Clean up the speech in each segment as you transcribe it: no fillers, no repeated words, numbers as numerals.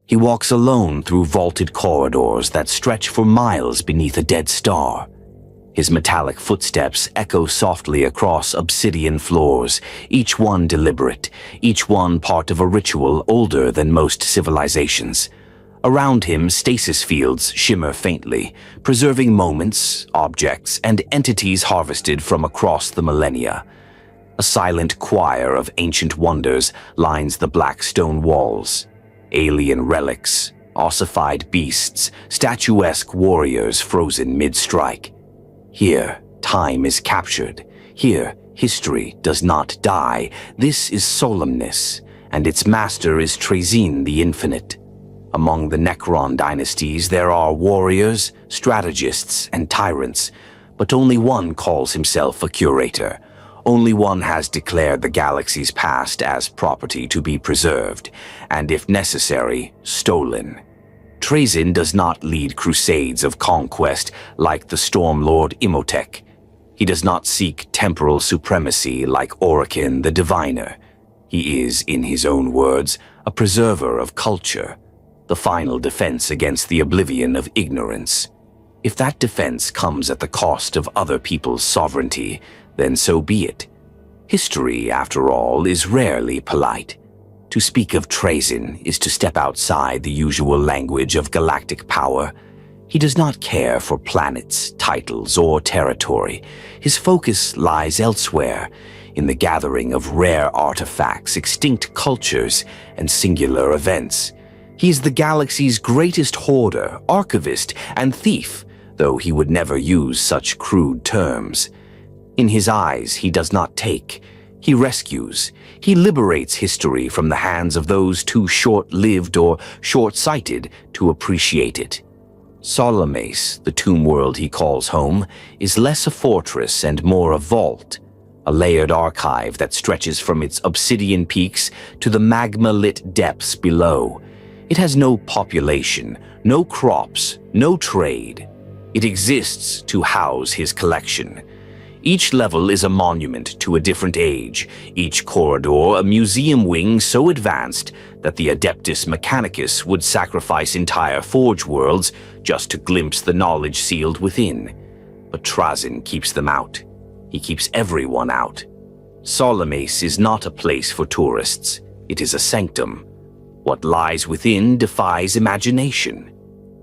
He walks alone through vaulted corridors that stretch for miles beneath a dead star. His metallic footsteps echo softly across obsidian floors, each one deliberate, each one part of a ritual older than most civilizations. Around him, stasis fields shimmer faintly, preserving moments, objects, and entities harvested from across the millennia. A silent choir of ancient wonders lines the black stone walls. Alien relics, ossified beasts, statuesque warriors frozen mid-strike. Here, time is captured. Here, history does not die. This is solemnness, and its master is Trazyn the Infinite. Among the Necron dynasties, there are warriors, strategists, and tyrants, but only one calls himself a curator. Only one has declared the galaxy's past as property to be preserved, and if necessary, stolen. Trazyn does not lead crusades of conquest like the Stormlord Immortal. He does not seek temporal supremacy like Orokin the Diviner. He is, in his own words, a preserver of culture, the final defense against the oblivion of ignorance. If that defense comes at the cost of other people's sovereignty, then so be it. History, after all, is rarely polite. To speak of Trazyn is to step outside the usual language of galactic power. He does not care for planets, titles, or territory. His focus lies elsewhere, in the gathering of rare artifacts, extinct cultures, and singular events. He is the galaxy's greatest hoarder, archivist, and thief, though he would never use such crude terms. In his eyes, he does not take. He rescues. He liberates history from the hands of those too short-lived or short-sighted to appreciate it. Solomase, the tomb world he calls home, is less a fortress and more a vault, a layered archive that stretches from its obsidian peaks to the magma-lit depths below. It has no population, no crops, no trade. It exists to house his collection. Each level is a monument to a different age, each corridor a museum wing so advanced that the Adeptus Mechanicus would sacrifice entire forge worlds just to glimpse the knowledge sealed within. But Trazyn keeps them out. He keeps everyone out. Solomase is not a place for tourists. It is a sanctum. What lies within defies imagination.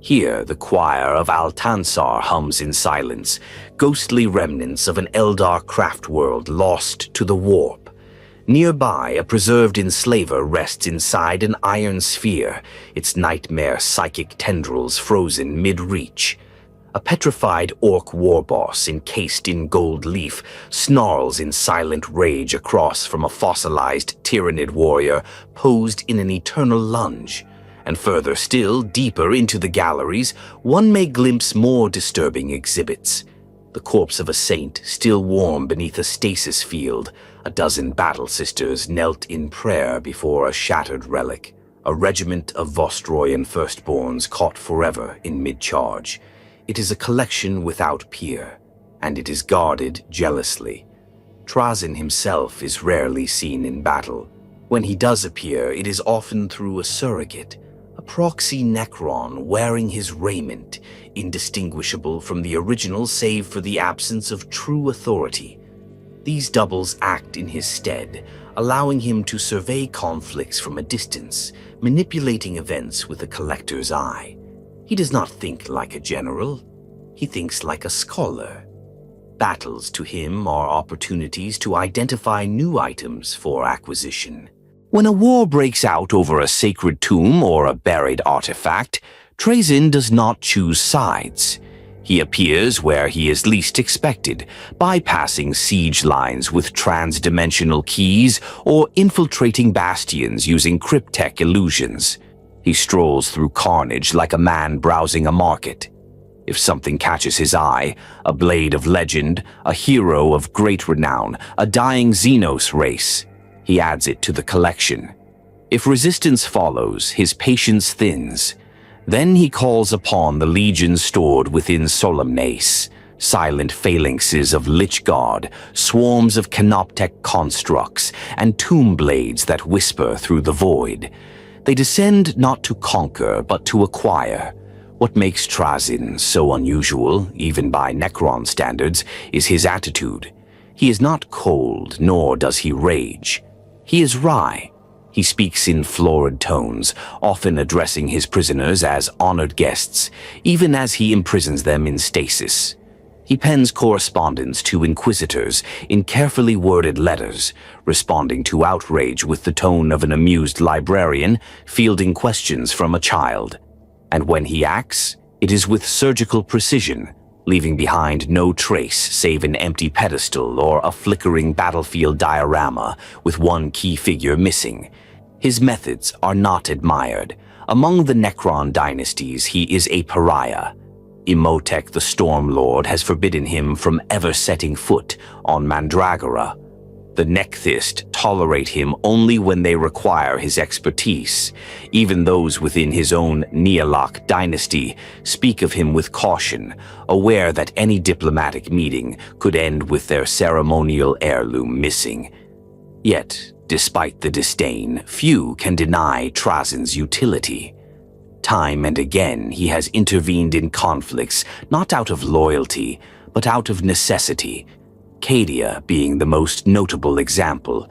Here, the choir of Altansar hums in silence, ghostly remnants of an Eldar craft world lost to the warp. Nearby, a preserved enslaver rests inside an iron sphere, its nightmare psychic tendrils frozen mid-reach. A petrified orc warboss encased in gold leaf snarls in silent rage across from a fossilized tyrannid warrior posed in an eternal lunge. And further still, deeper into the galleries, one may glimpse more disturbing exhibits. The corpse of a saint still warm beneath a stasis field, a dozen battle sisters knelt in prayer before a shattered relic, a regiment of Vostroyan firstborns caught forever in mid-charge. It is a collection without peer, and it is guarded jealously. Trazyn himself is rarely seen in battle. When he does appear, it is often through a surrogate, a proxy Necron wearing his raiment, indistinguishable from the original save for the absence of true authority. These doubles act in his stead, allowing him to survey conflicts from a distance, manipulating events with a collector's eye. He does not think like a general. He thinks like a scholar. Battles to him are opportunities to identify new items for acquisition. When a war breaks out over a sacred tomb or a buried artifact, Trazyn does not choose sides. He appears where he is least expected, bypassing siege lines with trans-dimensional keys or infiltrating bastions using cryptech illusions. He strolls through carnage like a man browsing a market. If something catches his eye, a blade of legend, a hero of great renown, a dying Xenos race, he adds it to the collection. If resistance follows, his patience thins. Then he calls upon the legions stored within Solomase, silent phalanxes of Lich God, swarms of canoptech constructs, and tomb blades that whisper through the void. They descend not to conquer, but to acquire. What makes Trazyn so unusual, even by Necron standards, is his attitude. He is not cold, nor does he rage. He is wry. He speaks in florid tones, often addressing his prisoners as honored guests, even as he imprisons them in stasis. He pens correspondence to inquisitors in carefully worded letters, responding to outrage with the tone of an amused librarian fielding questions from a child. And when he acts, it is with surgical precision, leaving behind no trace save an empty pedestal or a flickering battlefield diorama with one key figure missing. His methods are not admired. Among the Necron dynasties, he is a pariah. Imhotep the Stormlord has forbidden him from ever setting foot on Mandragora. The Nekthist tolerate him only when they require his expertise. Even those within his own Neolach dynasty speak of him with caution, aware that any diplomatic meeting could end with their ceremonial heirloom missing. Yet, despite the disdain, few can deny Trazyn's utility. Time and again, he has intervened in conflicts, not out of loyalty, but out of necessity, Cadia being the most notable example.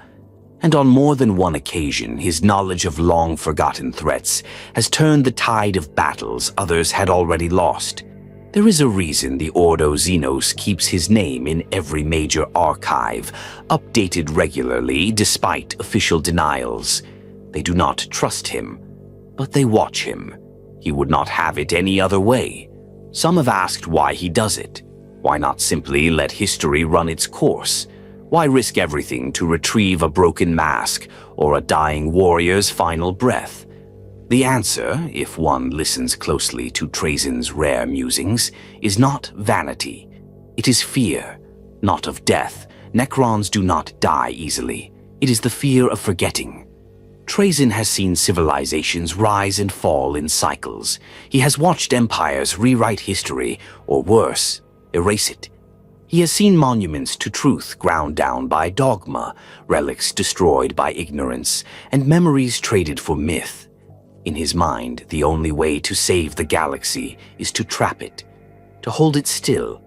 And on more than one occasion, his knowledge of long-forgotten threats has turned the tide of battles others had already lost. There is a reason the Ordo Xenos keeps his name in every major archive, updated regularly despite official denials. They do not trust him, but they watch him. He would not have it any other way. Some have asked why he does it. Why not simply let history run its course? Why risk everything to retrieve a broken mask or a dying warrior's final breath? The answer, if one listens closely to Trazyn's rare musings, is not vanity. It is fear, not of death. Necrons do not die easily. It is the fear of forgetting. Trazyn has seen civilizations rise and fall in cycles. He has watched empires rewrite history, or worse, erase it. He has seen monuments to truth ground down by dogma, relics destroyed by ignorance, and memories traded for myth. In his mind, the only way to save the galaxy is to trap it, to hold it still,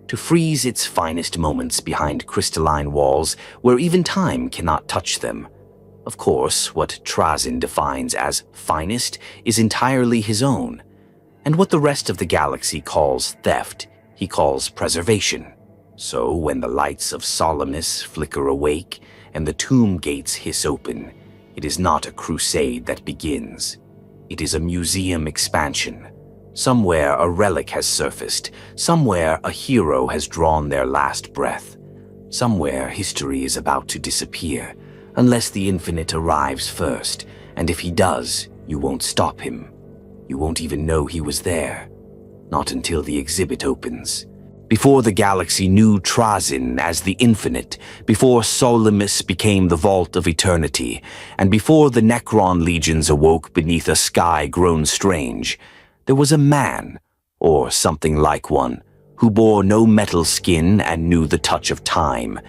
to freeze its finest moments behind crystalline walls where even time cannot touch them. Of course, what Trazyn defines as finest is entirely his own, and what the rest of the galaxy calls theft, he calls preservation. So when the lights of solemnness flicker awake and the tomb gates hiss open, it is not a crusade that begins. It is a museum expansion. Somewhere a relic has surfaced. Somewhere a hero has drawn their last breath. Somewhere history is about to disappear, unless the Infinite arrives first, and if he does, you won't stop him. You won't even know he was there. Not until the exhibit opens. Before the galaxy knew Trazyn as the Infinite, before Solimus became the Vault of Eternity, and before the Necron legions awoke beneath a sky grown strange, there was a man, or something like one, who bore no metal skin and knew the touch of time.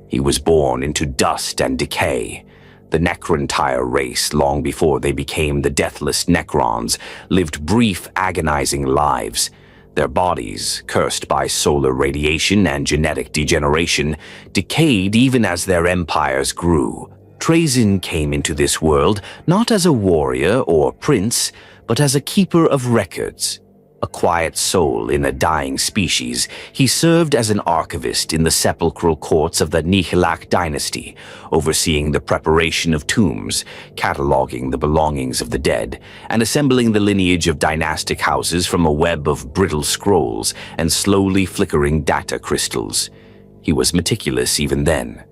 He was born into dust and decay. The Necrontire race, long before they became the deathless Necrons, lived brief, agonizing lives. Their bodies, cursed by solar radiation and genetic degeneration, decayed even as their empires grew. Trazyn came into this world not as a warrior or prince, but as a keeper of records. A quiet soul in a dying species, he served as an archivist in the sepulchral courts of the Nihilak dynasty, overseeing the preparation of tombs, cataloging the belongings of the dead, and assembling the lineage of dynastic houses from a web of brittle scrolls and slowly flickering data crystals. He was meticulous even then.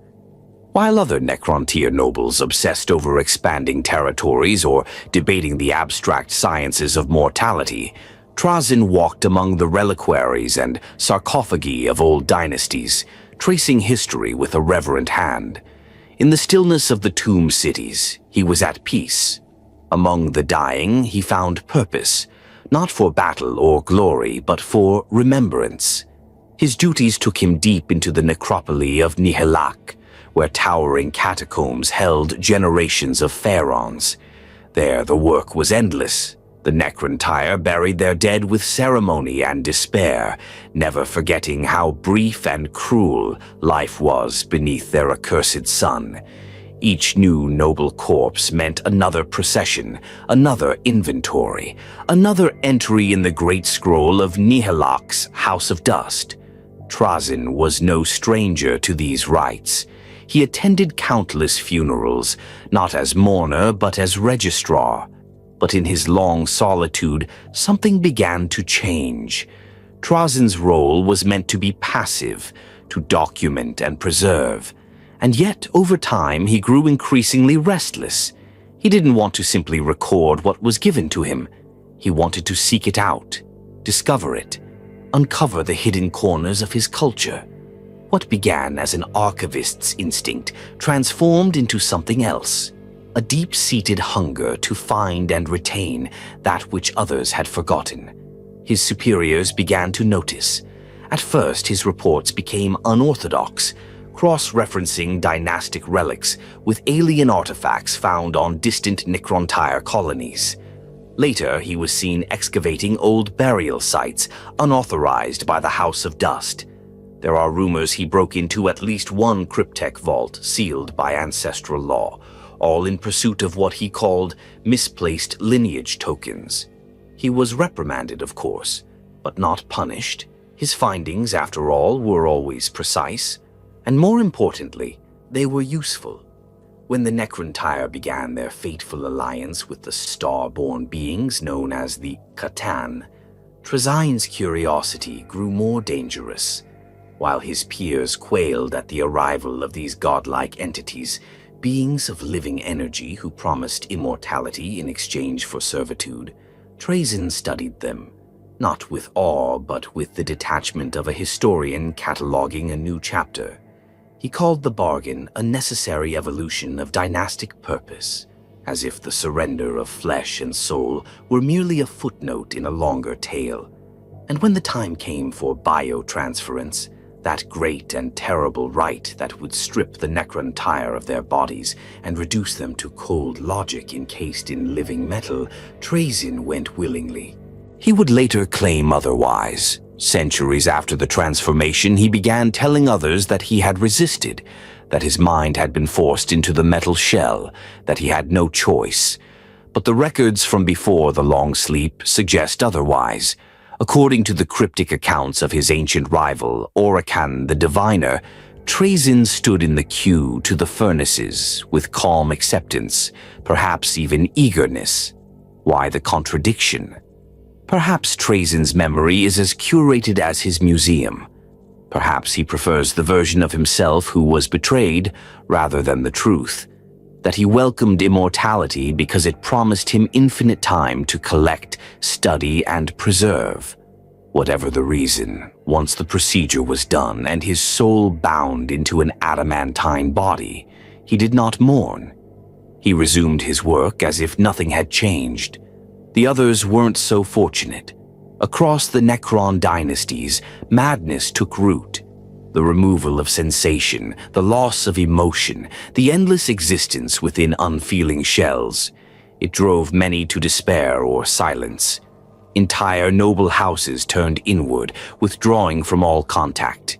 While other Necrontyr nobles obsessed over expanding territories or debating the abstract sciences of mortality, Trazyn walked among the reliquaries and sarcophagi of old dynasties, tracing history with a reverent hand. In the stillness of the tomb cities, he was at peace. Among the dying, he found purpose, not for battle or glory, but for remembrance. His duties took him deep into the necropoli of Nihilak, where towering catacombs held generations of pharaohs. There, the work was endless. The Necron buried their dead with ceremony and despair, never forgetting how brief and cruel life was beneath their accursed sun. Each new noble corpse meant another procession, another inventory, another entry in the great scroll of Nihilak's House of Dust. Trazyn was no stranger to these rites. He attended countless funerals, not as mourner but as registrar. But in his long solitude, something began to change. Trazyn's role was meant to be passive, to document and preserve. And yet, over time, he grew increasingly restless. He didn't want to simply record what was given to him. He wanted to seek it out, discover it, uncover the hidden corners of his culture. What began as an archivist's instinct transformed into something else, a deep-seated hunger to find and retain that which others had forgotten. His superiors began to notice. At first, his reports became unorthodox, cross-referencing dynastic relics with alien artifacts found on distant Necron colonies. Later, he was seen excavating old burial sites unauthorized by the House of Dust. There are rumors he broke into at least one cryptek vault sealed by ancestral law, all in pursuit of what he called misplaced lineage tokens. He was reprimanded, of course, but not punished. His findings, after all, were always precise. And more importantly, they were useful. When the Necron began their fateful alliance with the star-born beings known as the Catan, Trazyn's curiosity grew more dangerous. While his peers quailed at the arrival of these godlike entities, beings of living energy who promised immortality in exchange for servitude, Trazyn studied them, not with awe but with the detachment of a historian cataloging a new chapter. He called the bargain a necessary evolution of dynastic purpose, as if the surrender of flesh and soul were merely a footnote in a longer tale. And when the time came for biotransference, that great and terrible rite that would strip the Necron of their bodies and reduce them to cold logic encased in living metal, Trazyn went willingly. He would later claim otherwise. Centuries after the transformation, he began telling others that he had resisted, that his mind had been forced into the metal shell, that he had no choice. But the records from before the long sleep suggest otherwise. According to the cryptic accounts of his ancient rival, Orican the Diviner, Trazyn stood in the queue to the furnaces with calm acceptance, perhaps even eagerness. Why the contradiction? Perhaps Trazyn's memory is as curated as his museum. Perhaps he prefers the version of himself who was betrayed rather than the truth. That he welcomed immortality because it promised him infinite time to collect, study, and preserve. Whatever the reason, once the procedure was done and his soul bound into an adamantine body, he did not mourn. He resumed his work as if nothing had changed. The others weren't so fortunate. Across the Necron dynasties, madness took root. The removal of sensation, the loss of emotion, the endless existence within unfeeling shells. It drove many to despair or silence. Entire noble houses turned inward, withdrawing from all contact.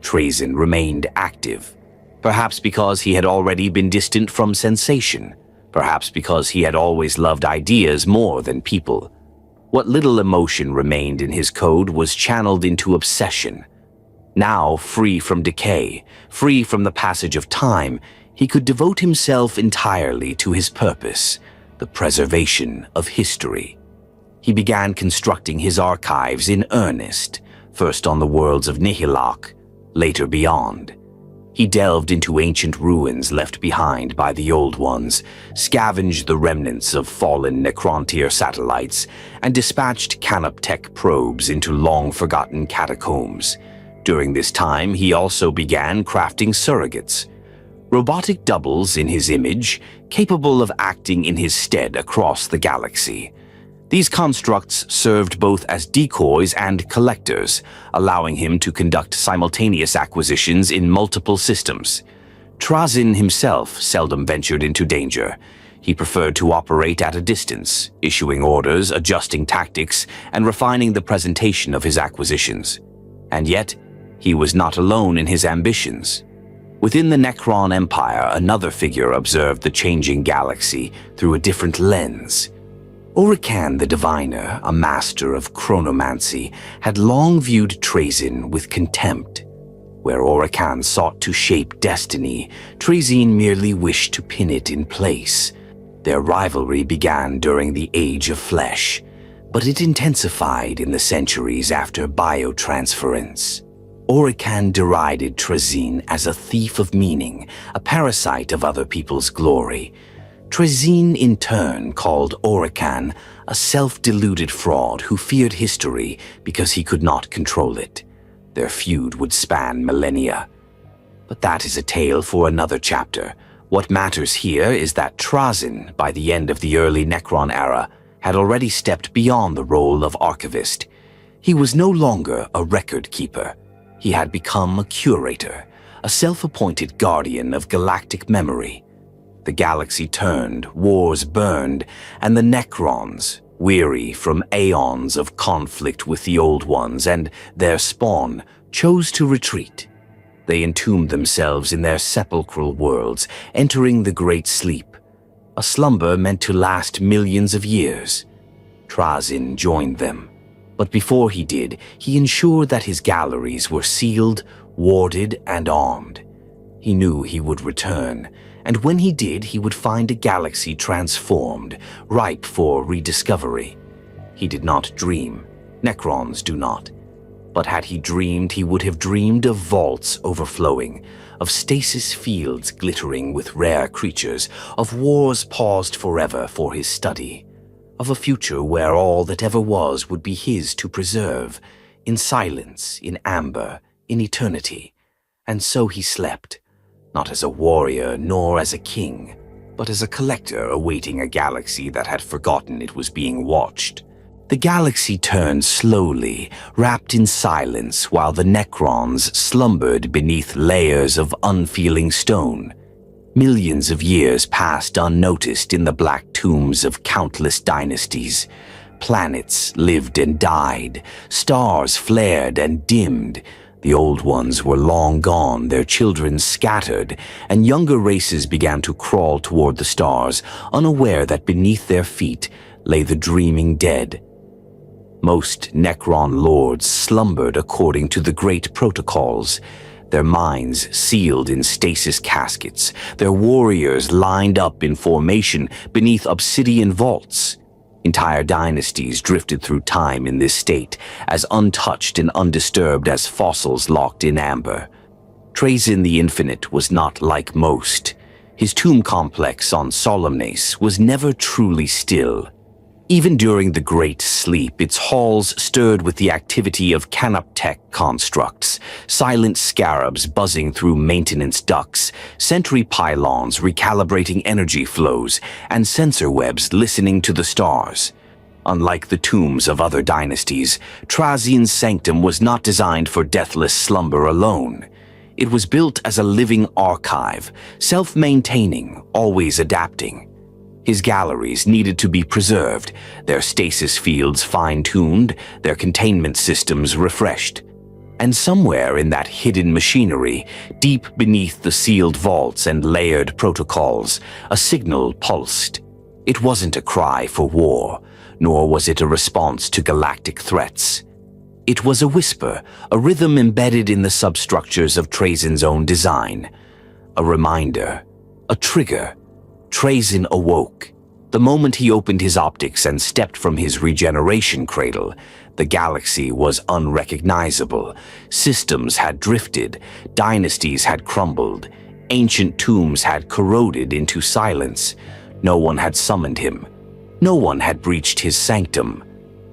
Trazyn remained active, perhaps because he had already been distant from sensation. Perhaps because he had always loved ideas more than people. What little emotion remained in his code was channeled into obsession. Now, free from decay, free from the passage of time, he could devote himself entirely to his purpose, the preservation of history. He began constructing his archives in earnest, first on the worlds of Nihilak, later beyond. He delved into ancient ruins left behind by the Old Ones, scavenged the remnants of fallen Necrontier satellites, and dispatched Canoptech probes into long-forgotten catacombs. During this time, he also began crafting surrogates, robotic doubles in his image, capable of acting in his stead across the galaxy. These constructs served both as decoys and collectors, allowing him to conduct simultaneous acquisitions in multiple systems. Trazyn himself seldom ventured into danger. He preferred to operate at a distance, issuing orders, adjusting tactics, and refining the presentation of his acquisitions. And yet, he was not alone in his ambitions. Within the Necron Empire, another figure observed the changing galaxy through a different lens. Orican the Diviner, a master of chronomancy, had long viewed Trazyn with contempt. Where Orican sought to shape destiny, Trazyn merely wished to pin it in place. Their rivalry began during the Age of Flesh, but it intensified in the centuries after biotransference. Orican derided Trazyn as a thief of meaning, a parasite of other people's glory. Trazyn, in turn, called Orican a self-deluded fraud who feared history because he could not control it. Their feud would span millennia. But that is a tale for another chapter. What matters here is that Trazyn, by the end of the early Necron era, had already stepped beyond the role of archivist. He was no longer a record keeper. He had become a curator, a self-appointed guardian of galactic memory. The galaxy turned, wars burned, and the Necrons, weary from aeons of conflict with the Old Ones and their spawn, chose to retreat. They entombed themselves in their sepulchral worlds, entering the Great Sleep, a slumber meant to last millions of years. Trazyn joined them. But before he did, he ensured that his galleries were sealed, warded, and armed. He knew he would return, and when he did, he would find a galaxy transformed, ripe for rediscovery. He did not dream. Necrons do not. But had he dreamed, he would have dreamed of vaults overflowing, of stasis fields glittering with rare creatures, of wars paused forever for his study, of a future where all that ever was would be his to preserve, in silence, in amber, in eternity. And so he slept, not as a warrior nor as a king, but as a collector awaiting a galaxy that had forgotten it was being watched. The galaxy turned slowly, wrapped in silence, while the Necrons slumbered beneath layers of unfeeling stone. Millions of years passed unnoticed in the black tombs of countless dynasties. Planets lived and died, stars flared and dimmed. The old ones were long gone, their children scattered, and younger races began to crawl toward the stars, unaware that beneath their feet lay the dreaming dead. Most Necron lords slumbered according to the great protocols, their minds sealed in stasis caskets, their warriors lined up in formation beneath obsidian vaults. Entire dynasties drifted through time in this state, as untouched and undisturbed as fossils locked in amber. Trazyn the Infinite was not like most. His tomb complex on Solemnace was never truly still. Even during the Great Sleep, its halls stirred with the activity of canoptech constructs, silent scarabs buzzing through maintenance ducts, sentry pylons recalibrating energy flows, and sensor webs listening to the stars. Unlike the tombs of other dynasties, Trazyn's sanctum was not designed for deathless slumber alone. It was built as a living archive, self-maintaining, always adapting. His galleries needed to be preserved, their stasis fields fine-tuned, their containment systems refreshed. And somewhere in that hidden machinery, deep beneath the sealed vaults and layered protocols, a signal pulsed. It wasn't a cry for war, nor was it a response to galactic threats. It was a whisper, a rhythm embedded in the substructures of Trazyn's own design. A reminder, a trigger. Trazyn awoke. The moment he opened his optics and stepped from his regeneration cradle, the galaxy was unrecognizable. Systems had drifted, dynasties had crumbled, ancient tombs had corroded into silence. No one had summoned him. No one had breached his sanctum.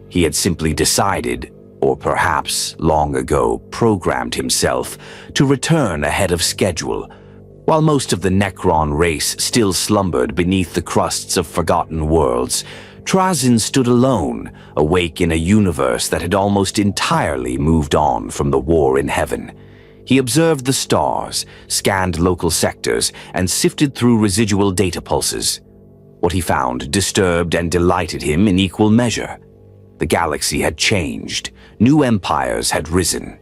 He had simply decided, or perhaps long ago programmed himself, to return ahead of schedule. While most of the Necron race still slumbered beneath the crusts of forgotten worlds, Trazyn stood alone, awake in a universe that had almost entirely moved on from the war in heaven. He observed the stars, scanned local sectors, and sifted through residual data pulses. What he found disturbed and delighted him in equal measure. The galaxy had changed. New empires had risen.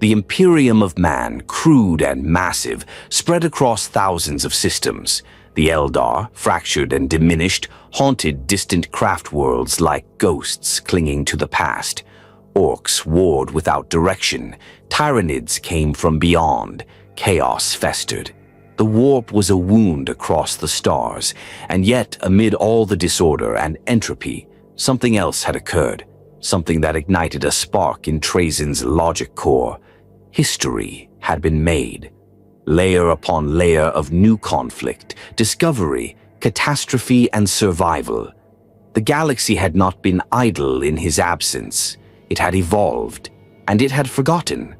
The Imperium of Man, crude and massive, spread across thousands of systems. The Eldar, fractured and diminished, haunted distant craft worlds like ghosts clinging to the past. Orcs warred without direction. Tyranids came from beyond. Chaos festered. The warp was a wound across the stars, and yet amid all the disorder and entropy, something else had occurred, something that ignited a spark in Trazyn's logic core. History had been made. Layer upon layer of new conflict, discovery, catastrophe, and survival. The galaxy had not been idle in his absence. It had evolved, and it had forgotten.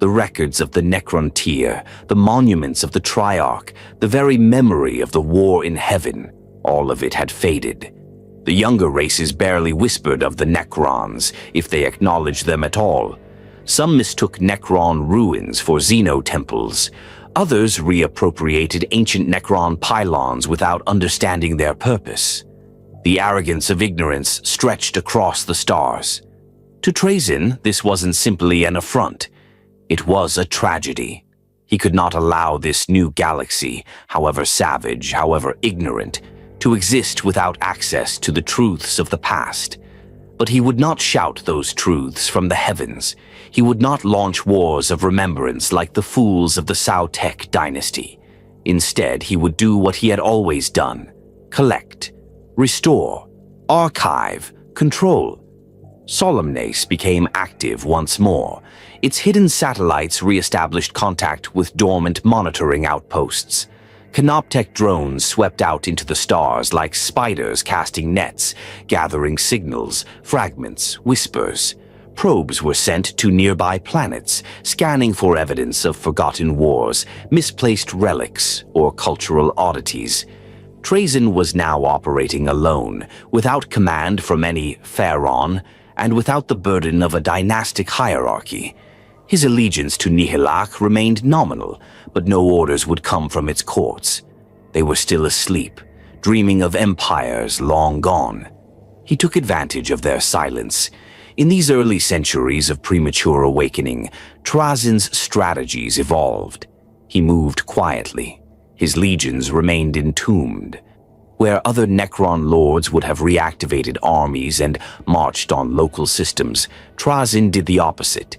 The records of the Necron tier, the monuments of the Triarch, the very memory of the war in heaven, all of it had faded. The younger races barely whispered of the Necrons, if they acknowledged them at all. Some mistook Necron ruins for Xeno-temples. Others reappropriated ancient Necron pylons without understanding their purpose. The arrogance of ignorance stretched across the stars. To Trazyn, this wasn't simply an affront. It was a tragedy. He could not allow this new galaxy, however savage, however ignorant, to exist without access to the truths of the past. But he would not shout those truths from the heavens. He would not launch wars of remembrance like the fools of the Sautek dynasty. Instead, he would do what he had always done: collect, restore, archive, control. Solemnace became active once more. Its hidden satellites re-established contact with dormant monitoring outposts. Canoptech drones swept out into the stars like spiders casting nets, gathering signals, fragments, whispers. Probes were sent to nearby planets, scanning for evidence of forgotten wars, misplaced relics, or cultural oddities. Trazyn was now operating alone, without command from any pharaoh, and without the burden of a dynastic hierarchy. His allegiance to Nihilach remained nominal, but no orders would come from its courts. They were still asleep, dreaming of empires long gone. He took advantage of their silence. In these early centuries of premature awakening, Trazyn's strategies evolved. He moved quietly. His legions remained entombed. Where other Necron lords would have reactivated armies and marched on local systems, Trazyn did the opposite.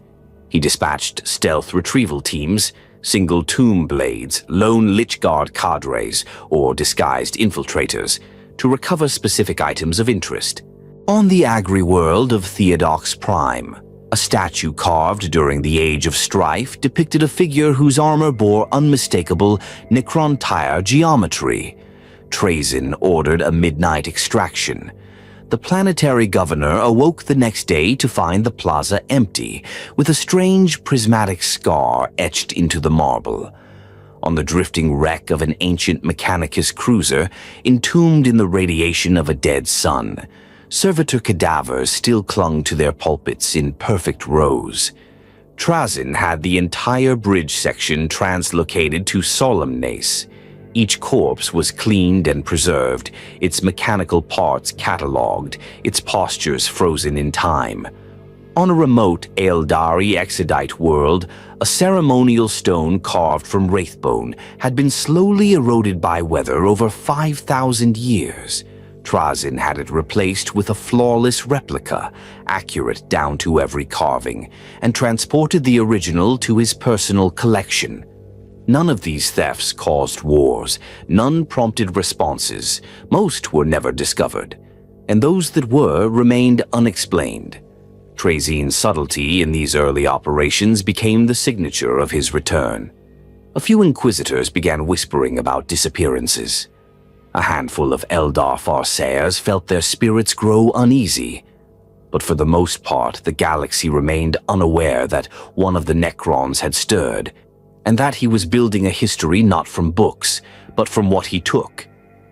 He dispatched stealth retrieval teams, single tomb blades, lone Lichguard cadres, or disguised infiltrators, to recover specific items of interest. On the agri-world of Theodox Prime, a statue carved during the Age of Strife depicted a figure whose armor bore unmistakable necrontire geometry. Trazyn ordered a midnight extraction. The planetary governor awoke the next day to find the plaza empty, with a strange prismatic scar etched into the marble. On the drifting wreck of an ancient Mechanicus cruiser, entombed in the radiation of a dead sun, servitor cadavers still clung to their pulpits in perfect rows. Trazyn had the entire bridge section translocated to Solemnace. Each corpse was cleaned and preserved, its mechanical parts catalogued, its postures frozen in time. On a remote Eldari Exodite world, a ceremonial stone carved from wraithbone had been slowly eroded by weather over 5,000 years. Trazyn had it replaced with a flawless replica, accurate down to every carving, and transported the original to his personal collection. None of these thefts caused wars, none prompted responses, most were never discovered, and those that were remained unexplained. Trazyn's subtlety in these early operations became the signature of his return. A few inquisitors began whispering about disappearances. A handful of Eldar Farseers felt their spirits grow uneasy. But for the most part, the galaxy remained unaware that one of the Necrons had stirred, and that he was building a history not from books, but from what he took.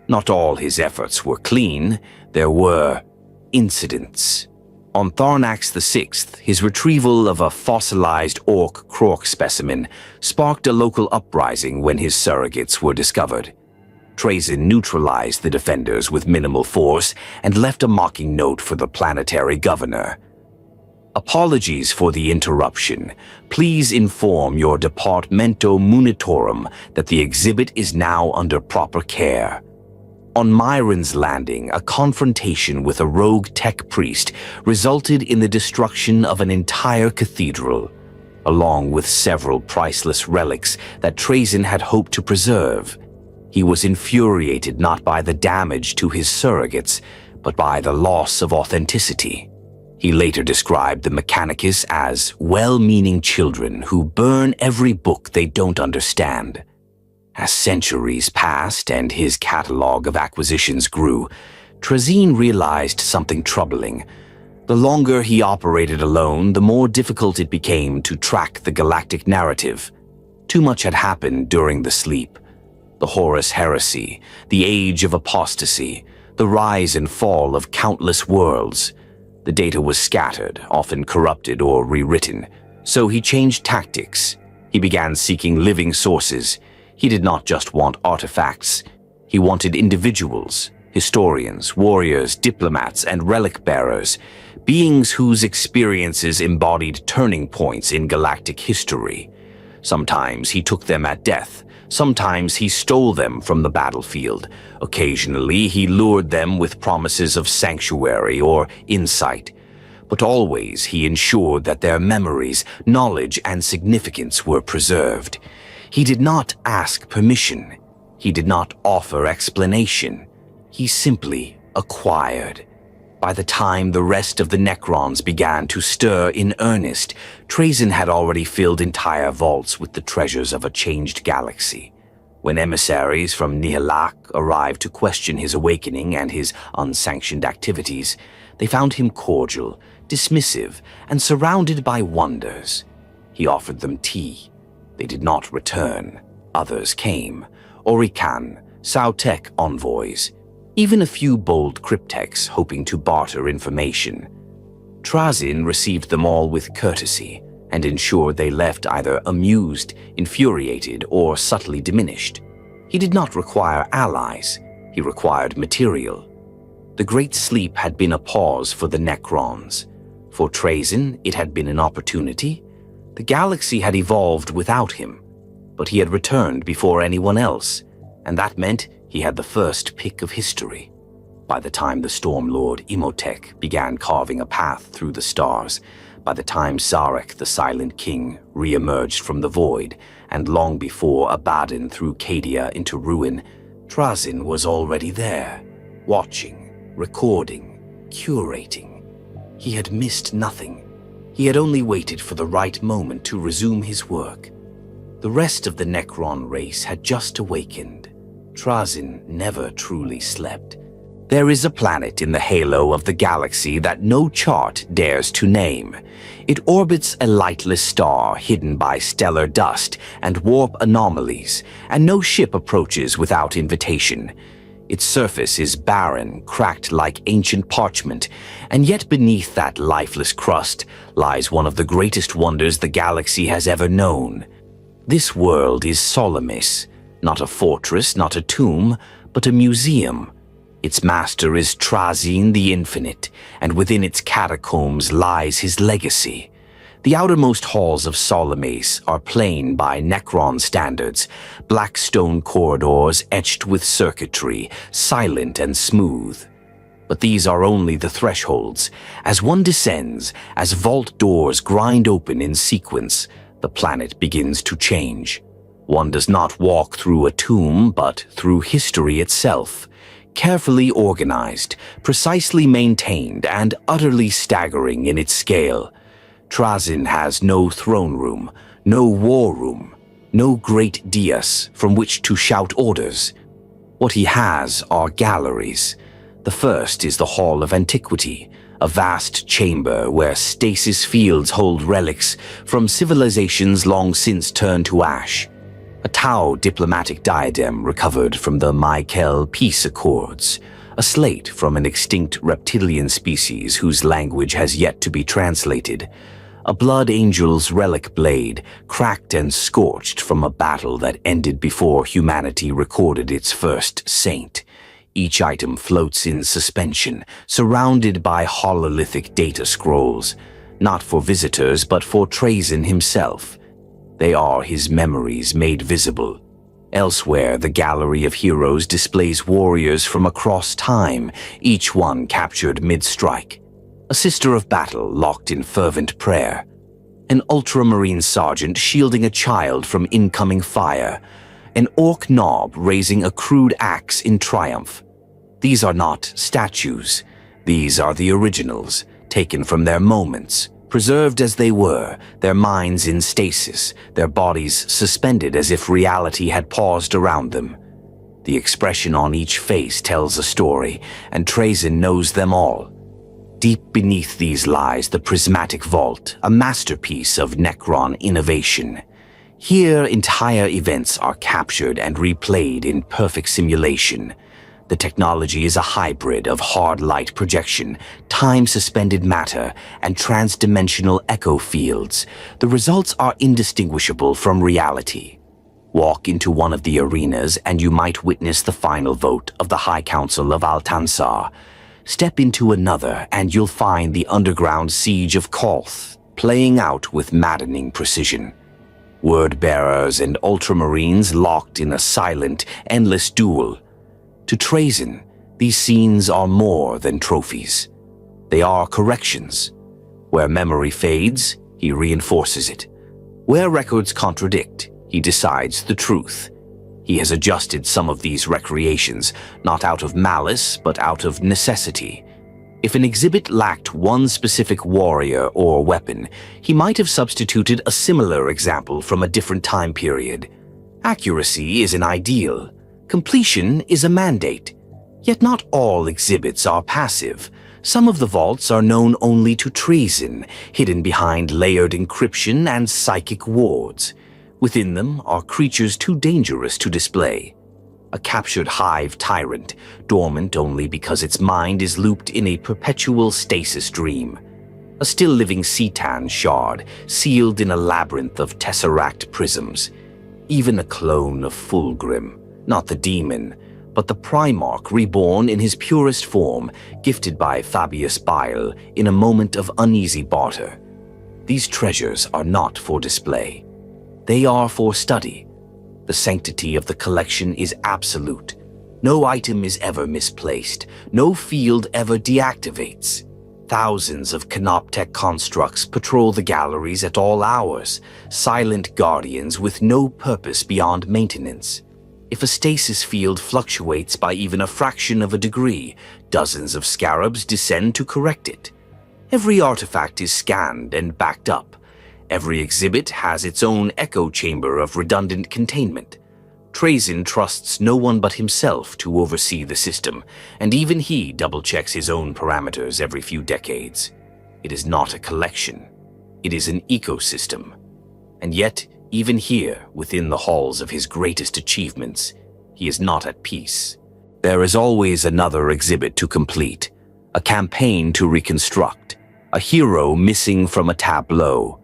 Not all his efforts were clean. There were incidents. On Tharnax VI, his retrieval of a fossilized Orc-Krork specimen sparked a local uprising when his surrogates were discovered. Trazyn neutralized the defenders with minimal force and left a mocking note for the planetary governor. Apologies for the interruption. Please inform your Departamento Munitorum that the exhibit is now under proper care. On Myron's landing, a confrontation with a rogue tech priest resulted in the destruction of an entire cathedral, along with several priceless relics that Trazyn had hoped to preserve. He was infuriated not by the damage to his surrogates, but by the loss of authenticity. He later described the Mechanicus as well-meaning children who burn every book they don't understand. As centuries passed and his catalog of acquisitions grew, Trazyn realized something troubling. The longer he operated alone, the more difficult it became to track the galactic narrative. Too much had happened during the sleep. The Horus Heresy, the Age of Apostasy, the rise and fall of countless worlds. The data was scattered, often corrupted or rewritten, so he changed tactics. He began seeking living sources. He did not just want artifacts. He wanted individuals, historians, warriors, diplomats, and relic bearers, beings whose experiences embodied turning points in galactic history. Sometimes he took them at death. Sometimes he stole them from the battlefield. Occasionally he lured them with promises of sanctuary or insight. But always he ensured that their memories, knowledge, and significance were preserved. He did not ask permission. He did not offer explanation. He simply acquired. By the time the rest of the Necrons began to stir in earnest, Trazyn had already filled entire vaults with the treasures of a changed galaxy. When emissaries from Nihilak arrived to question his awakening and his unsanctioned activities, they found him cordial, dismissive, and surrounded by wonders. He offered them tea. They did not return. Others came. Orican, Sautek envoys, even a few bold cryptechs hoping to barter information. Trazyn received them all with courtesy and ensured they left either amused, infuriated, or subtly diminished. He did not require allies. He required material. The Great Sleep had been a pause for the Necrons. For Trazyn, it had been an opportunity. The galaxy had evolved without him, but he had returned before anyone else, and that meant he had the first pick of history. By the time the Storm Lord Imhotep began carving a path through the stars, by the time Zarek the Silent King re-emerged from the void, and long before Abaddon threw Cadia into ruin, Trazyn was already there, watching, recording, curating. He had missed nothing. He had only waited for the right moment to resume his work. The rest of the Necron race had just awakened. Trazyn never truly slept. There is a planet in the halo of the galaxy that no chart dares to name. It orbits a lightless star hidden by stellar dust and warp anomalies, and no ship approaches without invitation. Its surface is barren, cracked like ancient parchment, and yet beneath that lifeless crust lies one of the greatest wonders the galaxy has ever known. This world is Solamis, not a fortress, not a tomb, but a museum. Its master is Trazyn the Infinite, and within its catacombs lies his legacy. The outermost halls of Solamis are plain by Necron standards, black stone corridors etched with circuitry, silent and smooth. But these are only the thresholds. As one descends, as vault doors grind open in sequence, the planet begins to change. One does not walk through a tomb, but through history itself. Carefully organized, precisely maintained, and utterly staggering in its scale. Trazyn has no throne room, no war room, no great dais from which to shout orders. What he has are galleries. The first is the Hall of Antiquity, a vast chamber where stasis fields hold relics from civilizations long since turned to ash. A Tau diplomatic diadem recovered from the Michael peace accords, a slate from an extinct reptilian species whose language has yet to be translated, a blood angel's relic blade, cracked and scorched from a battle that ended before humanity recorded its first saint. Each item floats in suspension, surrounded by hololithic data scrolls, not for visitors but for Trazyn himself. They are his memories made visible. Elsewhere, the gallery of heroes displays warriors from across time, each one captured mid-strike. A sister of battle locked in fervent prayer. An ultramarine sergeant shielding a child from incoming fire. An orc knob raising a crude axe in triumph. These are not statues. These are the originals, taken from their moments, preserved as they were, their minds in stasis, their bodies suspended as if reality had paused around them. The expression on each face tells a story, and Trazyn knows them all. Deep beneath these lies the prismatic vault, a masterpiece of Necron innovation. Here, entire events are captured and replayed in perfect simulation. The technology is a hybrid of hard light projection, time-suspended matter, and transdimensional echo fields. The results are indistinguishable from reality. Walk into one of the arenas and you might witness the final vote of the High Council of Altansar. Step into another and you'll find the underground siege of Kolth playing out with maddening precision. Word-bearers and ultramarines locked in a silent, endless duel. To Trazyn, these scenes are more than trophies. They are corrections. Where memory fades, he reinforces it. Where records contradict, he decides the truth. He has adjusted some of these recreations, not out of malice, but out of necessity. If an exhibit lacked one specific warrior or weapon, he might have substituted a similar example from a different time period. Accuracy is an ideal. Completion is a mandate. Yet not all exhibits are passive. Some of the vaults are known only to Trazyn, hidden behind layered encryption and psychic wards. Within them are creatures too dangerous to display. A captured hive tyrant, dormant only because its mind is looped in a perpetual stasis dream. A still-living Cetan shard, sealed in a labyrinth of tesseract prisms. Even a clone of Fulgrim, not the demon, but the Primarch reborn in his purest form, gifted by Fabius Bile in a moment of uneasy barter. These treasures are not for display. They are for study. The sanctity of the collection is absolute. No item is ever misplaced. No field ever deactivates. Thousands of canoptech constructs patrol the galleries at all hours, silent guardians with no purpose beyond maintenance. If a stasis field fluctuates by even a fraction of a degree, dozens of scarabs descend to correct it. Every artifact is scanned and backed up. Every exhibit has its own echo chamber of redundant containment. Trazyn trusts no one but himself to oversee the system, and even he double-checks his own parameters every few decades. It is not a collection. It is an ecosystem. And yet, even here, within the halls of his greatest achievements, he is not at peace. There is always another exhibit to complete, a campaign to reconstruct, a hero missing from a tableau.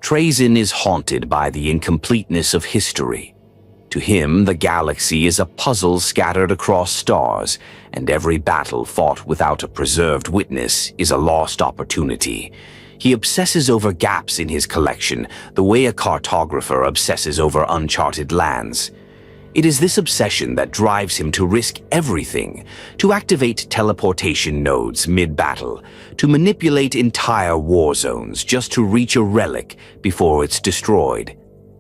Trazyn is haunted by the incompleteness of history. To him, the galaxy is a puzzle scattered across stars, and every battle fought without a preserved witness is a lost opportunity. He obsesses over gaps in his collection, the way a cartographer obsesses over uncharted lands. It is this obsession that drives him to risk everything, to activate teleportation nodes mid-battle, to manipulate entire war zones just to reach a relic before it's destroyed.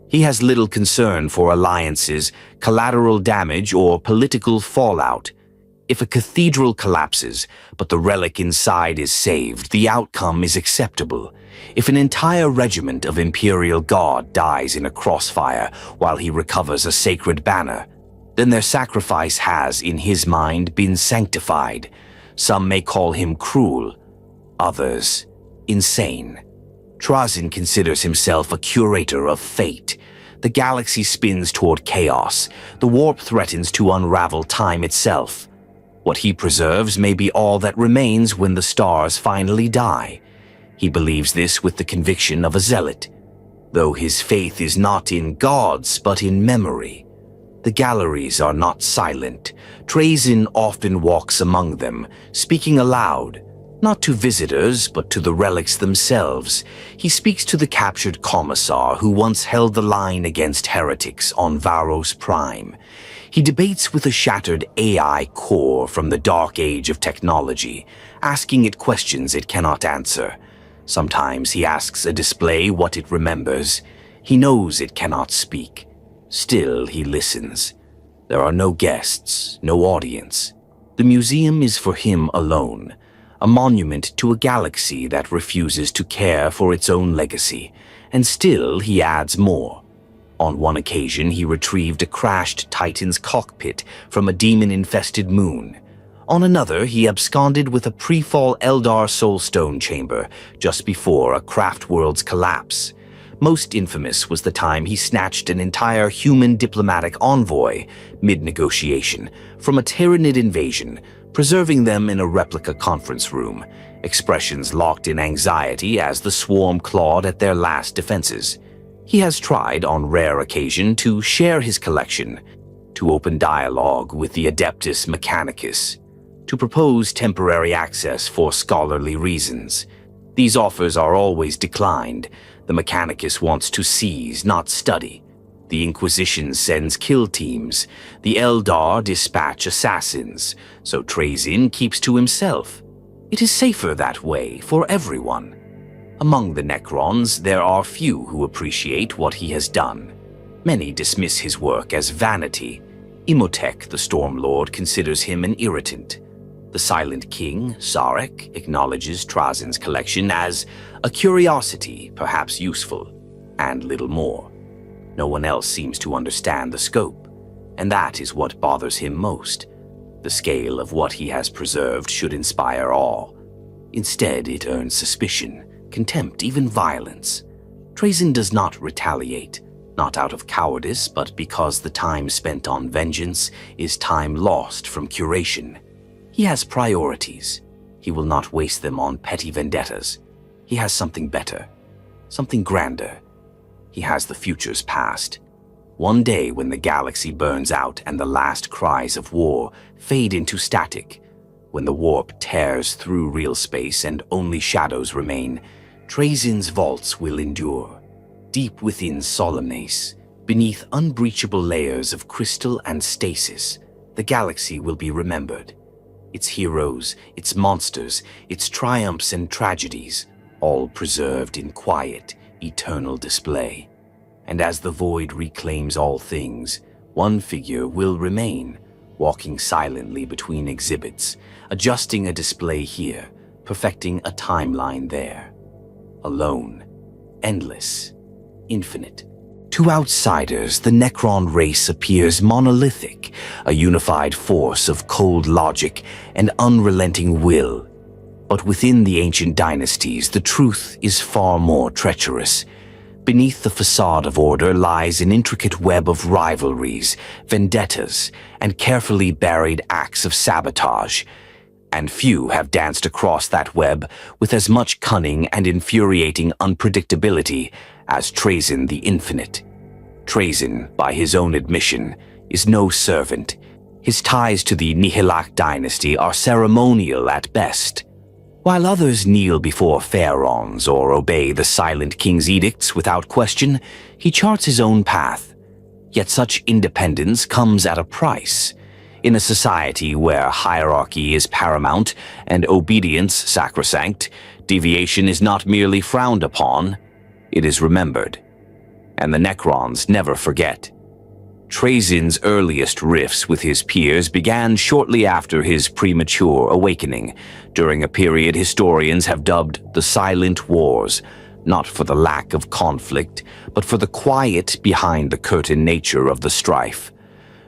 He has little concern for alliances, collateral damage, or political fallout. If a cathedral collapses, but the relic inside is saved, the outcome is acceptable. If an entire regiment of Imperial Guard dies in a crossfire while he recovers a sacred banner, then their sacrifice has, in his mind, been sanctified. Some may call him cruel, others insane. Trazyn considers himself a curator of fate. The galaxy spins toward chaos. The warp threatens to unravel time itself. What he preserves may be all that remains when the stars finally die. He believes this with the conviction of a zealot, though his faith is not in gods but in memory. The galleries are not silent. Trazyn often walks among them, speaking aloud, not to visitors but to the relics themselves. He speaks to the captured commissar who once held the line against heretics on Varos Prime. He debates with a shattered AI core from the dark age of technology, asking it questions it cannot answer. Sometimes he asks a display what it remembers. He knows it cannot speak. Still, he listens. There are no guests, no audience. The museum is for him alone, a monument to a galaxy that refuses to care for its own legacy. And still, he adds more. On one occasion, he retrieved a crashed Titan's cockpit from a demon-infested moon. On another, he absconded with a pre-fall Eldar soulstone chamber just before a craft world's collapse. Most infamous was the time he snatched an entire human diplomatic envoy, mid-negotiation, from a Tyranid invasion, preserving them in a replica conference room, expressions locked in anxiety as the swarm clawed at their last defenses. He has tried, on rare occasion, to share his collection, to open dialogue with the Adeptus Mechanicus, to propose temporary access for scholarly reasons. These offers are always declined. The Mechanicus wants to seize, not study. The Inquisition sends kill teams. The Eldar dispatch assassins, so Trazyn keeps to himself. It is safer that way for everyone. Among the Necrons, there are few who appreciate what he has done. Many dismiss his work as vanity. Imhotep, the Stormlord, considers him an irritant. The Silent King, Sarek, acknowledges Trazyn's collection as a curiosity, perhaps useful, and little more. No one else seems to understand the scope, and that is what bothers him most. The scale of what he has preserved should inspire awe. Instead, it earns suspicion, contempt, even violence. Trazyn does not retaliate, not out of cowardice, but because the time spent on vengeance is time lost from curation. He has priorities. He will not waste them on petty vendettas. He has something better, something grander. He has the future's past. One day when the galaxy burns out and the last cries of war fade into static, when the warp tears through real space and only shadows remain, Trazyn's vaults will endure. Deep within Solemnace, beneath unbreachable layers of crystal and stasis, the galaxy will be remembered. Its heroes, its monsters, its triumphs and tragedies, all preserved in quiet, eternal display. And as the void reclaims all things, one figure will remain, walking silently between exhibits, adjusting a display here, perfecting a timeline there. Alone, endless, infinite. To outsiders, the Necron race appears monolithic, a unified force of cold logic and unrelenting will. But within the ancient dynasties, the truth is far more treacherous. Beneath the facade of order lies an intricate web of rivalries, vendettas, and carefully buried acts of sabotage. And few have danced across that web with as much cunning and infuriating unpredictability as Trazyn the Infinite. Trazyn, by his own admission, is no servant. His ties to the Nihilak dynasty are ceremonial at best. While others kneel before pharaohs or obey the Silent King's edicts without question, he charts his own path. Yet such independence comes at a price. In a society where hierarchy is paramount and obedience sacrosanct, deviation is not merely frowned upon, it is remembered. And the Necrons never forget. Trazyn's earliest rifts with his peers began shortly after his premature awakening, during a period historians have dubbed the Silent Wars, not for the lack of conflict, but for the quiet behind-the-curtain nature of the strife.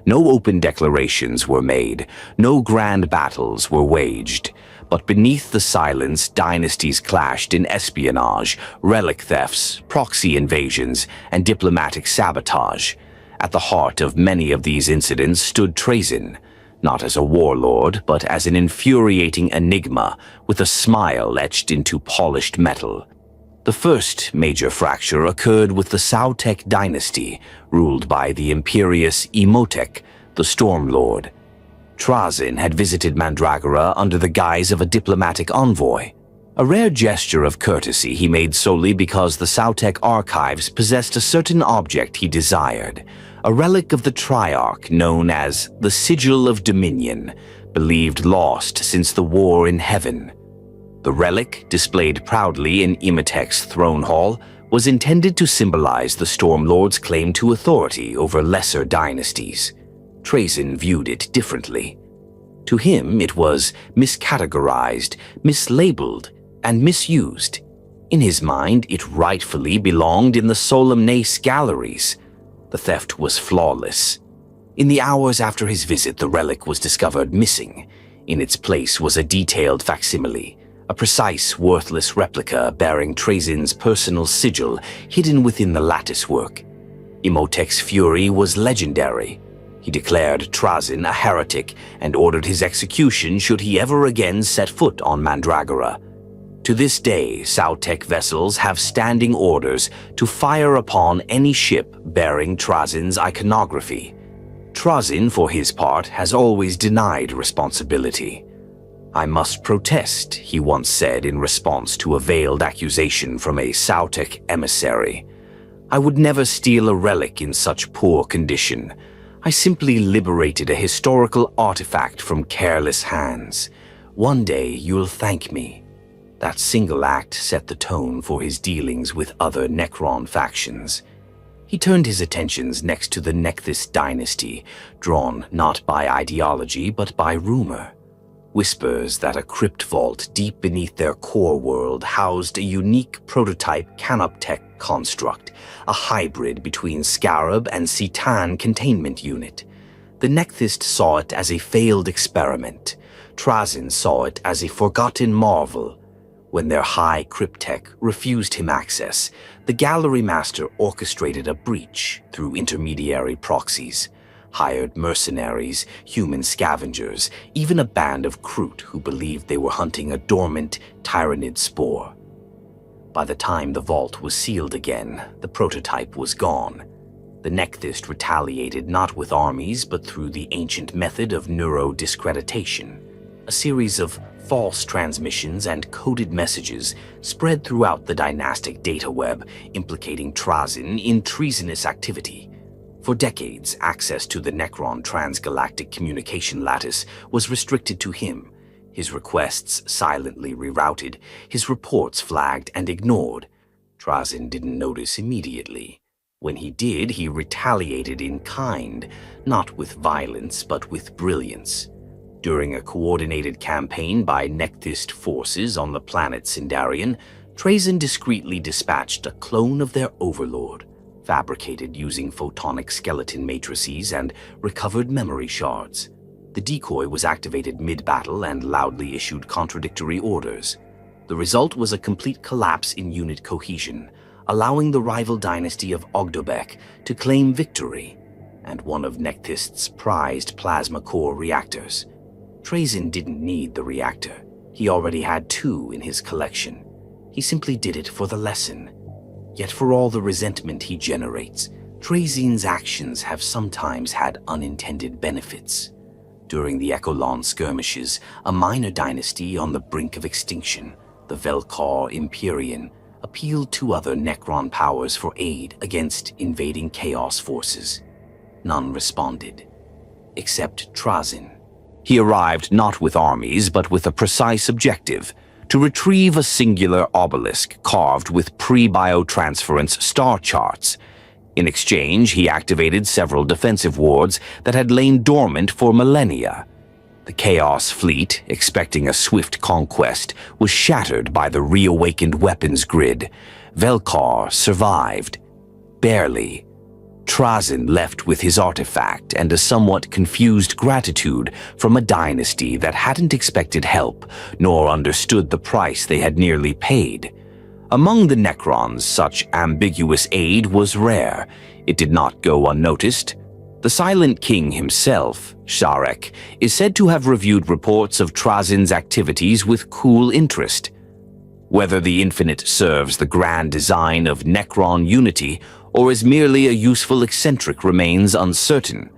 No open declarations were made, no grand battles were waged, but beneath the silence, dynasties clashed in espionage, relic thefts, proxy invasions, and diplomatic sabotage. At the heart of many of these incidents stood Trazyn, not as a warlord, but as an infuriating enigma with a smile etched into polished metal. The first major fracture occurred with the Sautek dynasty, ruled by the imperious Imhotep, the Stormlord. Trazyn had visited Mandragora under the guise of a diplomatic envoy, a rare gesture of courtesy he made solely because the Sautek archives possessed a certain object he desired, a relic of the Triarch known as the Sigil of Dominion, believed lost since the War in Heaven. The relic, displayed proudly in Imhotep's throne hall, was intended to symbolize the Stormlord's claim to authority over lesser dynasties. Trazyn viewed it differently. To him, it was miscategorized, mislabeled, and misused. In his mind, it rightfully belonged in the Solemnace galleries. The theft was flawless. In the hours after his visit, the relic was discovered missing. In its place was a detailed facsimile, a precise, worthless replica bearing Trazyn's personal sigil hidden within the latticework. Imhotep's fury was legendary. He declared Trazyn a heretic and ordered his execution should he ever again set foot on Mandragora. To this day, Sautek vessels have standing orders to fire upon any ship bearing Trazyn's iconography. Trazyn, for his part, has always denied responsibility. "I must protest," he once said in response to a veiled accusation from a Sautek emissary. "I would never steal a relic in such poor condition. I simply liberated a historical artifact from careless hands. One day you'll thank me." That single act set the tone for his dealings with other Necron factions. He turned his attentions next to the Nechthys dynasty, drawn not by ideology but by rumor. Whispers that a crypt vault deep beneath their core world housed a unique prototype canoptech construct, a hybrid between Scarab and Citan containment unit. The Nechthys saw it as a failed experiment. Trazyn saw it as a forgotten marvel. When their high cryptech refused him access, the gallery master orchestrated a breach through intermediary proxies. Hired mercenaries, human scavengers, even a band of Kroot who believed they were hunting a dormant tyrannid spore. By the time the vault was sealed again, the prototype was gone. The Nechthys retaliated not with armies but through the ancient method of neurodiscreditation. A series of false transmissions and coded messages spread throughout the dynastic data web, implicating Trazyn in treasonous activity. For decades, access to the Necron transgalactic communication lattice was restricted to him, his requests silently rerouted, his reports flagged and ignored. Trazyn didn't notice immediately. When he did, he retaliated in kind, not with violence but with brilliance. During a coordinated campaign by Nechthys forces on the planet Sindarian, Trazyn discreetly dispatched a clone of their overlord, fabricated using photonic skeleton matrices and recovered memory shards. The decoy was activated mid-battle and loudly issued contradictory orders. The result was a complete collapse in unit cohesion, allowing the rival dynasty of Ogdobek to claim victory, and one of Nechthys' prized plasma core reactors. Trazyn didn't need the reactor. He already had two in his collection. He simply did it for the lesson. Yet for all the resentment he generates, Trazyn's actions have sometimes had unintended benefits. During the Ecolon skirmishes, a minor dynasty on the brink of extinction, the Velkar Empyrean, appealed to other Necron powers for aid against invading Chaos forces. None responded, except Trazyn. He arrived not with armies, but with a precise objective: to retrieve a singular obelisk carved with pre-biotransference star charts. In exchange, he activated several defensive wards that had lain dormant for millennia. The Chaos fleet, expecting a swift conquest, was shattered by the reawakened weapons grid. Velkar survived. Barely. Trazyn left with his artifact and a somewhat confused gratitude from a dynasty that hadn't expected help, nor understood the price they had nearly paid. Among the Necrons, such ambiguous aid was rare. It did not go unnoticed. The Silent King himself, Sharek, is said to have reviewed reports of Trazyn's activities with cool interest. Whether the Infinite serves the grand design of Necron unity or is merely a useful eccentric remains uncertain.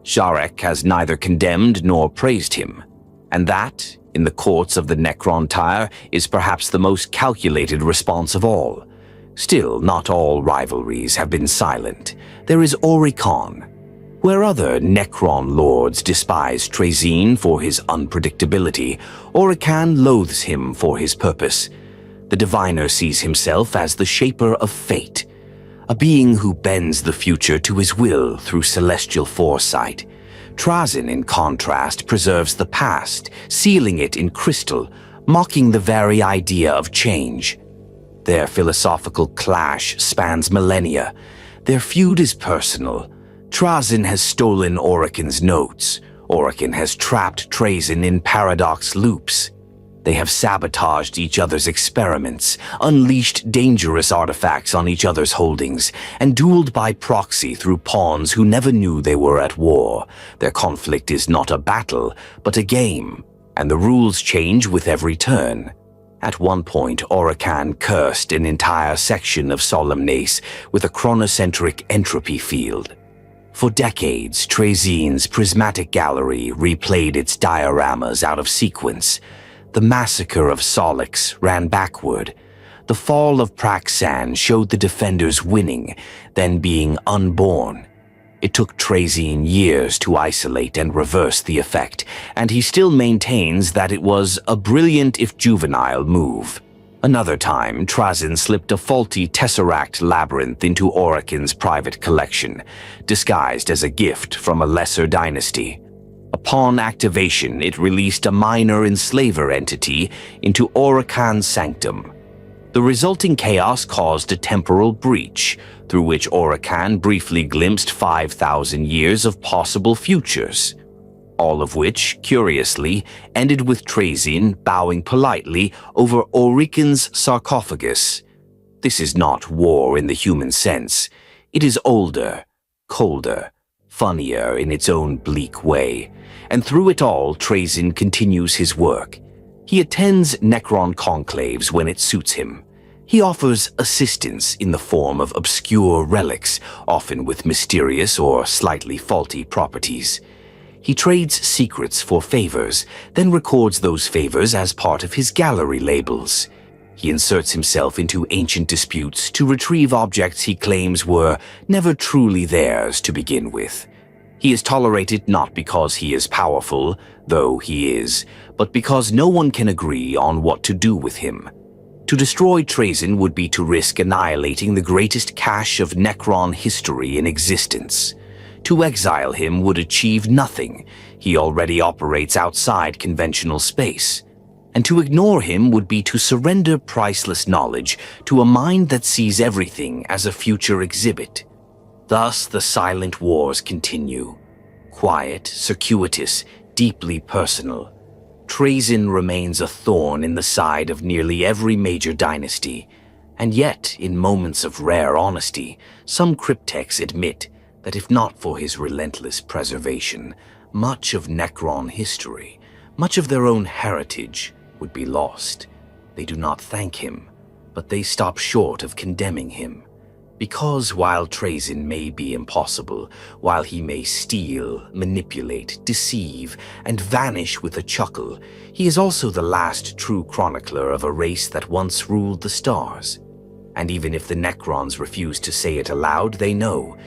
Sharek has neither condemned nor praised him, and that, in the courts of the Necron Tire, is perhaps the most calculated response of all. Still, not all rivalries have been silent. There is Oricon. Where other Necron lords despise Trazyn for his unpredictability, Oricon loathes him for his purpose. The diviner sees himself as the shaper of fate, a being who bends the future to his will through celestial foresight. Trazyn, in contrast, preserves the past, sealing it in crystal, mocking the very idea of change. Their philosophical clash spans millennia. Their feud is personal. Trazyn has stolen Oricon's notes. Oricon has trapped Trazyn in paradox loops. They have sabotaged each other's experiments, unleashed dangerous artifacts on each other's holdings, and dueled by proxy through pawns who never knew they were at war. Their conflict is not a battle, but a game, and the rules change with every turn. At one point, Oricon cursed an entire section of Solemnace with a chronocentric entropy field. For decades, Trazyn's prismatic gallery replayed its dioramas out of sequence. The massacre of Solix ran backward. The fall of Praxan showed the defenders winning, then being unborn. It took Trazyn years to isolate and reverse the effect, and he still maintains that it was a brilliant if juvenile move. Another time, Trazyn slipped a faulty tesseract labyrinth into Oricon's private collection, disguised as a gift from a lesser dynasty. Upon activation, it released a minor enslaver entity into Oricon's sanctum. The resulting chaos caused a temporal breach, through which Oricon briefly glimpsed 5,000 years of possible futures, all of which, curiously, ended with Trazyn bowing politely over Oricon's sarcophagus. This is not war in the human sense. It is older, colder, funnier in its own bleak way, and through it all, Trazyn continues his work. He attends Necron conclaves when it suits him. He offers assistance in the form of obscure relics, often with mysterious or slightly faulty properties. He trades secrets for favors, then records those favors as part of his gallery labels. He inserts himself into ancient disputes to retrieve objects he claims were never truly theirs to begin with. He is tolerated not because he is powerful, though he is, but because no one can agree on what to do with him. To destroy Trazyn would be to risk annihilating the greatest cache of Necron history in existence. To exile him would achieve nothing. He already operates outside conventional space. And to ignore him would be to surrender priceless knowledge to a mind that sees everything as a future exhibit. Thus the silent wars continue. Quiet, circuitous, deeply personal. Trazyn remains a thorn in the side of nearly every major dynasty, and yet, in moments of rare honesty, some cryptechs admit that if not for his relentless preservation, much of Necron history, much of their own heritage, would be lost. They do not thank him, but they stop short of condemning him. Because while Trazyn may be impossible, while he may steal, manipulate, deceive, and vanish with a chuckle, he is also the last true chronicler of a race that once ruled the stars. And even if the Necrons refuse to say it aloud, they know,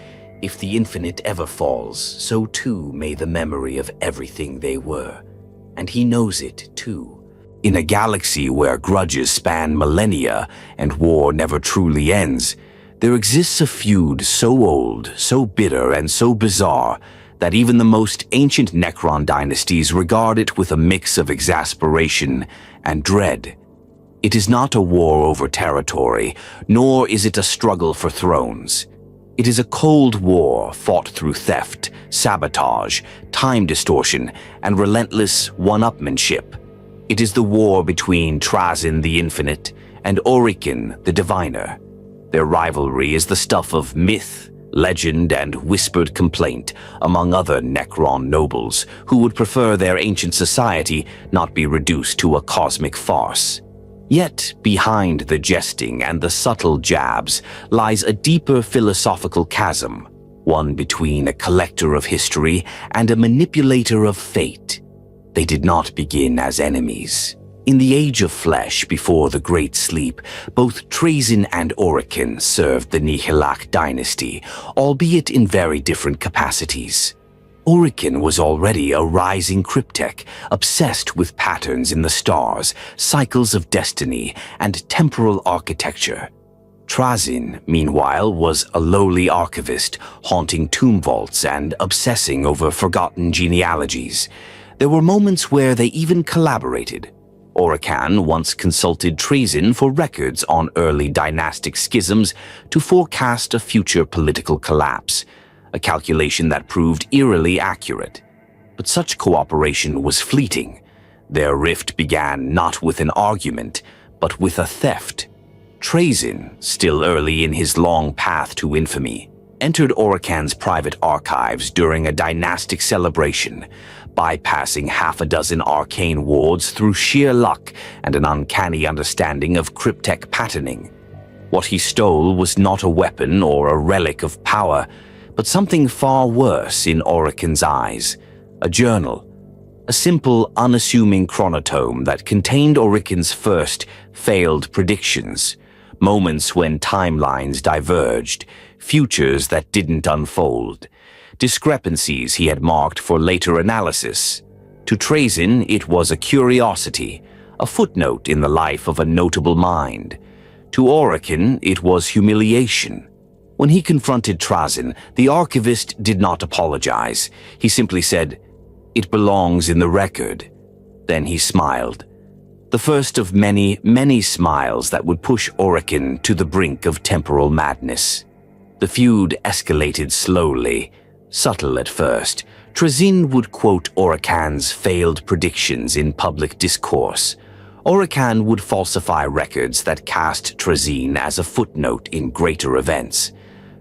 if the Infinite ever falls, so too may the memory of everything they were. And he knows it, too. In a galaxy where grudges span millennia and war never truly ends, there exists a feud so old, so bitter, and so bizarre that even the most ancient Necron dynasties regard it with a mix of exasperation and dread. It is not a war over territory, nor is it a struggle for thrones. It is a cold war fought through theft, sabotage, time distortion, and relentless one-upmanship. It is the war between Trazyn the Infinite and Oricon the Diviner. Their rivalry is the stuff of myth, legend and whispered complaint among other Necron nobles who would prefer their ancient society not be reduced to a cosmic farce. Yet, behind the jesting and the subtle jabs lies a deeper philosophical chasm, one between a collector of history and a manipulator of fate. They did not begin as enemies. In the Age of Flesh before the Great Sleep, both Trazyn and Orican served the Nihilak dynasty, albeit in very different capacities. Orican was already a rising cryptech, obsessed with patterns in the stars, cycles of destiny, and temporal architecture. Trazyn, meanwhile, was a lowly archivist, haunting tomb vaults and obsessing over forgotten genealogies. There were moments where they even collaborated. Orican once consulted Trazyn for records on early dynastic schisms to forecast a future political collapse, a calculation that proved eerily accurate. But such cooperation was fleeting. Their rift began not with an argument, but with a theft. Trazyn, still early in his long path to infamy, entered Orican's private archives during a dynastic celebration, bypassing half a dozen arcane wards through sheer luck and an uncanny understanding of cryptech patterning. What he stole was not a weapon or a relic of power, but something far worse in Orican's eyes, a journal, a simple, unassuming chronotome that contained Orican's first failed predictions, moments when timelines diverged, futures that didn't unfold, discrepancies he had marked for later analysis. To Trazyn, it was a curiosity, a footnote in the life of a notable mind. To Orican, it was humiliation. When he confronted Trazyn, the archivist did not apologize. He simply said, "It belongs in the record." Then he smiled. The first of many, many smiles that would push Orican to the brink of temporal madness. The feud escalated slowly, subtle at first. Trazyn would quote Orican's failed predictions in public discourse. Orican would falsify records that cast Trazyn as a footnote in greater events.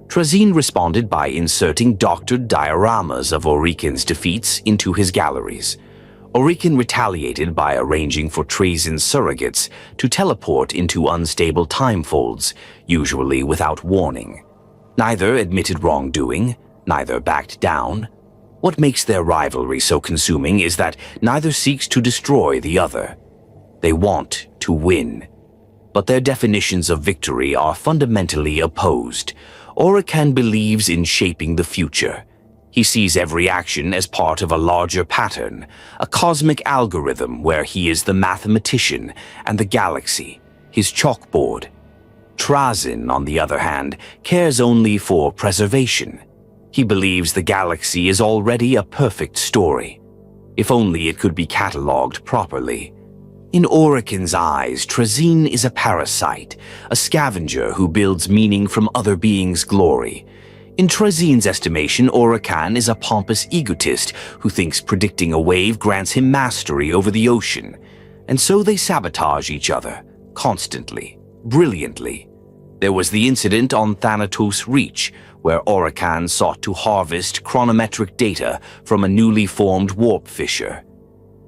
Trazyn responded by inserting doctored dioramas of Orican's defeats into his galleries. Orican retaliated by arranging for Trazyn's surrogates to teleport into unstable time folds, usually without warning. Neither admitted wrongdoing, neither backed down. What makes their rivalry so consuming is that neither seeks to destroy the other. They want to win. But their definitions of victory are fundamentally opposed. Orican believes in shaping the future. He sees every action as part of a larger pattern, a cosmic algorithm where he is the mathematician and the galaxy, his chalkboard. Trazyn, on the other hand, cares only for preservation. He believes the galaxy is already a perfect story, if only it could be catalogued properly. In Orican's eyes, Trazyn is a parasite, a scavenger who builds meaning from other beings' glory. In Trazyn's estimation, Orican is a pompous egotist who thinks predicting a wave grants him mastery over the ocean, and so they sabotage each other, constantly, brilliantly. There was the incident on Thanatos Reach, where Orican sought to harvest chronometric data from a newly formed warp fissure.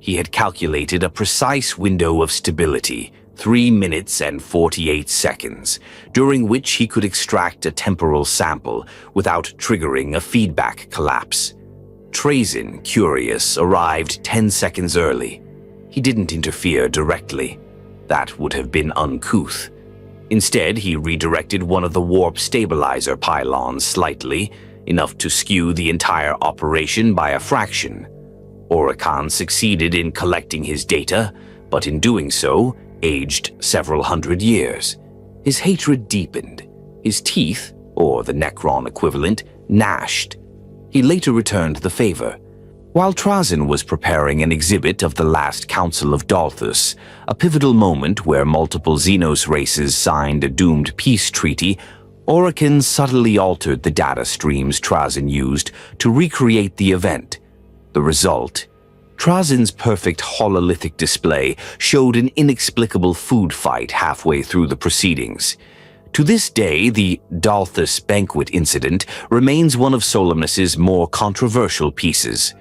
He had calculated a precise window of stability, 3 minutes and 48 seconds, during which he could extract a temporal sample without triggering a feedback collapse. Trazyn, curious, arrived 10 seconds early. He didn't interfere directly. That would have been uncouth. Instead, he redirected one of the warp stabilizer pylons slightly, enough to skew the entire operation by a fraction. Orican succeeded in collecting his data, but in doing so, aged several hundred years. His hatred deepened. His teeth, or the Necron equivalent, gnashed. He later returned the favor. While Trazyn was preparing an exhibit of the last Council of Dalthus, a pivotal moment where multiple Xenos races signed a doomed peace treaty, Orican subtly altered the data streams Trazyn used to recreate the event. The result? Trazyn's perfect hololithic display showed an inexplicable food fight halfway through the proceedings. To this day, the Dalthus banquet incident remains one of Solemnus's more controversial pieces.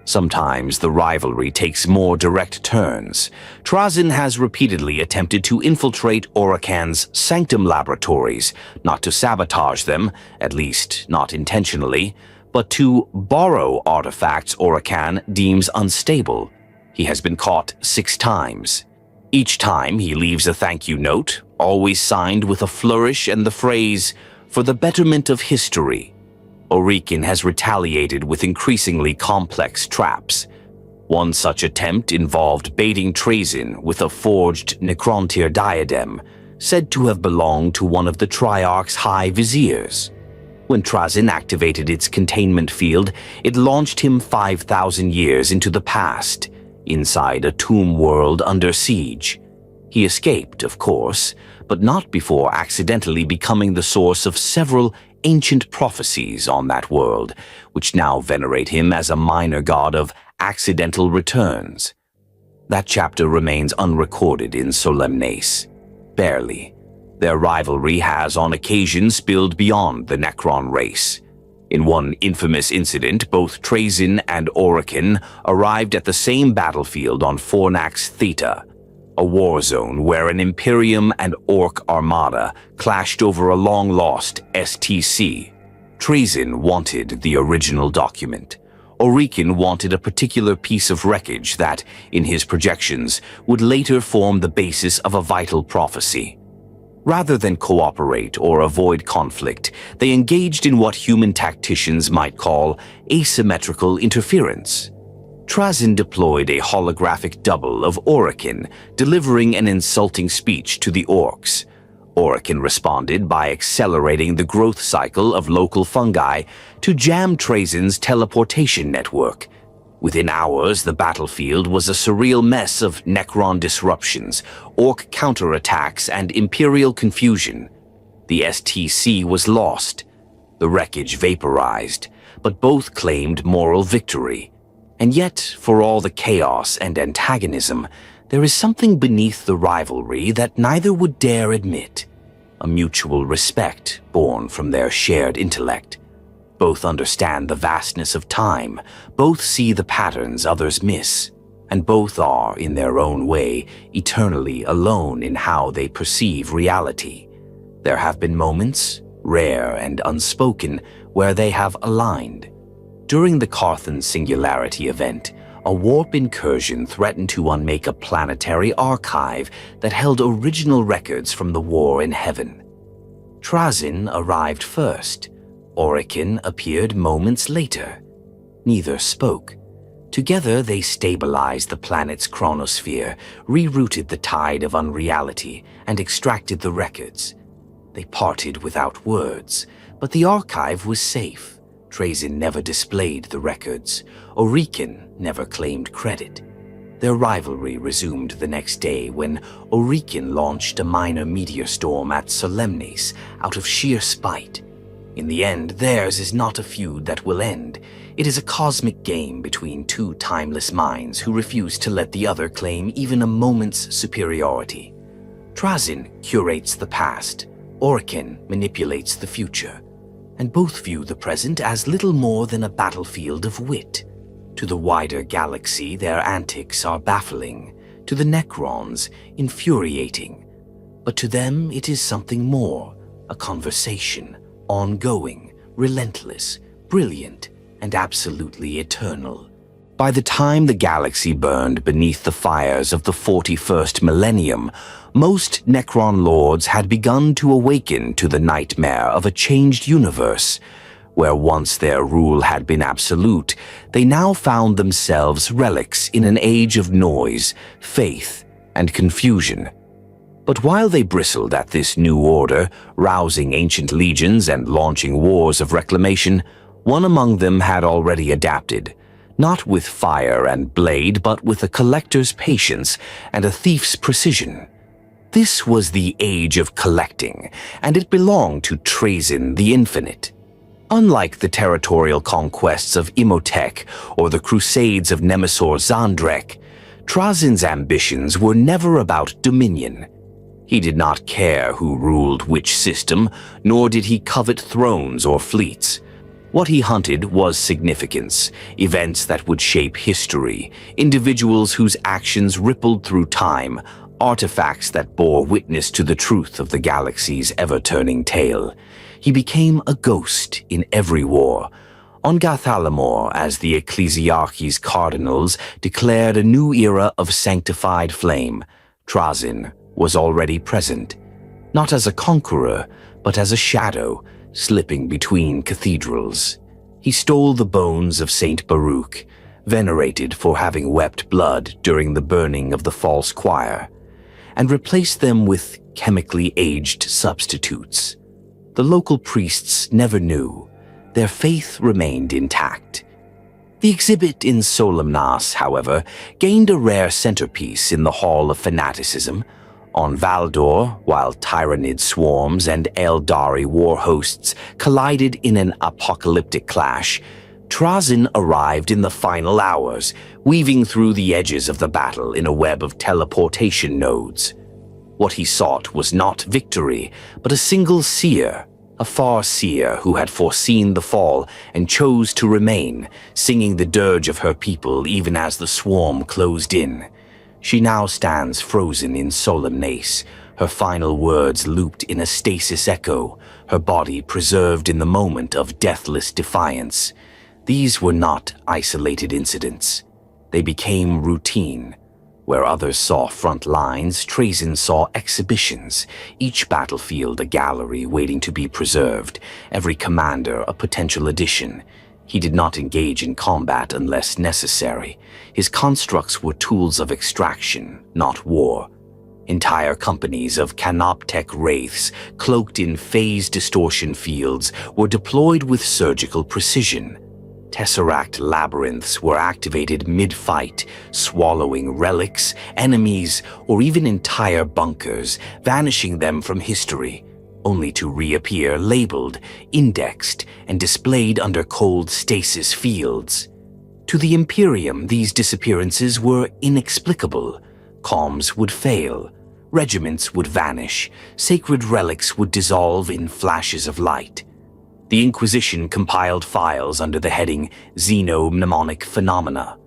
Sometimes the rivalry takes more direct turns. Trazyn has repeatedly attempted to infiltrate Orokan's sanctum laboratories, not to sabotage them, at least not intentionally, but to borrow artifacts Orokan deems unstable. He has been caught 6 times. Each time he leaves a thank you note, always signed with a flourish and the phrase, "For the betterment of history." Orokan has retaliated with increasingly complex traps. One such attempt involved baiting Trazyn with a forged necrontyr diadem, said to have belonged to one of the Triarch's High Viziers. When Trazyn activated its containment field, it launched him 5,000 years into the past, inside a tomb world under siege. He escaped, of course, but not before accidentally becoming the source of several ancient prophecies on that world, which now venerate him as a minor god of accidental returns. That chapter remains unrecorded in Solemnes. Barely. Their rivalry has on occasion spilled beyond the Necron race. In one infamous incident, both Trazyn and Orokan arrived at the same battlefield on Fornax Theta, a war zone where an Imperium and Orc armada clashed over a long-lost STC. Trazyn wanted the original document. Orokan wanted a particular piece of wreckage that, in his projections, would later form the basis of a vital prophecy. Rather than cooperate or avoid conflict, they engaged in what human tacticians might call asymmetrical interference. Trazyn deployed a holographic double of Orokan, delivering an insulting speech to the orcs. Orokan responded by accelerating the growth cycle of local fungi to jam Trazyn's teleportation network. Within hours, the battlefield was a surreal mess of Necron disruptions, Orc counterattacks, and Imperial confusion. The STC was lost, the wreckage vaporized, but both claimed moral victory. And yet, for all the chaos and antagonism, there is something beneath the rivalry that neither would dare admit. A mutual respect born from their shared intellect. Both understand the vastness of time, both see the patterns others miss, and both are, in their own way, eternally alone in how they perceive reality. There have been moments, rare and unspoken, where they have aligned. During the Carthan Singularity event, a warp incursion threatened to unmake a planetary archive that held original records from the war in heaven. Trazyn arrived first. Orokan appeared moments later. Neither spoke. Together they stabilized the planet's chronosphere, rerouted the tide of unreality, and extracted the records. They parted without words, but the archive was safe. Trazyn never displayed the records. Orokan never claimed credit. Their rivalry resumed the next day when Orokan launched a minor meteor storm at Solemnes out of sheer spite. In the end, theirs is not a feud that will end. It is a cosmic game between two timeless minds who refuse to let the other claim even a moment's superiority. Trazyn curates the past. Orokan manipulates the future. And both view the present as little more than a battlefield of wit. To the wider galaxy, their antics are baffling. To the Necrons, infuriating. But to them, it is something more, a conversation. Ongoing, relentless, brilliant, and absolutely eternal. By the time the galaxy burned beneath the fires of the 41st millennium, most Necron lords had begun to awaken to the nightmare of a changed universe. Where once their rule had been absolute, they now found themselves relics in an age of noise, faith, and confusion. But while they bristled at this new order, rousing ancient legions and launching wars of reclamation, one among them had already adapted, not with fire and blade, but with a collector's patience and a thief's precision. This was the age of collecting, and it belonged to Trazyn the Infinite. Unlike the territorial conquests of Imhotep or the crusades of Nemesor Zandrek, Trazyn's ambitions were never about dominion. He did not care who ruled which system, nor did he covet thrones or fleets. What he hunted was significance, events that would shape history, individuals whose actions rippled through time, artifacts that bore witness to the truth of the galaxy's ever-turning tale. He became a ghost in every war. On Gathalamor, as the Ecclesiarchy's cardinals declared a new era of sanctified flame, Trazyn was already present, not as a conqueror, but as a shadow, slipping between cathedrals. He stole the bones of Saint Baruch, venerated for having wept blood during the burning of the false choir, and replaced them with chemically aged substitutes. The local priests never knew. Their faith remained intact. The exhibit in Solemnas, however, gained a rare centerpiece in the Hall of Fanaticism. On Valdor, while Tyrannid swarms and Eldari war hosts collided in an apocalyptic clash, Trazyn arrived in the final hours, weaving through the edges of the battle in a web of teleportation nodes. What he sought was not victory, but a single seer, a far seer who had foreseen the fall and chose to remain, singing the dirge of her people even as the swarm closed in. She now stands frozen in Solemnace, her final words looped in a stasis echo, her body preserved in the moment of deathless defiance. These were not isolated incidents. They became routine. Where others saw front lines, Trazyn saw exhibitions, each battlefield a gallery waiting to be preserved, every commander a potential addition. He did not engage in combat unless necessary. His constructs were tools of extraction, not war. Entire companies of canoptech wraiths, cloaked in phase distortion fields, were deployed with surgical precision. Tesseract labyrinths were activated mid-fight, swallowing relics, enemies, or even entire bunkers, vanishing them from history, only to reappear labeled, indexed, and displayed under cold stasis fields. To the Imperium, these disappearances were inexplicable. Comms would fail, regiments would vanish, sacred relics would dissolve in flashes of light. The Inquisition compiled files under the heading Xenomnemonic Phenomena.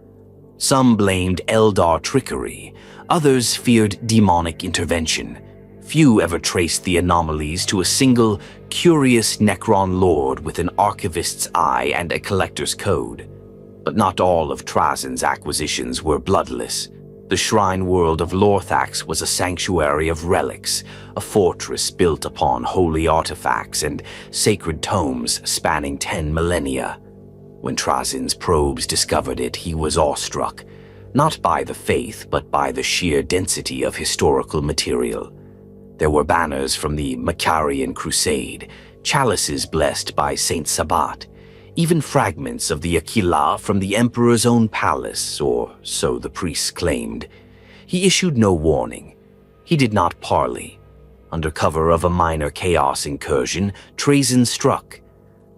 Some blamed Eldar trickery, others feared demonic intervention. Few ever traced the anomalies to a single, curious Necron Lord with an archivist's eye and a collector's code. But not all of Trazyn's acquisitions were bloodless. The shrine world of Lorthax was a sanctuary of relics, a fortress built upon holy artifacts and sacred tomes spanning 10 millennia. When Trazyn's probes discovered it, he was awestruck, not by the faith, but by the sheer density of historical material. There were banners from the Macarian Crusade, chalices blessed by Saint Sabbat, even fragments of the Aquila from the Emperor's own palace, or so the priests claimed. He issued no warning. He did not parley. Under cover of a minor chaos incursion, Trazyn struck.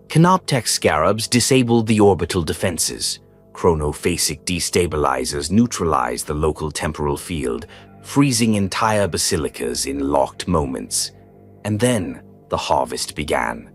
Canoptech scarabs disabled the orbital defenses. Chronophasic destabilizers neutralized the local temporal field, freezing entire basilicas in locked moments. And then the harvest began.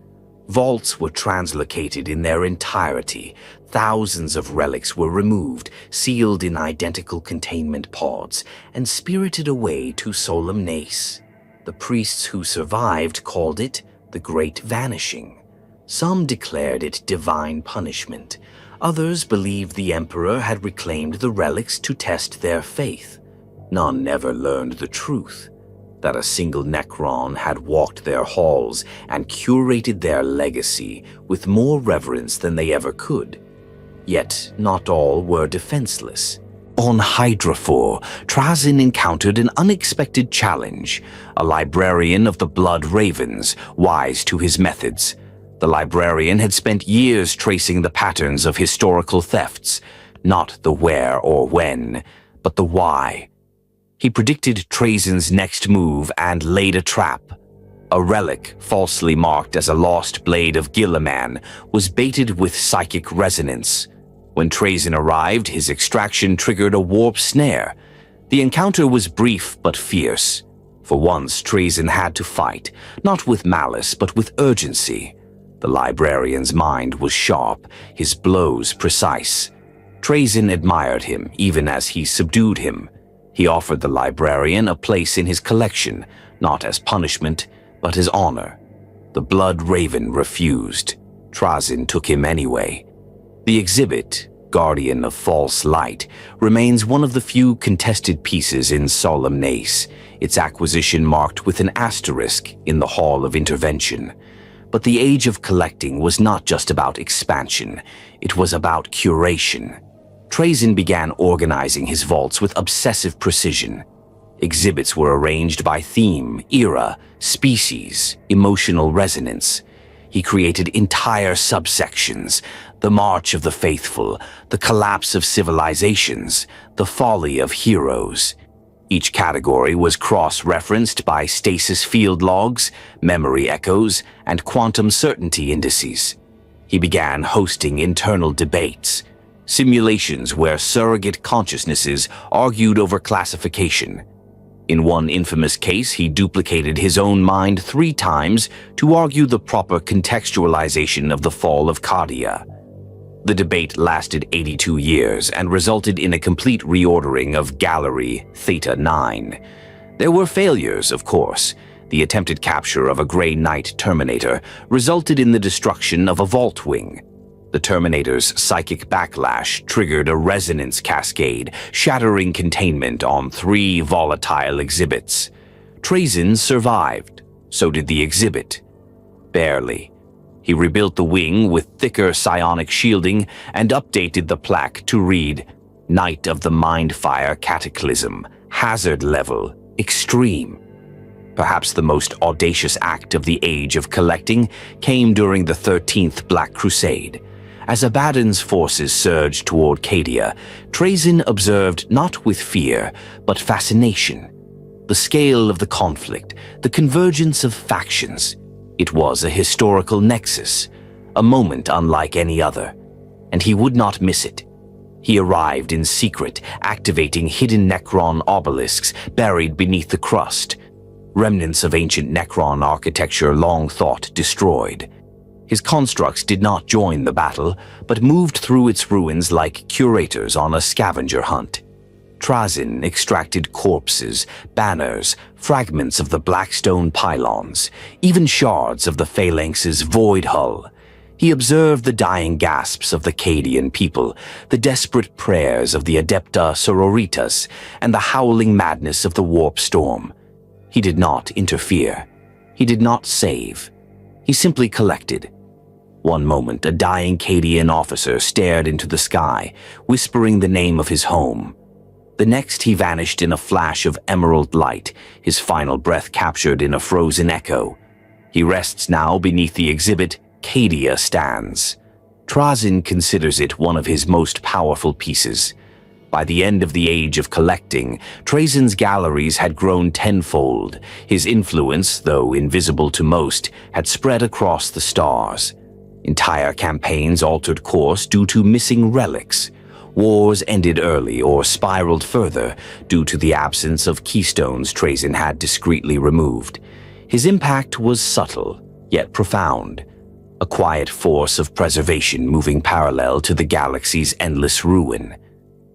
Vaults were translocated in their entirety. Thousands of relics were removed, sealed in identical containment pods, and spirited away to Solemnace. The priests who survived called it the Great Vanishing. Some declared it divine punishment. Others believed the Emperor had reclaimed the relics to test their faith. None ever learned the truth. That a single Necron had walked their halls and curated their legacy with more reverence than they ever could. Yet not all were defenseless. On Hydrafor, Trazyn encountered an unexpected challenge, a librarian of the Blood Ravens, wise to his methods. The librarian had spent years tracing the patterns of historical thefts, not the where or when, but the why. He predicted Trazyn's next move and laid a trap. A relic, falsely marked as a lost blade of Guilliman, was baited with psychic resonance. When Trazyn arrived, his extraction triggered a warp snare. The encounter was brief but fierce. For once, Trazyn had to fight, not with malice but with urgency. The librarian's mind was sharp, his blows precise. Trazyn admired him, even as he subdued him. He offered the librarian a place in his collection, not as punishment, but as honor. The Blood Raven refused. Trazyn took him anyway. The exhibit, Guardian of False Light, remains one of the few contested pieces in Solemn Nace, its acquisition marked with an asterisk in the Hall of Intervention. But the age of collecting was not just about expansion, it was about curation. Trazyn began organizing his vaults with obsessive precision. Exhibits were arranged by theme, era, species, emotional resonance. He created entire subsections: the march of the faithful, the collapse of civilizations, the folly of heroes. Each category was cross-referenced by stasis field logs, memory echoes, and quantum certainty indices. He began hosting internal debates, simulations where surrogate consciousnesses argued over classification. In one infamous case, he duplicated his own mind 3 times to argue the proper contextualization of the fall of Cardia. The debate lasted 82 years and resulted in a complete reordering of Gallery Theta 9. There were failures, of course. The attempted capture of a Grey Knight Terminator resulted in the destruction of a vault wing. The Terminator's psychic backlash triggered a resonance cascade, shattering containment on 3 volatile exhibits. Trazyn survived. So did the exhibit. Barely. He rebuilt the wing with thicker psionic shielding and updated the plaque to read, Night of the Mindfire Cataclysm, Hazard Level, Extreme. Perhaps the most audacious act of the Age of Collecting came during the 13th Black Crusade. As Abaddon's forces surged toward Cadia, Trazyn observed not with fear, but fascination. The scale of the conflict, the convergence of factions. It was a historical nexus, a moment unlike any other, and he would not miss it. He arrived in secret, activating hidden Necron obelisks buried beneath the crust, remnants of ancient Necron architecture long thought destroyed. His constructs did not join the battle, but moved through its ruins like curators on a scavenger hunt. Trazyn extracted corpses, banners, fragments of the Blackstone pylons, even shards of the Phalanx's void hull. He observed the dying gasps of the Cadian people, the desperate prayers of the Adepta Sororitas, and the howling madness of the Warp Storm. He did not interfere. He did not save. He simply collected. One moment, a dying Cadian officer stared into the sky, whispering the name of his home. The next, he vanished in a flash of emerald light, his final breath captured in a frozen echo. He rests now beneath the exhibit, Cadia Stands. Trazyn considers it one of his most powerful pieces. By the end of the Age of Collecting, Trazyn's galleries had grown tenfold. His influence, though invisible to most, had spread across the stars. Entire campaigns altered course due to missing relics. Wars ended early or spiraled further due to the absence of keystones Trazyn had discreetly removed. His impact was subtle, yet profound. A quiet force of preservation moving parallel to the galaxy's endless ruin.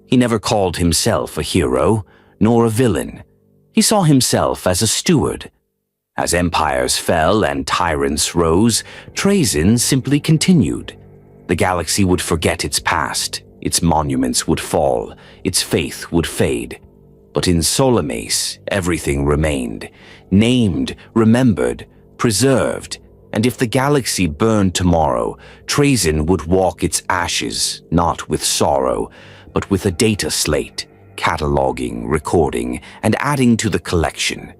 He never called himself a hero, nor a villain. He saw himself as a steward. As empires fell and tyrants rose, Trazyn simply continued. The galaxy would forget its past, its monuments would fall, its faith would fade. But in Solemace, everything remained, named, remembered, preserved, and if the galaxy burned tomorrow, Trazyn would walk its ashes, not with sorrow, but with a data slate, cataloging, recording, and adding to the collection.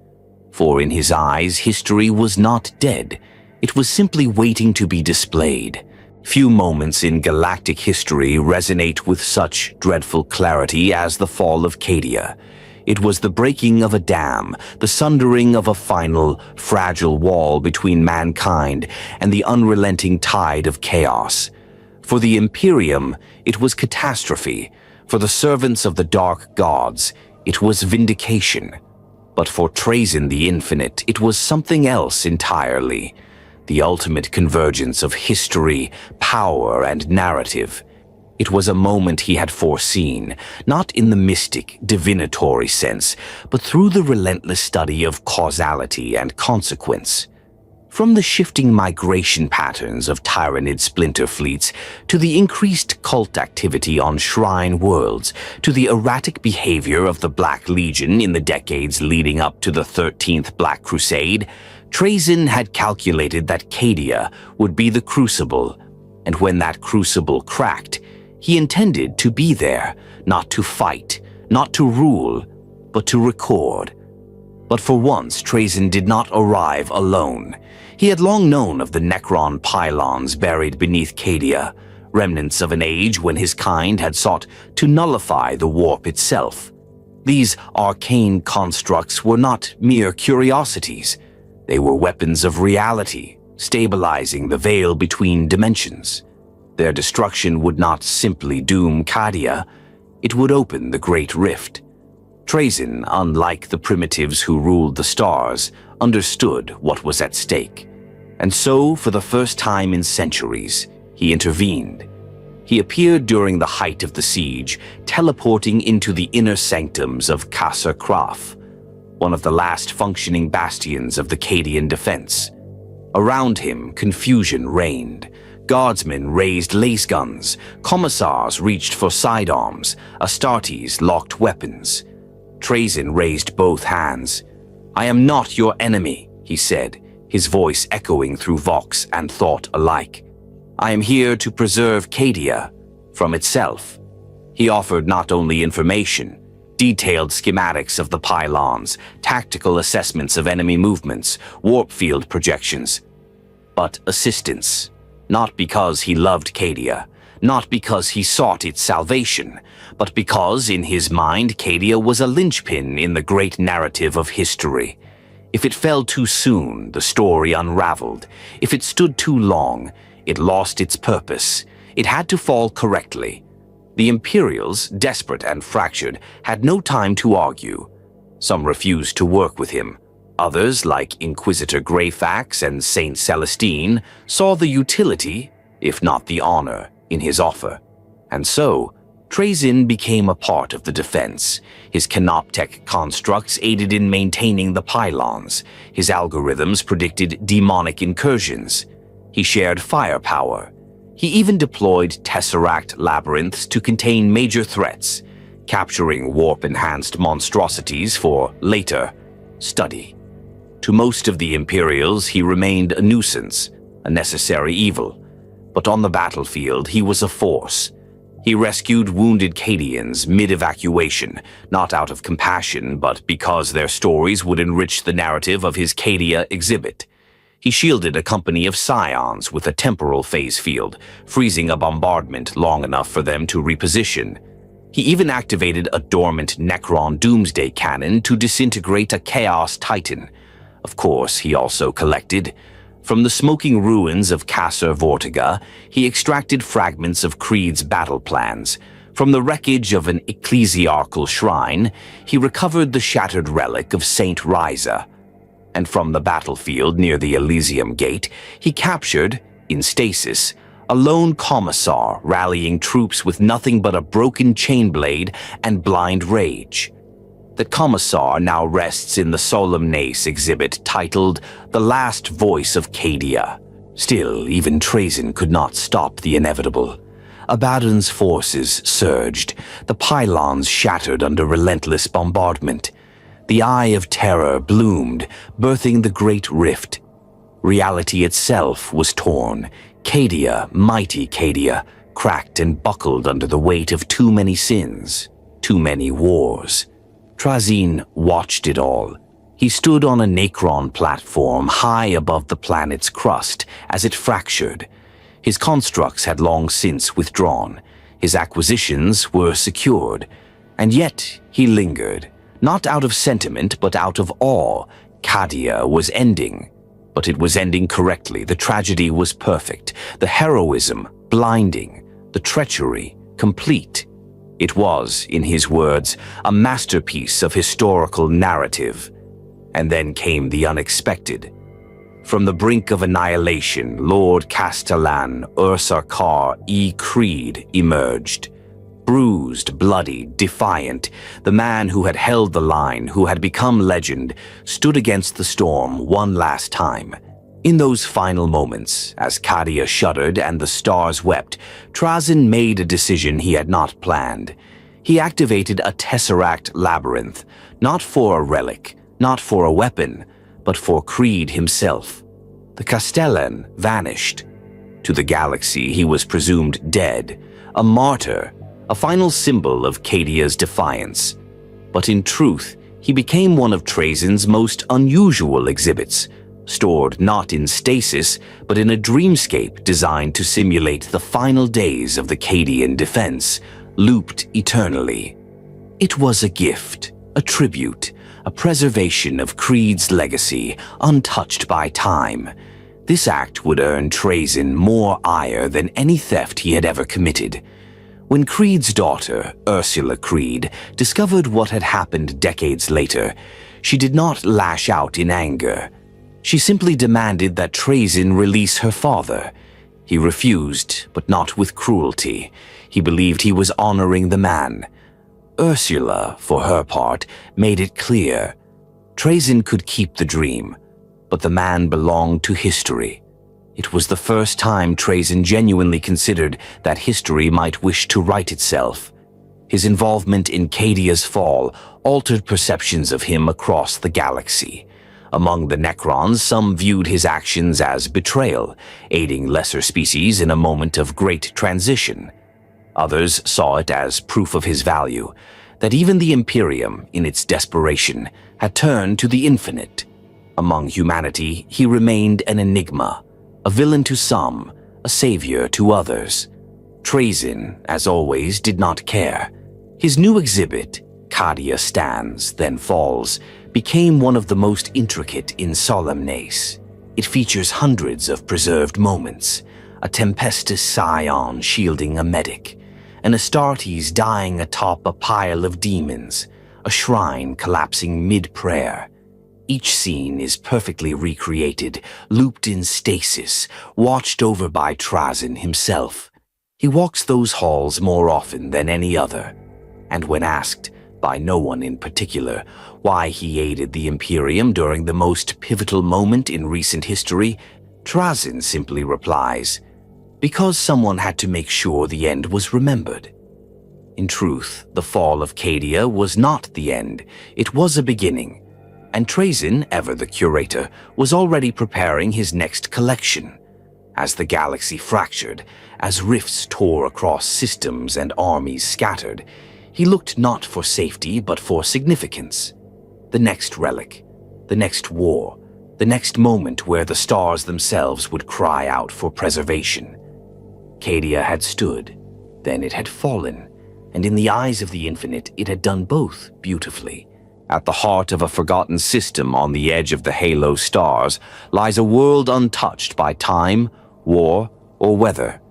For in his eyes, history was not dead. It was simply waiting to be displayed. Few moments in galactic history resonate with such dreadful clarity as the fall of Cadia. It was the breaking of a dam, the sundering of a final, fragile wall between mankind and the unrelenting tide of chaos. For the Imperium, it was catastrophe. For the servants of the Dark Gods, it was vindication. But for Trazyn the Infinite, it was something else entirely. The ultimate convergence of history, power, and narrative. It was a moment he had foreseen, not in the mystic, divinatory sense, but through the relentless study of causality and consequence. From the shifting migration patterns of Tyranid splinter fleets, to the increased cult activity on shrine worlds, to the erratic behavior of the Black Legion in the decades leading up to the 13th Black Crusade, Trazyn had calculated that Cadia would be the crucible, and when that crucible cracked, he intended to be there, not to fight, not to rule, but to record. But for once, Trazyn did not arrive alone. He had long known of the Necron pylons buried beneath Cadia, remnants of an age when his kind had sought to nullify the warp itself. These arcane constructs were not mere curiosities. They were weapons of reality, stabilizing the veil between dimensions. Their destruction would not simply doom Cadia, it would open the Great Rift. Trazyn, unlike the primitives who ruled the stars, understood what was at stake. And so, for the first time in centuries, he intervened. He appeared during the height of the siege, teleporting into the inner sanctums of Kasser Kraf, one of the last functioning bastions of the Cadian defense. Around him, confusion reigned. Guardsmen raised lace guns, commissars reached for sidearms, Astartes locked weapons. Trazyn raised both hands. "I am not your enemy," he said, his voice echoing through Vox and thought alike. "I am here to preserve Cadia from itself." He offered not only information, detailed schematics of the pylons, tactical assessments of enemy movements, warp field projections, but assistance. Not because he loved Cadia, not because he sought its salvation, but because in his mind Cadia was a linchpin in the great narrative of history. If it fell too soon, the story unraveled. If it stood too long, it lost its purpose. It had to fall correctly. The Imperials, desperate and fractured, had no time to argue. Some refused to work with him. Others, like Inquisitor Greyfax and Saint Celestine, saw the utility, if not the honor, in his offer. And so, Trazyn became a part of the defense. His canoptech constructs aided in maintaining the pylons. His algorithms predicted demonic incursions. He shared firepower. He even deployed Tesseract labyrinths to contain major threats, capturing warp-enhanced monstrosities for later study. To most of the Imperials, he remained a nuisance, a necessary evil. But on the battlefield, he was a force. He rescued wounded Cadians mid-evacuation, not out of compassion, but because their stories would enrich the narrative of his Cadia exhibit. He shielded a company of scions with a temporal phase field, freezing a bombardment long enough for them to reposition. He even activated a dormant Necron doomsday cannon to disintegrate a Chaos Titan. Of course, he also collected. From the smoking ruins of Kasser Vortiga, he extracted fragments of Creed's battle plans. From the wreckage of an ecclesiarchal shrine, he recovered the shattered relic of Saint Ryza. And from the battlefield near the Elysium Gate, he captured, in stasis, a lone commissar rallying troops with nothing but a broken chain blade and blind rage. The commissar now rests in the Solemnace exhibit titled The Last Voice of Cadia. Still, even Trazyn could not stop the inevitable. Abaddon's forces surged, the pylons shattered under relentless bombardment. The Eye of Terror bloomed, birthing the Great Rift. Reality itself was torn. Cadia, mighty Cadia, cracked and buckled under the weight of too many sins, too many wars. Trazyn watched it all. He stood on a Necron platform high above the planet's crust as it fractured. His constructs had long since withdrawn. His acquisitions were secured. And yet he lingered, not out of sentiment but out of awe. Cadia was ending. But it was ending correctly. The tragedy was perfect. The heroism blinding. The treachery complete. It was, in his words, a masterpiece of historical narrative. And then came the unexpected. From the brink of annihilation, Lord Castellan Ursarkar E. Creed emerged. Bruised, bloody, defiant, the man who had held the line, who had become legend, stood against the storm one last time. In those final moments, as Cadia shuddered and the stars wept, Trazyn made a decision he had not planned. He activated a tesseract labyrinth, not for a relic, not for a weapon, but for Creed himself. The Castellan vanished. To the galaxy, he was presumed dead, a martyr, a final symbol of Cadia's defiance. But in truth, he became one of Trazyn's most unusual exhibits, stored not in stasis, but in a dreamscape designed to simulate the final days of the Cadian defense, looped eternally. It was a gift, a tribute, a preservation of Creed's legacy, untouched by time. This act would earn Trazyn more ire than any theft he had ever committed. When Creed's daughter, Ursula Creed, discovered what had happened decades later, she did not lash out in anger. She simply demanded that Trazyn release her father. He refused, but not with cruelty. He believed he was honoring the man. Ursula, for her part, made it clear. Trazyn could keep the dream, but the man belonged to history. It was the first time Trazyn genuinely considered that history might wish to right itself. His involvement in Cadia's fall altered perceptions of him across the galaxy. Among the Necrons, some viewed his actions as betrayal, aiding lesser species in a moment of great transition. Others saw it as proof of his value, that even the Imperium, in its desperation, had turned to the Infinite. Among humanity, he remained an enigma, a villain to some, a savior to others. Trazyn, as always, did not care. His new exhibit, Cadia Stands, Then Falls, became one of the most intricate in Solemnace. It features hundreds of preserved moments, a Tempestus Scion shielding a medic, an Astartes dying atop a pile of demons, a shrine collapsing mid-prayer. Each scene is perfectly recreated, looped in stasis, watched over by Trazyn himself. He walks those halls more often than any other, and when asked, by no one in particular, why he aided the Imperium during the most pivotal moment in recent history, Trazyn simply replies, "Because someone had to make sure the end was remembered." In truth, the fall of Cadia was not the end, it was a beginning. And Trazyn, ever the curator, was already preparing his next collection. As the galaxy fractured, as rifts tore across systems and armies scattered, he looked not for safety but for significance. The next relic, the next war, the next moment where the stars themselves would cry out for preservation. Cadia had stood, then it had fallen, and in the eyes of the Infinite it had done both beautifully. At the heart of a forgotten system on the edge of the halo stars lies a world untouched by time, war, or weather.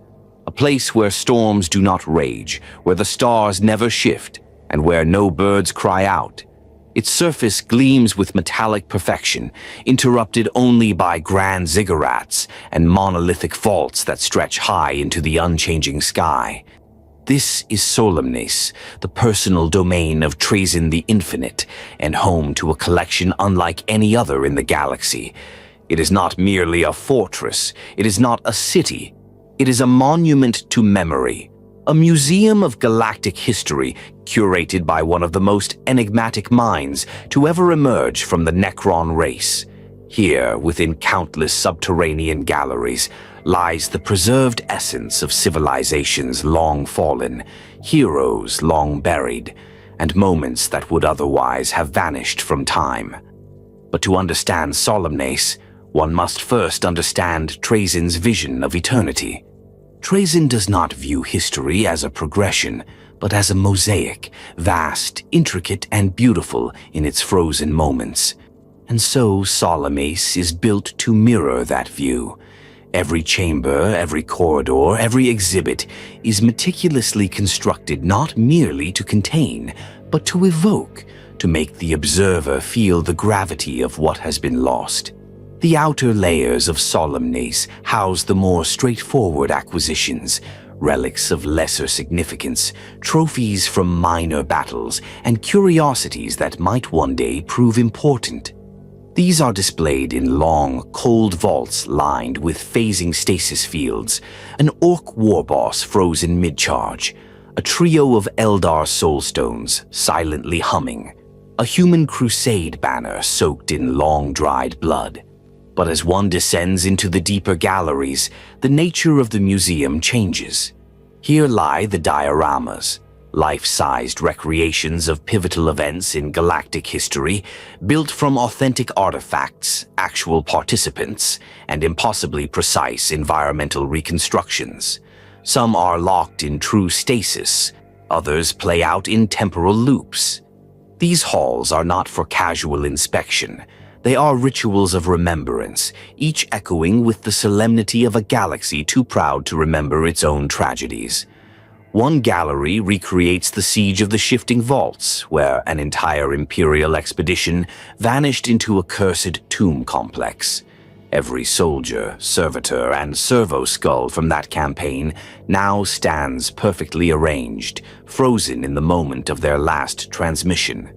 A place where storms do not rage, where the stars never shift, and where no birds cry out. Its surface gleams with metallic perfection, interrupted only by grand ziggurats and monolithic vaults that stretch high into the unchanging sky. This is Solemnace, the personal domain of Trazyn the Infinite, and home to a collection unlike any other in the galaxy. It is not merely a fortress, it is not a city. It is a monument to memory, a museum of galactic history curated by one of the most enigmatic minds to ever emerge from the Necron race. Here, within countless subterranean galleries, lies the preserved essence of civilizations long fallen, heroes long buried, and moments that would otherwise have vanished from time. But to understand Solemnace, one must first understand Trazyn's vision of eternity. Trazyn does not view history as a progression, but as a mosaic, vast, intricate, and beautiful in its frozen moments. And so Solemnace is built to mirror that view. Every chamber, every corridor, every exhibit is meticulously constructed not merely to contain, but to evoke, to make the observer feel the gravity of what has been lost. The outer layers of solemnase house the more straightforward acquisitions, relics of lesser significance, trophies from minor battles, and curiosities that might one day prove important. These are displayed in long, cold vaults lined with phasing stasis fields, an orc warboss frozen mid-charge, a trio of Eldar soulstones silently humming, a human crusade banner soaked in long-dried blood. But as one descends into the deeper galleries, the nature of the museum changes. Here lie the dioramas, life-sized recreations of pivotal events in galactic history, built from authentic artifacts, actual participants, and impossibly precise environmental reconstructions. Some are locked in true stasis, others play out in temporal loops. These halls are not for casual inspection. They are rituals of remembrance, each echoing with the solemnity of a galaxy too proud to remember its own tragedies. One gallery recreates the siege of the shifting vaults, where an entire Imperial expedition vanished into a cursed tomb complex. Every soldier, servitor, and servo skull from that campaign now stands perfectly arranged, frozen in the moment of their last transmission.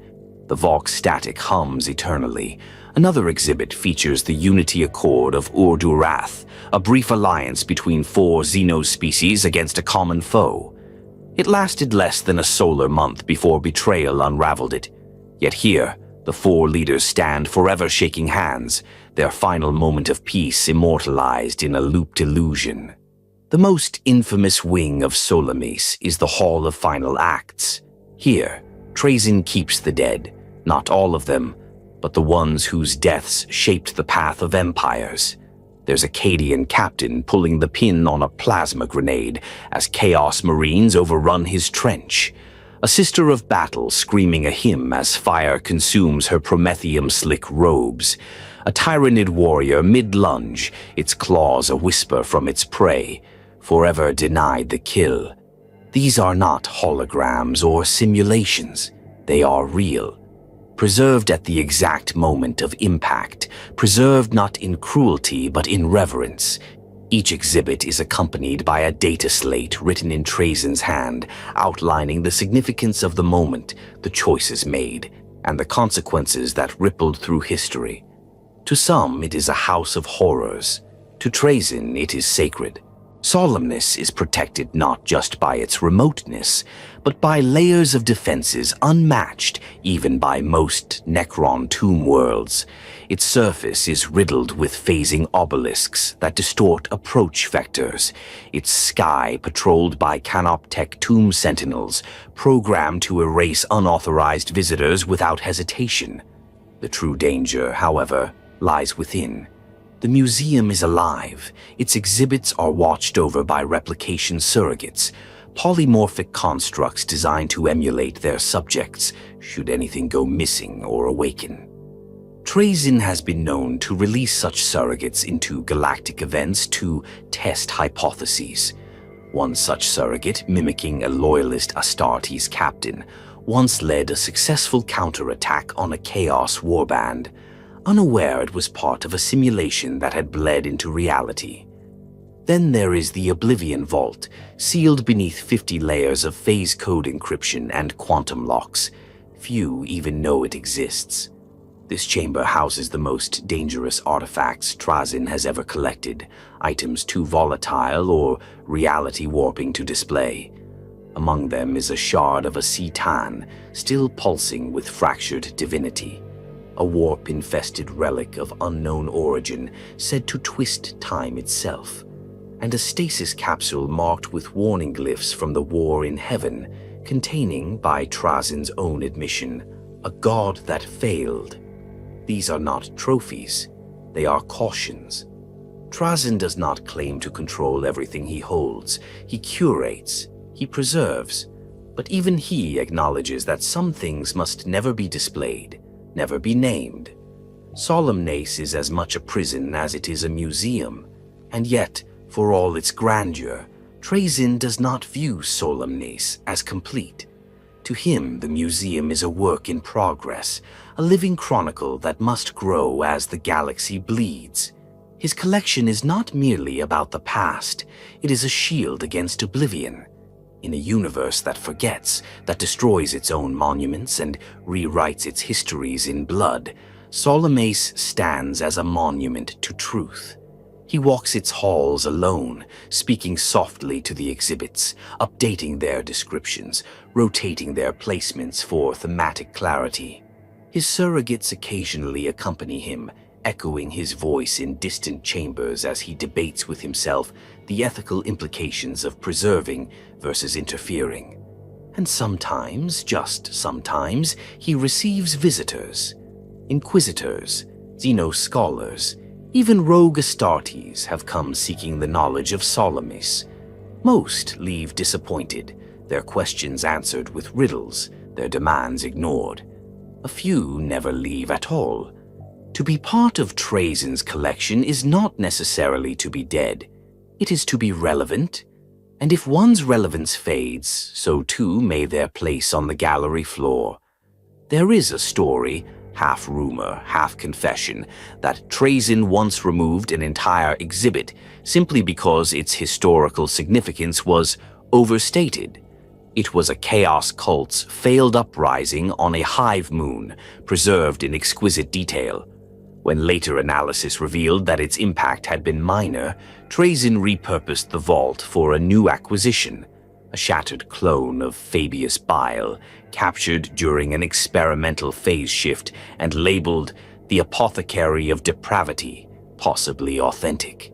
The Vox static hums eternally. Another exhibit features the Unity Accord of Ur-Durath, a brief alliance between 4 xenospecies against a common foe. It lasted less than a solar month before betrayal unraveled it. Yet here, the 4 leaders stand forever shaking hands, their final moment of peace immortalized in a looped illusion. The most infamous wing of Solamese is the Hall of Final Acts. Here, Trazyn keeps the dead, not all of them, but the ones whose deaths shaped the path of empires. There's a Cadian captain pulling the pin on a plasma grenade as Chaos Marines overrun his trench. A sister of battle screaming a hymn as fire consumes her promethium-slick robes. A tyrannid warrior mid-lunge, its claws a whisper from its prey, forever denied the kill. These are not holograms or simulations. They are real. Preserved at the exact moment of impact, preserved not in cruelty but in reverence. Each exhibit is accompanied by a data slate written in Trazyn's hand, outlining the significance of the moment, the choices made, and the consequences that rippled through history. To some, it is a house of horrors. To Trazyn, it is sacred. Solemnness is protected not just by its remoteness, but by layers of defenses unmatched even by most Necron tomb worlds. Its surface is riddled with phasing obelisks that distort approach vectors, its sky patrolled by canoptech tomb sentinels, programmed to erase unauthorized visitors without hesitation. The true danger, however, lies within. The museum is alive. Its exhibits are watched over by replication surrogates, polymorphic constructs designed to emulate their subjects, should anything go missing or awaken. Trazyn has been known to release such surrogates into galactic events to test hypotheses. One such surrogate, mimicking a loyalist Astartes captain, once led a successful counterattack on a Chaos warband, unaware it was part of a simulation that had bled into reality. Then there is the Oblivion Vault, sealed beneath 50 layers of phase code encryption and quantum locks. Few even know it exists. This chamber houses the most dangerous artifacts Trazyn has ever collected, items too volatile or reality warping to display. Among them is a shard of a Citan, still pulsing with fractured divinity. A warp-infested relic of unknown origin said to twist time itself, and a stasis capsule marked with warning glyphs from the war in heaven, containing, by Trazyn's own admission, a god that failed. These are not trophies, they are cautions. Trazyn does not claim to control everything he holds. He curates, he preserves, but even he acknowledges that some things must never be displayed, never be named. Solemnase is as much a prison as it is a museum, and yet, for all its grandeur, Trazyn does not view Solemnase as complete. To him, the museum is a work in progress, a living chronicle that must grow as the galaxy bleeds. His collection is not merely about the past, it is a shield against oblivion. In a universe that forgets, that destroys its own monuments and rewrites its histories in blood, Solomase stands as a monument to truth. He walks its halls alone, speaking softly to the exhibits, updating their descriptions, rotating their placements for thematic clarity. His surrogates occasionally accompany him, echoing his voice in distant chambers as he debates with himself the ethical implications of preserving versus interfering. And sometimes, just sometimes, he receives visitors. Inquisitors, Xeno scholars, even rogue Astartes have come seeking the knowledge of Solomase. Most leave disappointed, their questions answered with riddles, their demands ignored. A few never leave at all. To be part of Trazyn's collection is not necessarily to be dead. It is to be relevant. And if one's relevance fades, so too may their place on the gallery floor. There is a story, half rumor, half confession, that Trazyn once removed an entire exhibit simply because its historical significance was overstated. It was a chaos cult's failed uprising on a hive moon, preserved in exquisite detail. When later analysis revealed that its impact had been minor, Trazyn repurposed the vault for a new acquisition, a shattered clone of Fabius Bile, captured during an experimental phase shift and labeled the Apothecary of Depravity, possibly authentic.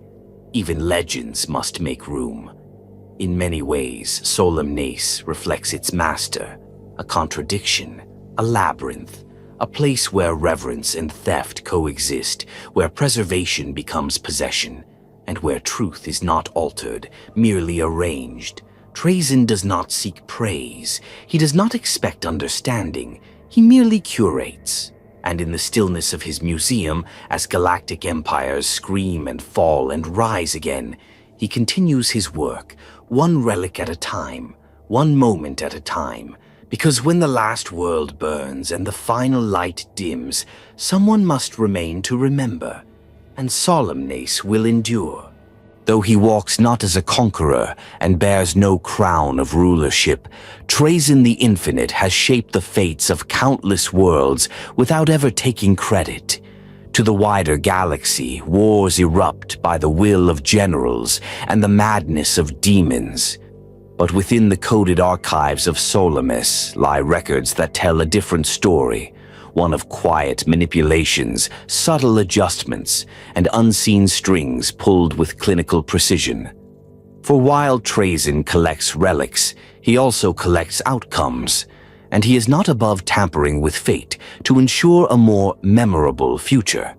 Even legends must make room. In many ways, Solomase reflects its master, a contradiction, a labyrinth, a place where reverence and theft coexist, where preservation becomes possession, and where truth is not altered, merely arranged. Trazyn does not seek praise. He does not expect understanding. He merely curates. And in the stillness of his museum, as galactic empires scream and fall and rise again, he continues his work, one relic at a time, one moment at a time. Because when the last world burns and the final light dims, someone must remain to remember, and Solomase will endure. Though he walks not as a conqueror and bears no crown of rulership, Trazyn the Infinite has shaped the fates of countless worlds without ever taking credit. To the wider galaxy, wars erupt by the will of generals and the madness of demons. But within the coded archives of Solomase lie records that tell a different story, one of quiet manipulations, subtle adjustments, and unseen strings pulled with clinical precision. For while Trazyn collects relics, he also collects outcomes, and he is not above tampering with fate to ensure a more memorable future.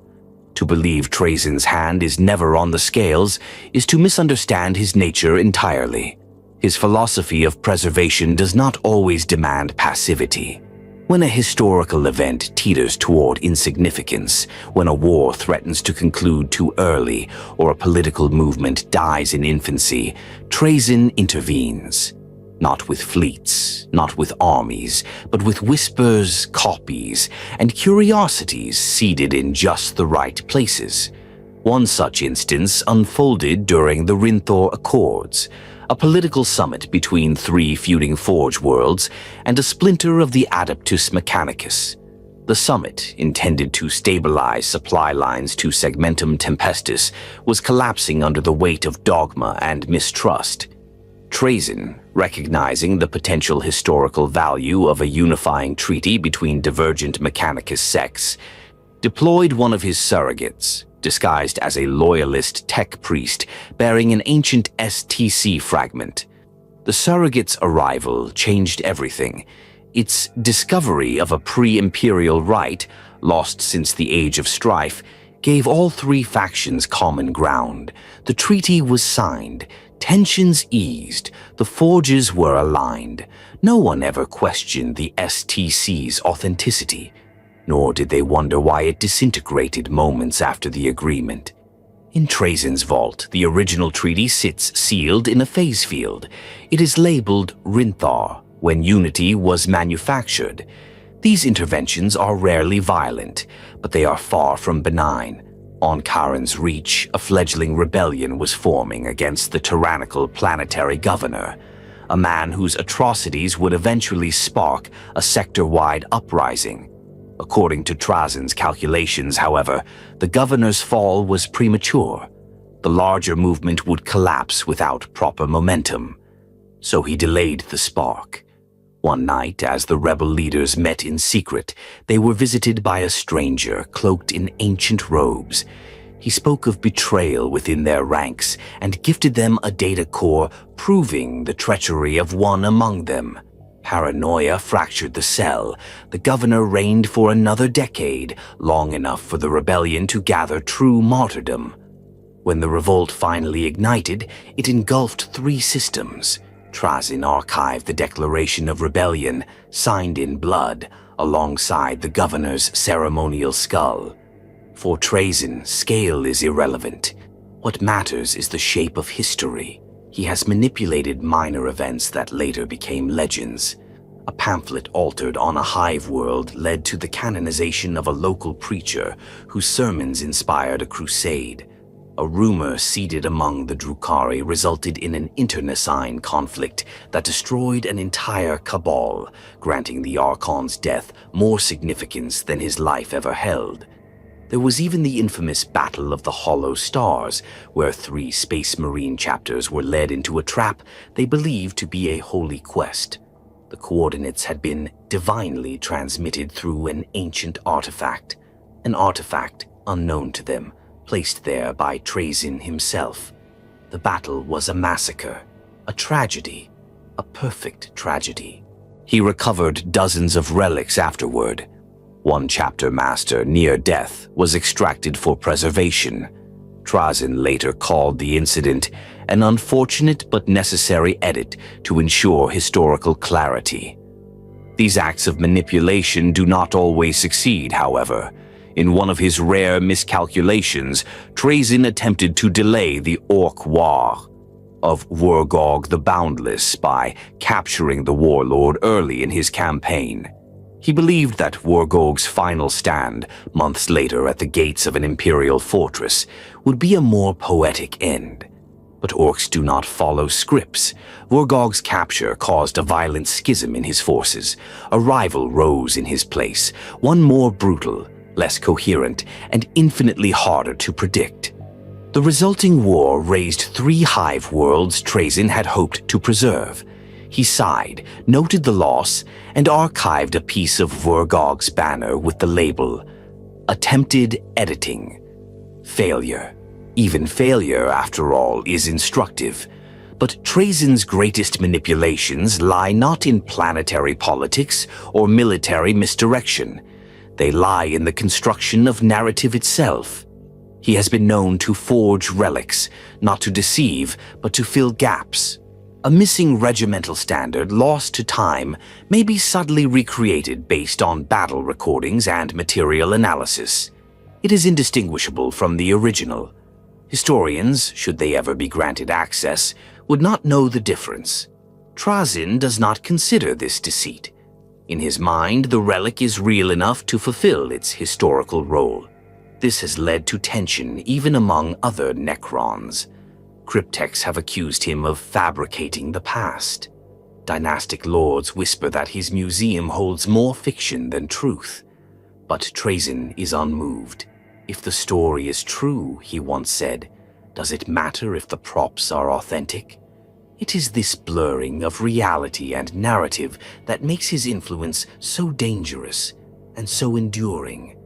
To believe Trazyn's hand is never on the scales is to misunderstand his nature entirely. His philosophy of preservation does not always demand passivity. When a historical event teeters toward insignificance, when a war threatens to conclude too early, or a political movement dies in infancy, Trazyn intervenes. Not with fleets, not with armies, but with whispers, copies, and curiosities seated in just the right places. One such instance unfolded during the Rinthor Accords, a political summit between three feuding Forge worlds and a splinter of the Adeptus Mechanicus. The summit, intended to stabilize supply lines to Segmentum Tempestus, was collapsing under the weight of dogma and mistrust. Trazyn, recognizing the potential historical value of a unifying treaty between divergent Mechanicus sects, deployed one of his surrogates, disguised as a loyalist tech priest bearing an ancient STC fragment. The surrogate's arrival changed everything. Its discovery of a pre-imperial right, lost since the Age of Strife, gave all three factions common ground. The treaty was signed, tensions eased, the forges were aligned. No one ever questioned the STC's authenticity, nor did they wonder why it disintegrated moments after the agreement. In Trazyn's vault, the original treaty sits sealed in a phase field. It is labeled Rinthor, when unity was manufactured. These interventions are rarely violent, but they are far from benign. On Charon's reach, a fledgling rebellion was forming against the tyrannical planetary governor, a man whose atrocities would eventually spark a sector-wide uprising. According to Trazyn's calculations, however, the governor's fall was premature. The larger movement would collapse without proper momentum. So he delayed the spark. One night, as the rebel leaders met in secret, they were visited by a stranger cloaked in ancient robes. He spoke of betrayal within their ranks and gifted them a data core proving the treachery of one among them. Paranoia fractured the cell. The governor reigned for another decade, long enough for the rebellion to gather true martyrdom. When the revolt finally ignited, it engulfed 3 systems. Trazyn archived the Declaration of Rebellion, signed in blood, alongside the governor's ceremonial skull. For Trazyn, scale is irrelevant. What matters is the shape of history. He has manipulated minor events that later became legends. A pamphlet altered on a hive world led to the canonization of a local preacher whose sermons inspired a crusade. A rumor seeded among the Drukhari resulted in an internecine conflict that destroyed an entire cabal, granting the Archon's death more significance than his life ever held. There was even the infamous Battle of the Hollow Stars, where 3 Space Marine chapters were led into a trap they believed to be a holy quest. The coordinates had been divinely transmitted through an ancient artifact, an artifact unknown to them, placed there by Trazyn himself. The battle was a massacre, a tragedy, a perfect tragedy. He recovered dozens of relics afterward. One chapter master, near death, was extracted for preservation. Trazyn later called the incident an unfortunate but necessary edit to ensure historical clarity. These acts of manipulation do not always succeed, however. In one of his rare miscalculations, Trazyn attempted to delay the Orc War of Wargog the Boundless by capturing the warlord early in his campaign. He believed that Wargog's final stand, months later at the gates of an imperial fortress, would be a more poetic end. But orcs do not follow scripts. Wargog's capture caused a violent schism in his forces. A rival rose in his place, one more brutal, less coherent, and infinitely harder to predict. The resulting war raised 3 hive worlds Trazyn had hoped to preserve. He sighed, noted the loss, and archived a piece of Wargog's banner with the label, "Attempted editing." Failure. Even failure, after all, is instructive. But Trazyn's greatest manipulations lie not in planetary politics or military misdirection. They lie in the construction of narrative itself. He has been known to forge relics, not to deceive, but to fill gaps. A missing regimental standard lost to time may be subtly recreated based on battle recordings and material analysis. It is indistinguishable from the original. Historians, should they ever be granted access, would not know the difference. Trazyn does not consider this deceit. In his mind, the relic is real enough to fulfill its historical role. This has led to tension even among other necrons. Cryptecs have accused him of fabricating the past. Dynastic lords whisper that his museum holds more fiction than truth. But Trazyn is unmoved. If the story is true, he once said, does it matter if the props are authentic? It is this blurring of reality and narrative that makes his influence so dangerous and so enduring.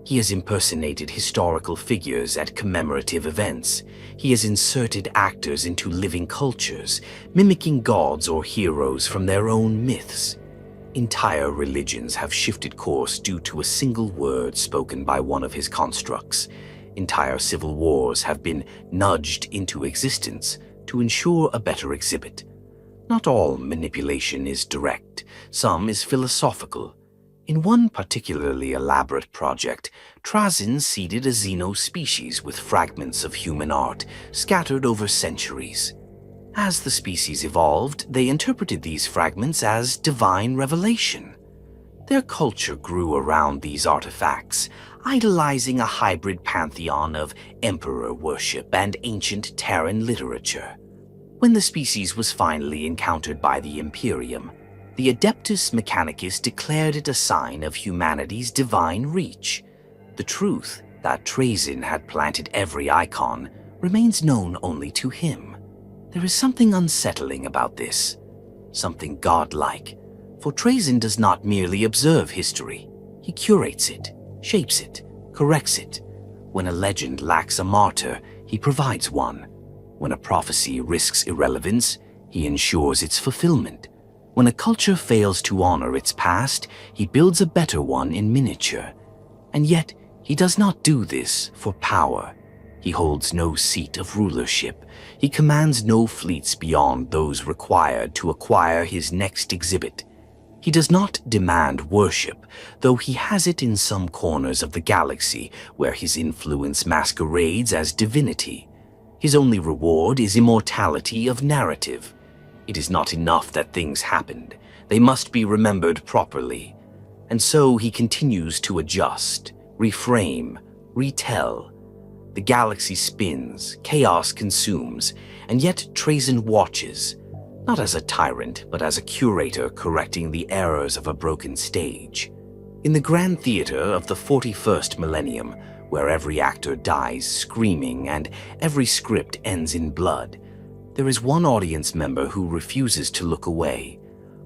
He has impersonated historical figures at commemorative events. He has inserted actors into living cultures, mimicking gods or heroes from their own myths. Entire religions have shifted course due to a single word spoken by one of his constructs. Entire civil wars have been nudged into existence to ensure a better exhibit. Not all manipulation is direct, some is philosophical. In one particularly elaborate project, Trazyn seeded a xeno species with fragments of human art scattered over centuries. As the species evolved, they interpreted these fragments as divine revelation. Their culture grew around these artifacts, idolizing a hybrid pantheon of emperor worship and ancient Terran literature. When the species was finally encountered by the Imperium, the Adeptus Mechanicus declared it a sign of humanity's divine reach. The truth that Trazyn had planted every icon remains known only to him. There is something unsettling about this, something godlike, for Trazyn does not merely observe history. He curates it, shapes it, corrects it. When a legend lacks a martyr, he provides one. When a prophecy risks irrelevance, he ensures its fulfillment. When a culture fails to honor its past, he builds a better one in miniature. And yet, he does not do this for power. He holds no seat of rulership. He commands no fleets beyond those required to acquire his next exhibit. He does not demand worship, though he has it in some corners of the galaxy where his influence masquerades as divinity. His only reward is immortality of narrative. It is not enough that things happened. They must be remembered properly. And so he continues to adjust, reframe, retell. The galaxy spins, chaos consumes, and yet Trazyn watches, not as a tyrant, but as a curator correcting the errors of a broken stage. In the grand theater of the 41st millennium, where every actor dies screaming and every script ends in blood, there is one audience member who refuses to look away,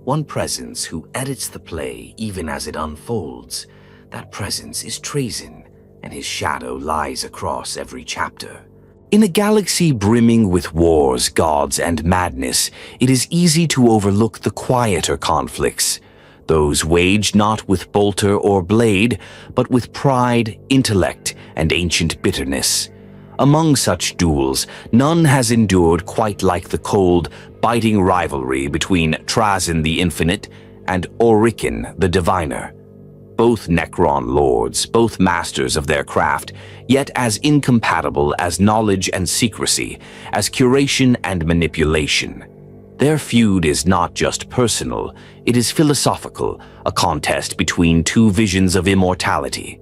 one presence who edits the play even as it unfolds. That presence is Trazyn, and his shadow lies across every chapter. In a galaxy brimming with wars, gods, and madness, it is easy to overlook the quieter conflicts, those waged not with bolter or blade, but with pride, intellect, and ancient bitterness. Among such duels, none has endured quite like the cold, biting rivalry between Trazyn the Infinite and Orikin the Diviner. Both Necron lords, both masters of their craft, yet as incompatible as knowledge and secrecy, as curation and manipulation. Their feud is not just personal, it is philosophical, a contest between two visions of immortality.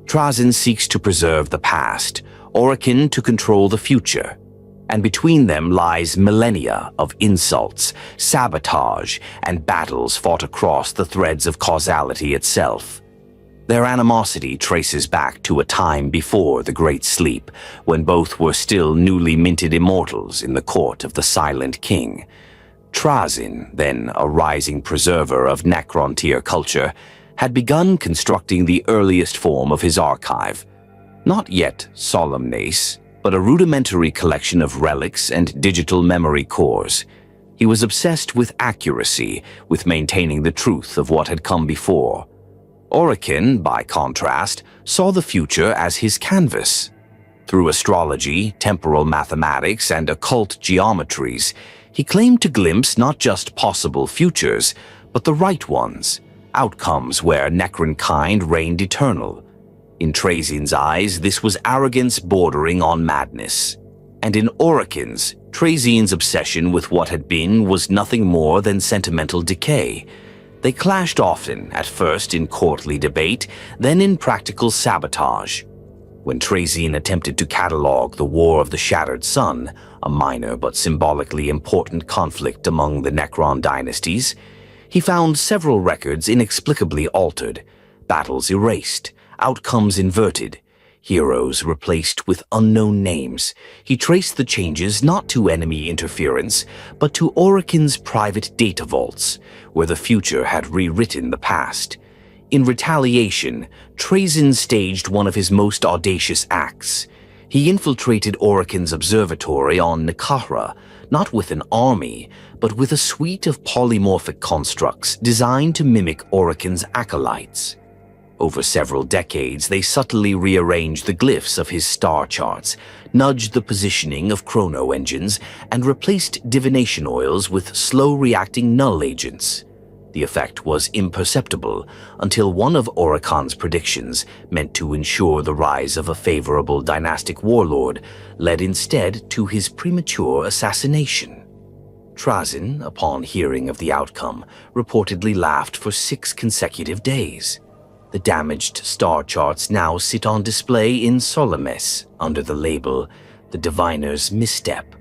Trazyn seeks to preserve the past, Orikin to control the future, and between them lies millennia of insults, sabotage, and battles fought across the threads of causality itself. Their animosity traces back to a time before the Great Sleep, when both were still newly minted immortals in the court of the Silent King. Trazyn, then a rising preserver of Necron-tier culture, had begun constructing the earliest form of his archive. Not yet Solemnace, but a rudimentary collection of relics and digital memory cores. He was obsessed with accuracy, with maintaining the truth of what had come before. Orikin, by contrast, saw the future as his canvas. Through astrology, temporal mathematics, and occult geometries, he claimed to glimpse not just possible futures, but the right ones, outcomes where Necron kind reigned eternal. In Trazyn's eyes, this was arrogance bordering on madness. And in Orikin's, Trazyn's obsession with what had been was nothing more than sentimental decay. They clashed often, at first in courtly debate, then in practical sabotage. When Trazyn attempted to catalog the War of the Shattered Sun, a minor but symbolically important conflict among the Necron dynasties, he found several records inexplicably altered, battles erased, outcomes inverted, heroes replaced with unknown names. He traced the changes not to enemy interference, but to Orikin's private data vaults, where the future had rewritten the past. In retaliation, Trazyn staged one of his most audacious acts. He infiltrated Orikin's observatory on Nikahra, not with an army, but with a suite of polymorphic constructs designed to mimic Orikin's acolytes. Over several decades, they subtly rearranged the glyphs of his star charts, nudged the positioning of chrono engines, and replaced divination oils with slow-reacting null agents. The effect was imperceptible until one of Orikon's predictions, meant to ensure the rise of a favorable dynastic warlord, led instead to his premature assassination. Trazyn, upon hearing of the outcome, reportedly laughed for 6 consecutive days. The damaged star charts now sit on display in Solomes under the label The Diviner's Misstep.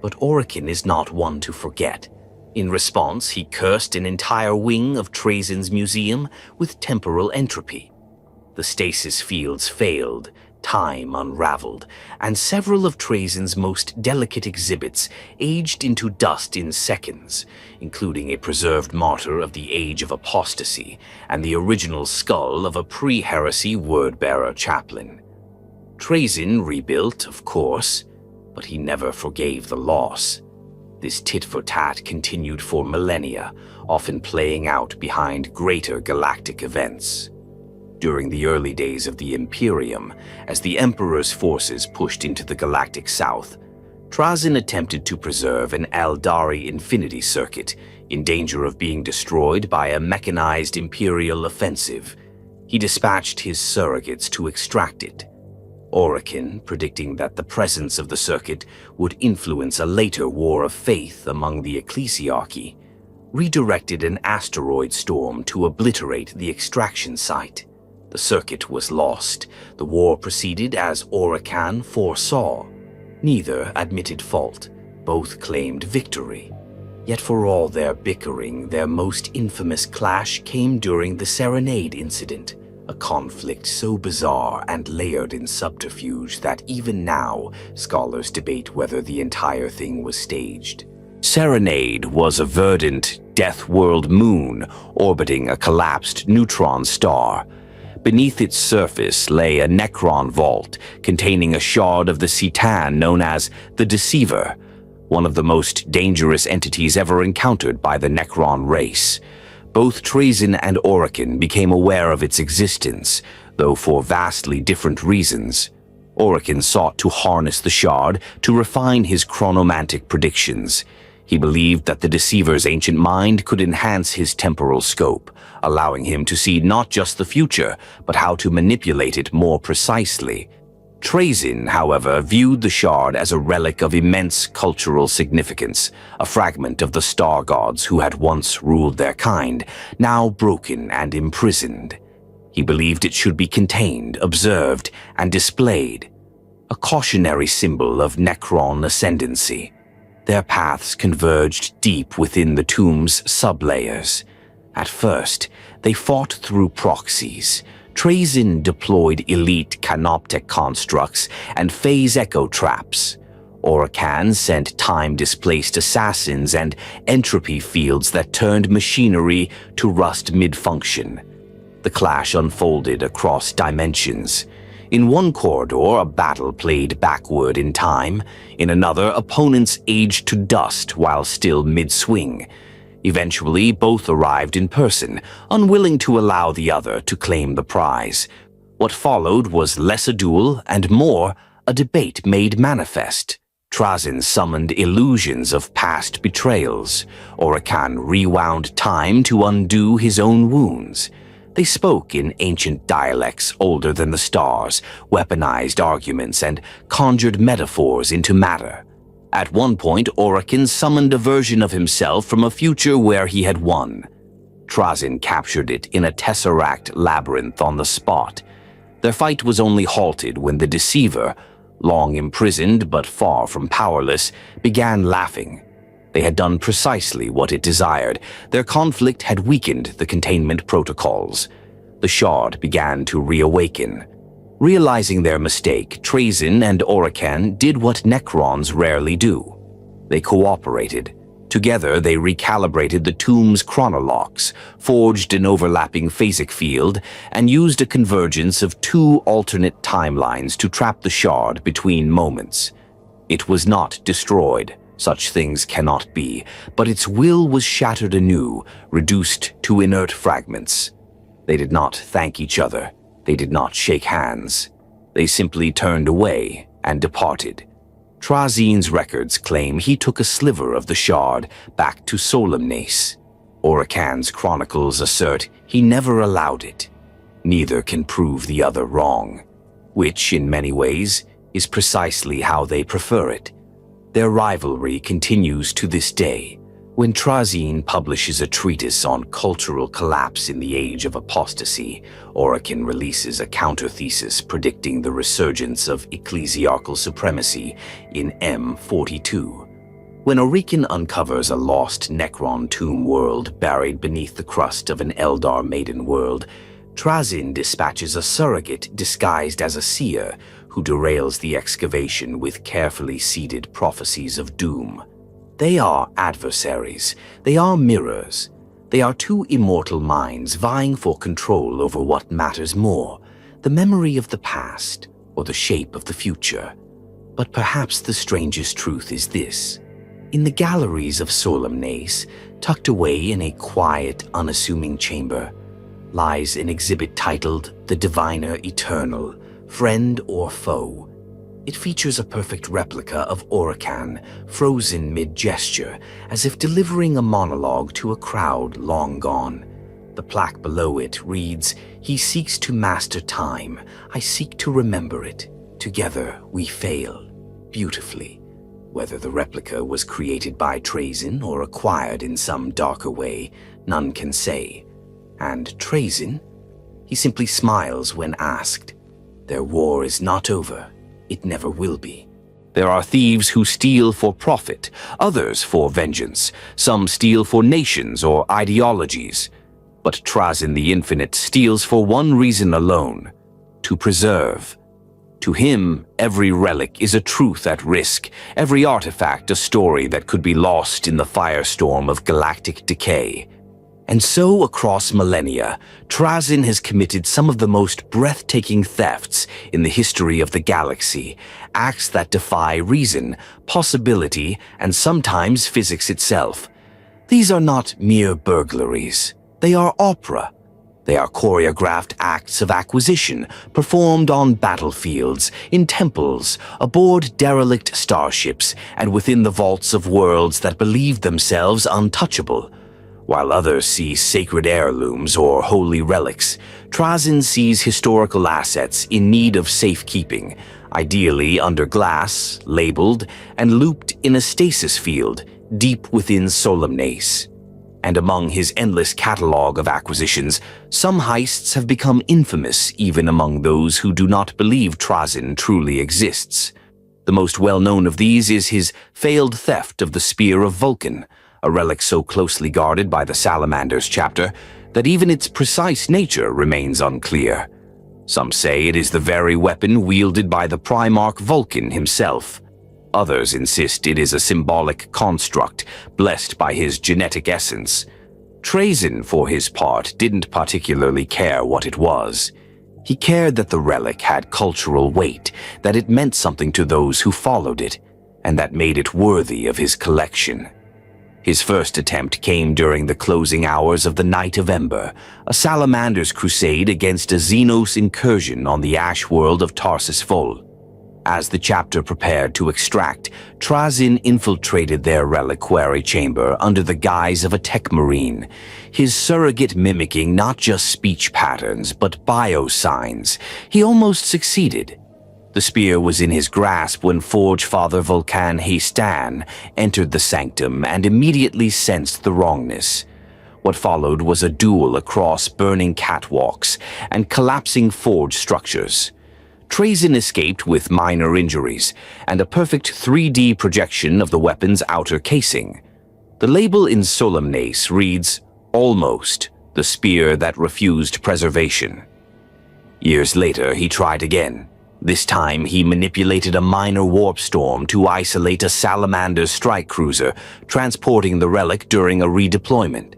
But Orican is not one to forget. In response, he cursed an entire wing of Trazyn's museum with temporal entropy. The stasis fields failed, time unraveled, and several of Trazyn's most delicate exhibits aged into dust in seconds, including a preserved martyr of the Age of Apostasy and the original skull of a pre-heresy word-bearer chaplain. Trazyn rebuilt, of course, but he never forgave the loss. This tit-for-tat continued for millennia, often playing out behind greater galactic events. During the early days of the Imperium, as the Emperor's forces pushed into the galactic south, Trazyn attempted to preserve an Eldari infinity circuit in danger of being destroyed by a mechanized Imperial offensive. He dispatched his surrogates to extract it. Orican, predicting that the presence of the circuit would influence a later war of faith among the ecclesiarchy, redirected an asteroid storm to obliterate the extraction site. The circuit was lost. The war proceeded as Orican foresaw. Neither admitted fault. Both claimed victory. Yet for all their bickering, their most infamous clash came during the Serenade incident, a conflict so bizarre and layered in subterfuge that even now scholars debate whether the entire thing was staged. Serenade was a verdant, death-world moon orbiting a collapsed neutron star. Beneath its surface lay a Necron vault containing a shard of the Citan known as the Deceiver, one of the most dangerous entities ever encountered by the Necron race. Both Trazyn and Orican became aware of its existence, though for vastly different reasons. Orican sought to harness the shard to refine his chronomantic predictions. He believed that the Deceiver's ancient mind could enhance his temporal scope, allowing him to see not just the future, but how to manipulate it more precisely. Trazyn, however, viewed the shard as a relic of immense cultural significance, a fragment of the star gods who had once ruled their kind, now broken and imprisoned. He believed it should be contained, observed, and displayed, a cautionary symbol of Necron ascendancy. Their paths converged deep within the tomb's sublayers. At first, they fought through proxies. Trazyn deployed elite canoptek constructs and phase echo traps. Orican sent time-displaced assassins and entropy fields that turned machinery to rust mid-function. The clash unfolded across dimensions. In one corridor, a battle played backward in time. In another, opponents aged to dust while still mid-swing. Eventually, both arrived in person, unwilling to allow the other to claim the prize. What followed was less a duel and more a debate made manifest. Trazyn summoned illusions of past betrayals. Orican rewound time to undo his own wounds. They spoke in ancient dialects older than the stars, weaponized arguments, and conjured metaphors into matter. At one point, Orican summoned a version of himself from a future where he had won. Trazyn captured it in a tesseract labyrinth on the spot. Their fight was only halted when the Deceiver, long imprisoned but far from powerless, began laughing. They had done precisely what it desired. Their conflict had weakened the containment protocols. The shard began to reawaken. Realizing their mistake, Trazyn and Orican did what Necrons rarely do. They cooperated. Together, they recalibrated the tomb's chronolocks, forged an overlapping phasic field, and used a convergence of 2 alternate timelines to trap the shard between moments. It was not destroyed. Such things cannot be, but its will was shattered anew, reduced to inert fragments. They did not thank each other. They did not shake hands. They simply turned away and departed. Trazyn's records claim he took a sliver of the shard back to Solemnes. Orican's chronicles assert he never allowed it. Neither can prove the other wrong, which, in many ways, is precisely how they prefer it. Their rivalry continues to this day, when Trazyn publishes a treatise on cultural collapse in the age of apostasy. Orican releases a counter-thesis predicting the resurgence of ecclesiarchal supremacy in M42. When Orican uncovers a lost Necron tomb world buried beneath the crust of an Eldar maiden world, Trazyn dispatches a surrogate disguised as a seer who derails the excavation with carefully seeded prophecies of doom. They are adversaries. They are mirrors. They are two immortal minds vying for control over what matters more, the memory of the past or the shape of the future. But perhaps the strangest truth is this. In the galleries of Solemnace, tucked away in a quiet, unassuming chamber, lies an exhibit titled The Diviner Eternal, Friend or Foe. It features a perfect replica of Orican, frozen mid-gesture, as if delivering a monologue to a crowd long gone. The plaque below it reads, "He seeks to master time. I seek to remember it. Together we fail." Beautifully. Whether the replica was created by Trazyn or acquired in some darker way, none can say. And Trazyn? He simply smiles when asked. Their war is not over. It never will be. There are thieves who steal for profit, others for vengeance. Some steal for nations or ideologies. But Trazyn the Infinite steals for one reason alone: to preserve. To him, every relic is a truth at risk, every artifact a story that could be lost in the firestorm of galactic decay. And so, across millennia, Trazyn has committed some of the most breathtaking thefts in the history of the galaxy, acts that defy reason, possibility, and sometimes physics itself. These are not mere burglaries. They are opera. They are choreographed acts of acquisition, performed on battlefields, in temples, aboard derelict starships, and within the vaults of worlds that believed themselves untouchable. While others see sacred heirlooms or holy relics, Trazyn sees historical assets in need of safekeeping, ideally under glass, labeled, and looped in a stasis field deep within Solemnace. And among his endless catalog of acquisitions, some heists have become infamous even among those who do not believe Trazyn truly exists. The most well-known of these is his failed theft of the Spear of Vulcan, a relic so closely guarded by the Salamanders chapter that even its precise nature remains unclear. Some say it is the very weapon wielded by the Primarch Vulcan himself. Others insist it is a symbolic construct blessed by his genetic essence. Trazyn, for his part, didn't particularly care what it was. He cared that the relic had cultural weight, that it meant something to those who followed it, and that made it worthy of his collection. His first attempt came during the closing hours of the Night of Ember, a Salamander's crusade against a Xenos incursion on the ash world of Tarsus Vol. As the chapter prepared to extract, Trazyn infiltrated their reliquary chamber under the guise of a tech marine, his surrogate mimicking not just speech patterns but biosigns. He almost succeeded. The spear was in his grasp when Forge Father Vulcan Hastan entered the sanctum and immediately sensed the wrongness. What followed was a duel across burning catwalks and collapsing forge structures. Trazyn escaped with minor injuries and a perfect 3D projection of the weapon's outer casing. The label in Solemnace reads, "Almost, the spear that refused preservation." Years later, he tried again. This time, he manipulated a minor warp storm to isolate a Salamander strike cruiser, transporting the relic during a redeployment.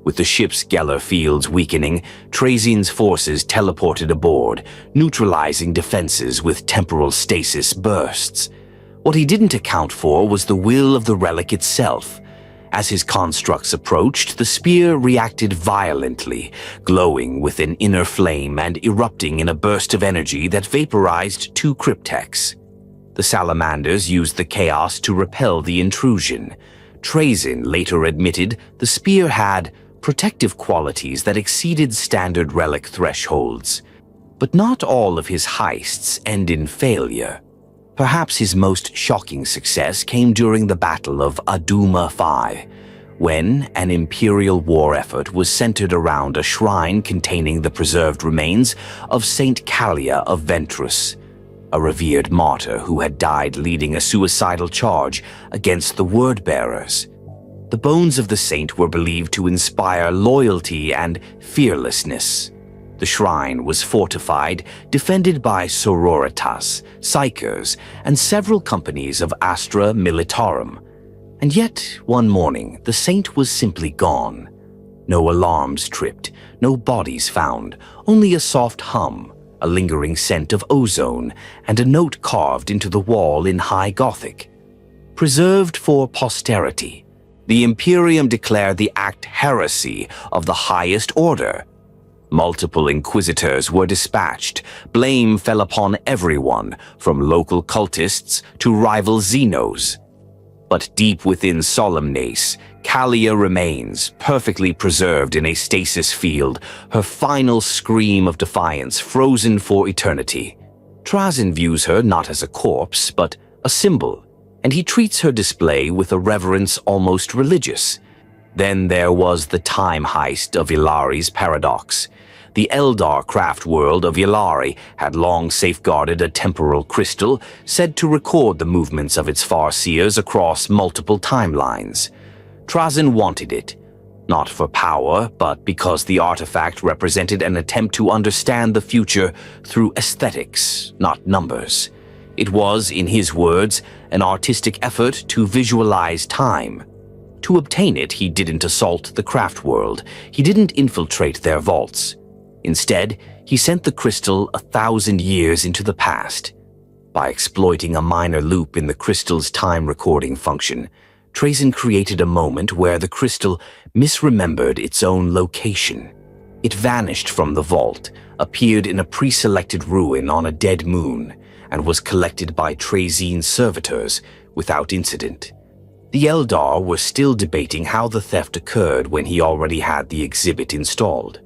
With the ship's Geller fields weakening, Trazyn's forces teleported aboard, neutralizing defenses with temporal stasis bursts. What he didn't account for was the will of the relic itself. As his constructs approached, the spear reacted violently, glowing with an inner flame and erupting in a burst of energy that vaporized 2 cryptechs. The Salamanders used the chaos to repel the intrusion. Trazyn later admitted the spear had protective qualities that exceeded standard relic thresholds. But not all of his heists end in failure. Perhaps his most shocking success came during the Battle of Aduma Phi, when an imperial war effort was centered around a shrine containing the preserved remains of Saint Callia of Ventrus, a revered martyr who had died leading a suicidal charge against the word-bearers. The bones of the saint were believed to inspire loyalty and fearlessness. The shrine was fortified, defended by sororitas, psychers, and several companies of Astra Militarum. And yet, one morning, the saint was simply gone. No alarms tripped, no bodies found, only a soft hum, a lingering scent of ozone, and a note carved into the wall in High Gothic. Preserved for posterity, the Imperium declared the act heresy of the highest order. Multiple inquisitors were dispatched. Blame fell upon everyone, from local cultists to rival Xenos. But deep within Solemnace, Callia remains, perfectly preserved in a stasis field, her final scream of defiance frozen for eternity. Trazyn views her not as a corpse, but a symbol, and he treats her display with a reverence almost religious. Then there was the time heist of Ilari's paradox. The Eldar craft world of Ilari had long safeguarded a temporal crystal said to record the movements of its farseers across multiple timelines. Trazyn wanted it, not for power, but because the artifact represented an attempt to understand the future through aesthetics, not numbers. It was, in his words, an artistic effort to visualize time. To obtain it, he didn't assault the craft world. He didn't infiltrate their vaults. Instead, he sent the crystal 1,000 years into the past. By exploiting a minor loop in the crystal's time recording function, Trazyn created a moment where the crystal misremembered its own location. It vanished from the vault, appeared in a pre-selected ruin on a dead moon, and was collected by Trazyn's servitors without incident. The Eldar were still debating how the theft occurred when he already had the exhibit installed.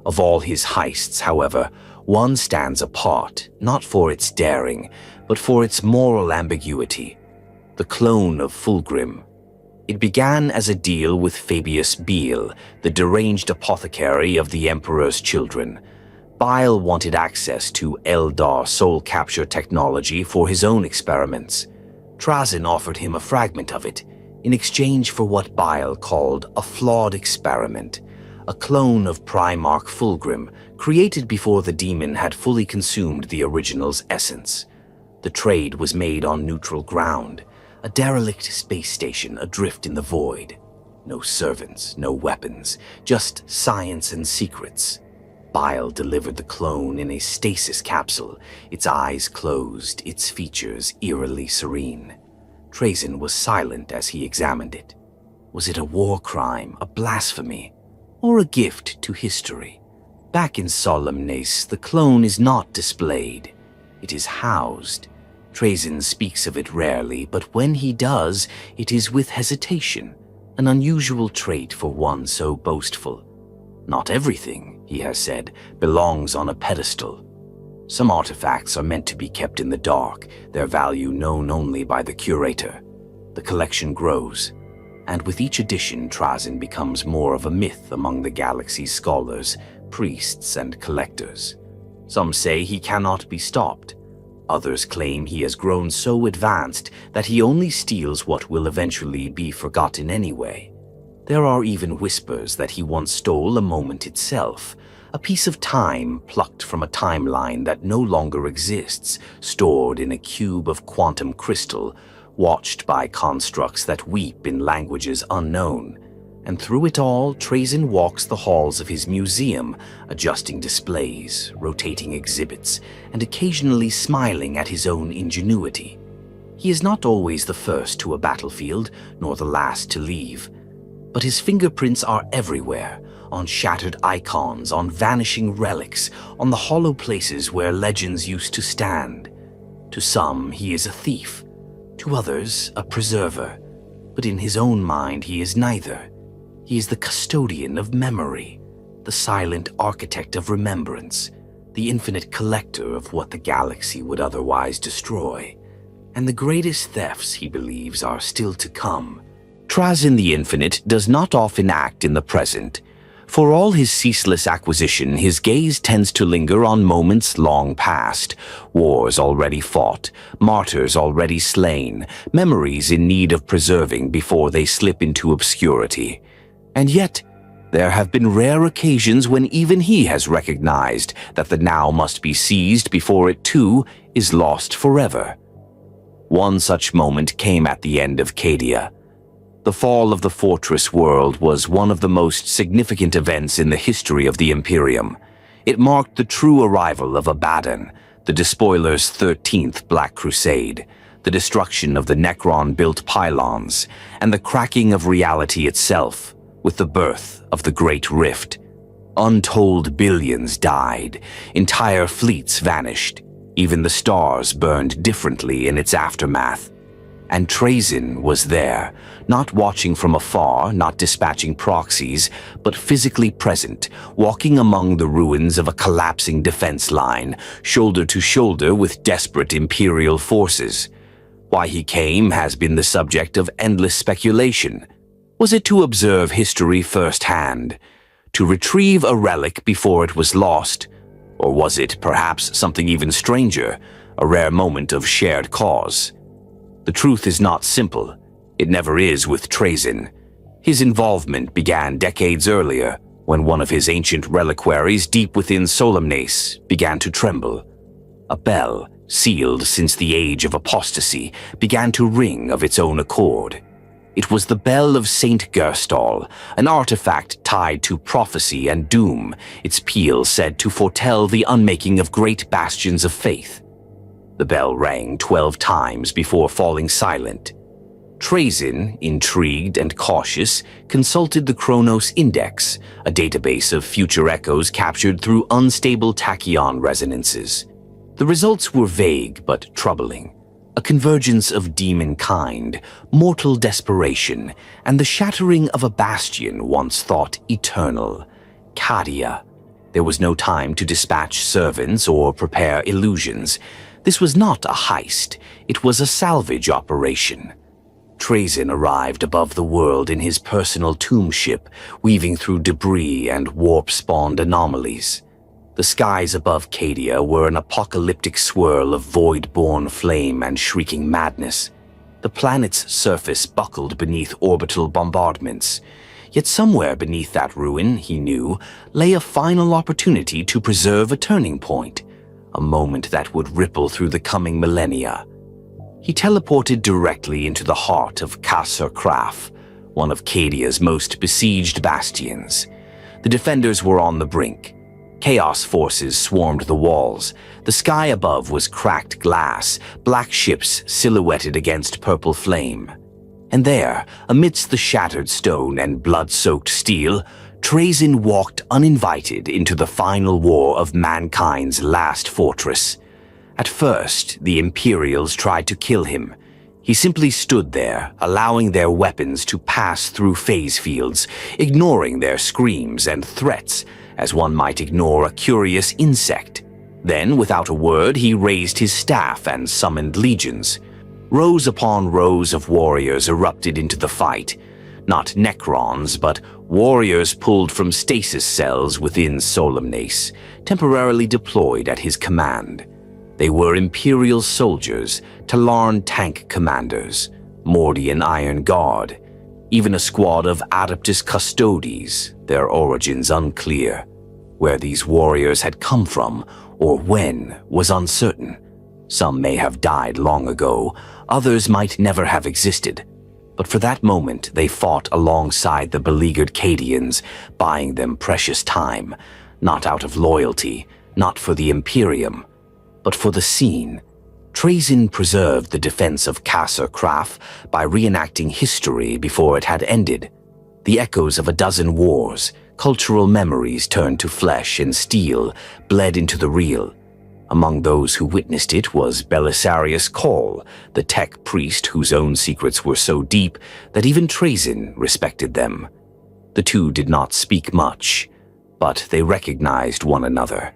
Of all his heists, however, one stands apart, not for its daring, but for its moral ambiguity. The clone of Fulgrim. It began as a deal with Fabius Beale, the deranged apothecary of the Emperor's children. Bile wanted access to Eldar soul capture technology for his own experiments. Trazyn offered him a fragment of it, in exchange for what Bile called a flawed experiment. A clone of Primarch Fulgrim, created before the demon had fully consumed the original's essence. The trade was made on neutral ground, a derelict space station adrift in the void. No servants, no weapons, just science and secrets. Bile delivered the clone in a stasis capsule, its eyes closed, its features eerily serene. Trazyn was silent as he examined it. Was it a war crime, a blasphemy, or a gift to history? Back in Solemnace, the clone is not displayed. It is housed. Trazyn speaks of it rarely, but when he does, it is with hesitation, an unusual trait for one so boastful. Not everything, he has said, belongs on a pedestal. Some artifacts are meant to be kept in the dark, their value known only by the curator. The collection grows, and with each edition, Trazyn becomes more of a myth among the galaxy's scholars, priests, and collectors. Some say he cannot be stopped. Others claim he has grown so advanced that he only steals what will eventually be forgotten anyway. There are even whispers that he once stole a moment itself, a piece of time plucked from a timeline that no longer exists, stored in a cube of quantum crystal, watched by constructs that weep in languages unknown. And through it all, Trazyn walks the halls of his museum, adjusting displays, rotating exhibits, and occasionally smiling at his own ingenuity. He is not always the first to a battlefield, nor the last to leave. But his fingerprints are everywhere, on shattered icons, on vanishing relics, on the hollow places where legends used to stand. To some, he is a thief. To others, a preserver. But in his own mind, he is neither. He is the custodian of memory, the silent architect of remembrance, the infinite collector of what the galaxy would otherwise destroy. And the greatest thefts, he believes, are still to come. Trazyn the Infinite does not often act in the present. For all his ceaseless acquisition, his gaze tends to linger on moments long past, wars already fought, martyrs already slain, memories in need of preserving before they slip into obscurity. And yet, there have been rare occasions when even he has recognized that the now must be seized before it too is lost forever. One such moment came at the end of Cadia. The fall of the fortress world was one of the most significant events in the history of the Imperium. It marked the true arrival of Abaddon, the Despoiler's 13th Black Crusade, the destruction of the Necron-built pylons, and the cracking of reality itself with the birth of the Great Rift. Untold billions died, entire fleets vanished, even the stars burned differently in its aftermath. And Trazyn was there, not watching from afar, not dispatching proxies, but physically present, walking among the ruins of a collapsing defense line, shoulder to shoulder with desperate Imperial forces. Why he came has been the subject of endless speculation. Was it to observe history firsthand? To retrieve a relic before it was lost? Or was it perhaps something even stranger, a rare moment of shared cause? The truth is not simple. It never is with Trazyn. His involvement began decades earlier, when one of his ancient reliquaries deep within Solemnace began to tremble. A bell, sealed since the age of apostasy, began to ring of its own accord. It was the bell of Saint Gerstal, an artifact tied to prophecy and doom, its peal said to foretell the unmaking of great bastions of faith. The bell rang 12 times before falling silent. Trazyn, intrigued and cautious, consulted the Chronos Index, a database of future echoes captured through unstable tachyon resonances. The results were vague but troubling. A convergence of demon kind, mortal desperation, and the shattering of a bastion once thought eternal. Cadia. There was no time to dispatch servants or prepare illusions. This was not a heist, it was a salvage operation. Trazyn arrived above the world in his personal tomb ship, weaving through debris and warp-spawned anomalies. The skies above Cadia were an apocalyptic swirl of void-born flame and shrieking madness. The planet's surface buckled beneath orbital bombardments. Yet somewhere beneath that ruin, he knew, lay a final opportunity to preserve a turning point, a moment that would ripple through the coming millennia. He teleported directly into the heart of Kasr Kraf, one of Cadia's most besieged bastions. The defenders were on the brink. Chaos forces swarmed the walls. The sky above was cracked glass, black ships silhouetted against purple flame. And there, amidst the shattered stone and blood-soaked steel, Trazyn walked uninvited into the final war of mankind's last fortress. At first, the Imperials tried to kill him. He simply stood there, allowing their weapons to pass through phase fields, ignoring their screams and threats, as one might ignore a curious insect. Then, without a word, he raised his staff and summoned legions. Rows upon rows of warriors erupted into the fight. Not necrons, but warriors pulled from stasis cells within Solemnace, temporarily deployed at his command. They were Imperial soldiers, Talarn tank commanders, Mordian Iron Guard, even a squad of Adeptus Custodes, their origins unclear. Where these warriors had come from, or when, was uncertain. Some may have died long ago, others might never have existed. But for that moment, they fought alongside the beleaguered Cadians, buying them precious time, not out of loyalty, not for the Imperium, but for the scene. Trazyn preserved the defense of Kasr Kraf by reenacting history before it had ended. The echoes of a dozen wars, cultural memories turned to flesh and steel, bled into the real. Among those who witnessed it was Belisarius Cawl, the tech priest whose own secrets were so deep that even Trazyn respected them. The two did not speak much, but they recognized one another.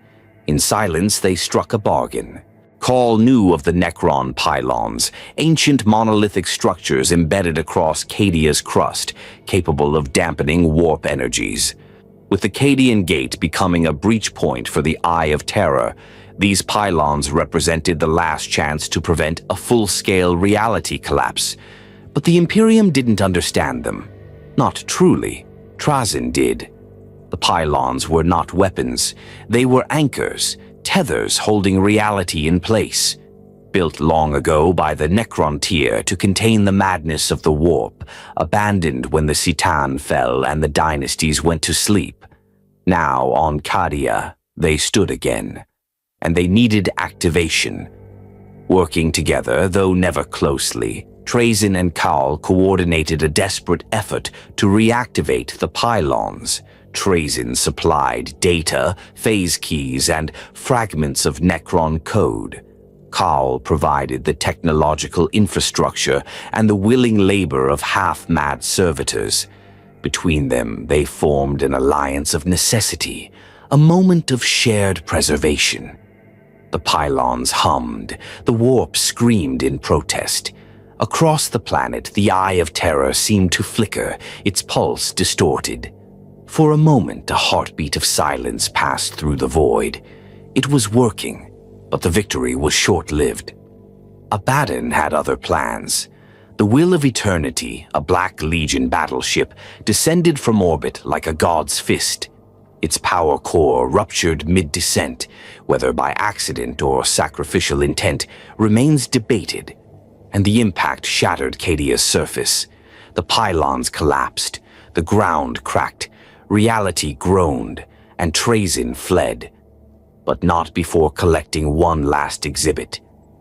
In silence, they struck a bargain. Call knew of the Necron pylons, ancient monolithic structures embedded across Cadia's crust, capable of dampening warp energies. With the Cadian Gate becoming a breach point for the Eye of Terror, these pylons represented the last chance to prevent a full-scale reality collapse. But the Imperium didn't understand them. Not truly. Trazyn did. The pylons were not weapons. They were anchors, tethers holding reality in place. Built long ago by the Necron tier to contain the madness of the warp, abandoned when the Citan fell and the dynasties went to sleep. Now, on Cadia, they stood again. And they needed activation. Working together, though never closely, Trazyn and Kaul coordinated a desperate effort to reactivate the pylons. Trazyn supplied data, phase keys, and fragments of Necron code. Kaul provided the technological infrastructure and the willing labor of half-mad servitors. Between them, they formed an alliance of necessity, a moment of shared preservation. The pylons hummed, the warp screamed in protest. Across the planet, the Eye of Terror seemed to flicker, its pulse distorted. For a moment, a heartbeat of silence passed through the void. It was working, but the victory was short-lived. Abaddon had other plans. The Will of Eternity, a Black Legion battleship, descended from orbit like a god's fist. Its power core ruptured mid-descent, whether by accident or sacrificial intent, remains debated. And the impact shattered Cadia's surface. The pylons collapsed, the ground cracked, reality groaned, and Trazyn fled. But not before collecting one last exhibit.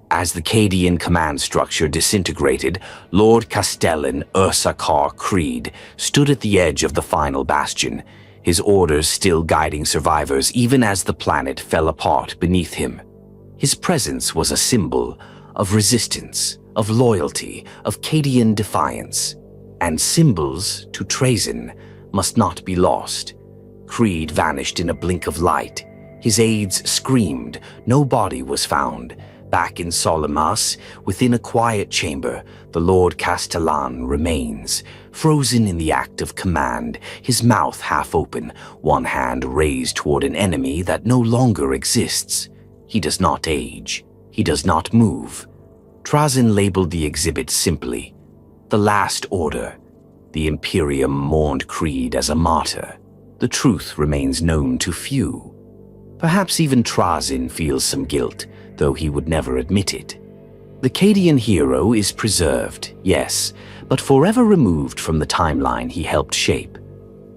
As the Cadian command structure disintegrated, Lord Castellan Ursakar Creed stood at the edge of the final bastion, his orders still guiding survivors even as the planet fell apart beneath him. His presence was a symbol of resistance, of loyalty, of Cadian defiance. And symbols, to Trazyn, must not be lost. Creed vanished in a blink of light. His aides screamed. No body was found. Back in Solimas, within a quiet chamber, the Lord Castellan remains, frozen in the act of command, his mouth half open, one hand raised toward an enemy that no longer exists. He does not age. He does not move. Trazyn labeled the exhibit simply, The Last Order. The Imperium mourned Creed as a martyr. The truth remains known to few. Perhaps even Trazyn feels some guilt, though he would never admit it. The Cadian hero is preserved, yes, but forever removed from the timeline he helped shape.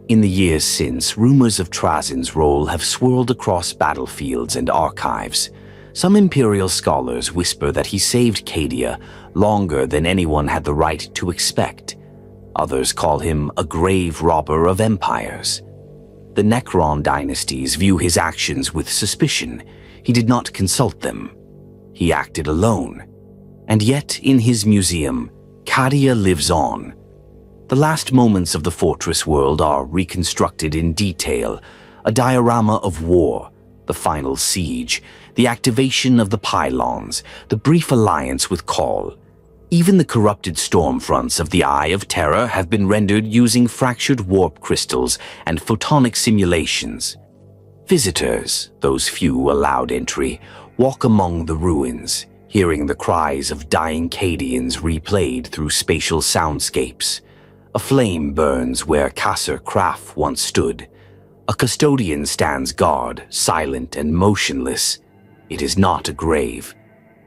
In the years since, rumors of Trazyn's role have swirled across battlefields and archives. Some Imperial scholars whisper that he saved Cadia longer than anyone had the right to expect. Others call him a grave robber of empires. The Necron dynasties view his actions with suspicion. He did not consult them. He acted alone. And yet, in his museum, Cadia lives on. The last moments of the fortress world are reconstructed in detail, a diorama of war, the final siege, the activation of the pylons, the brief alliance with Kaul. Even the corrupted storm fronts of the Eye of Terror have been rendered using fractured warp crystals and photonic simulations. Visitors, those few allowed entry, walk among the ruins, hearing the cries of dying Cadians replayed through spatial soundscapes. A flame burns where Kasser Kraf once stood. A custodian stands guard, silent and motionless. It is not a grave.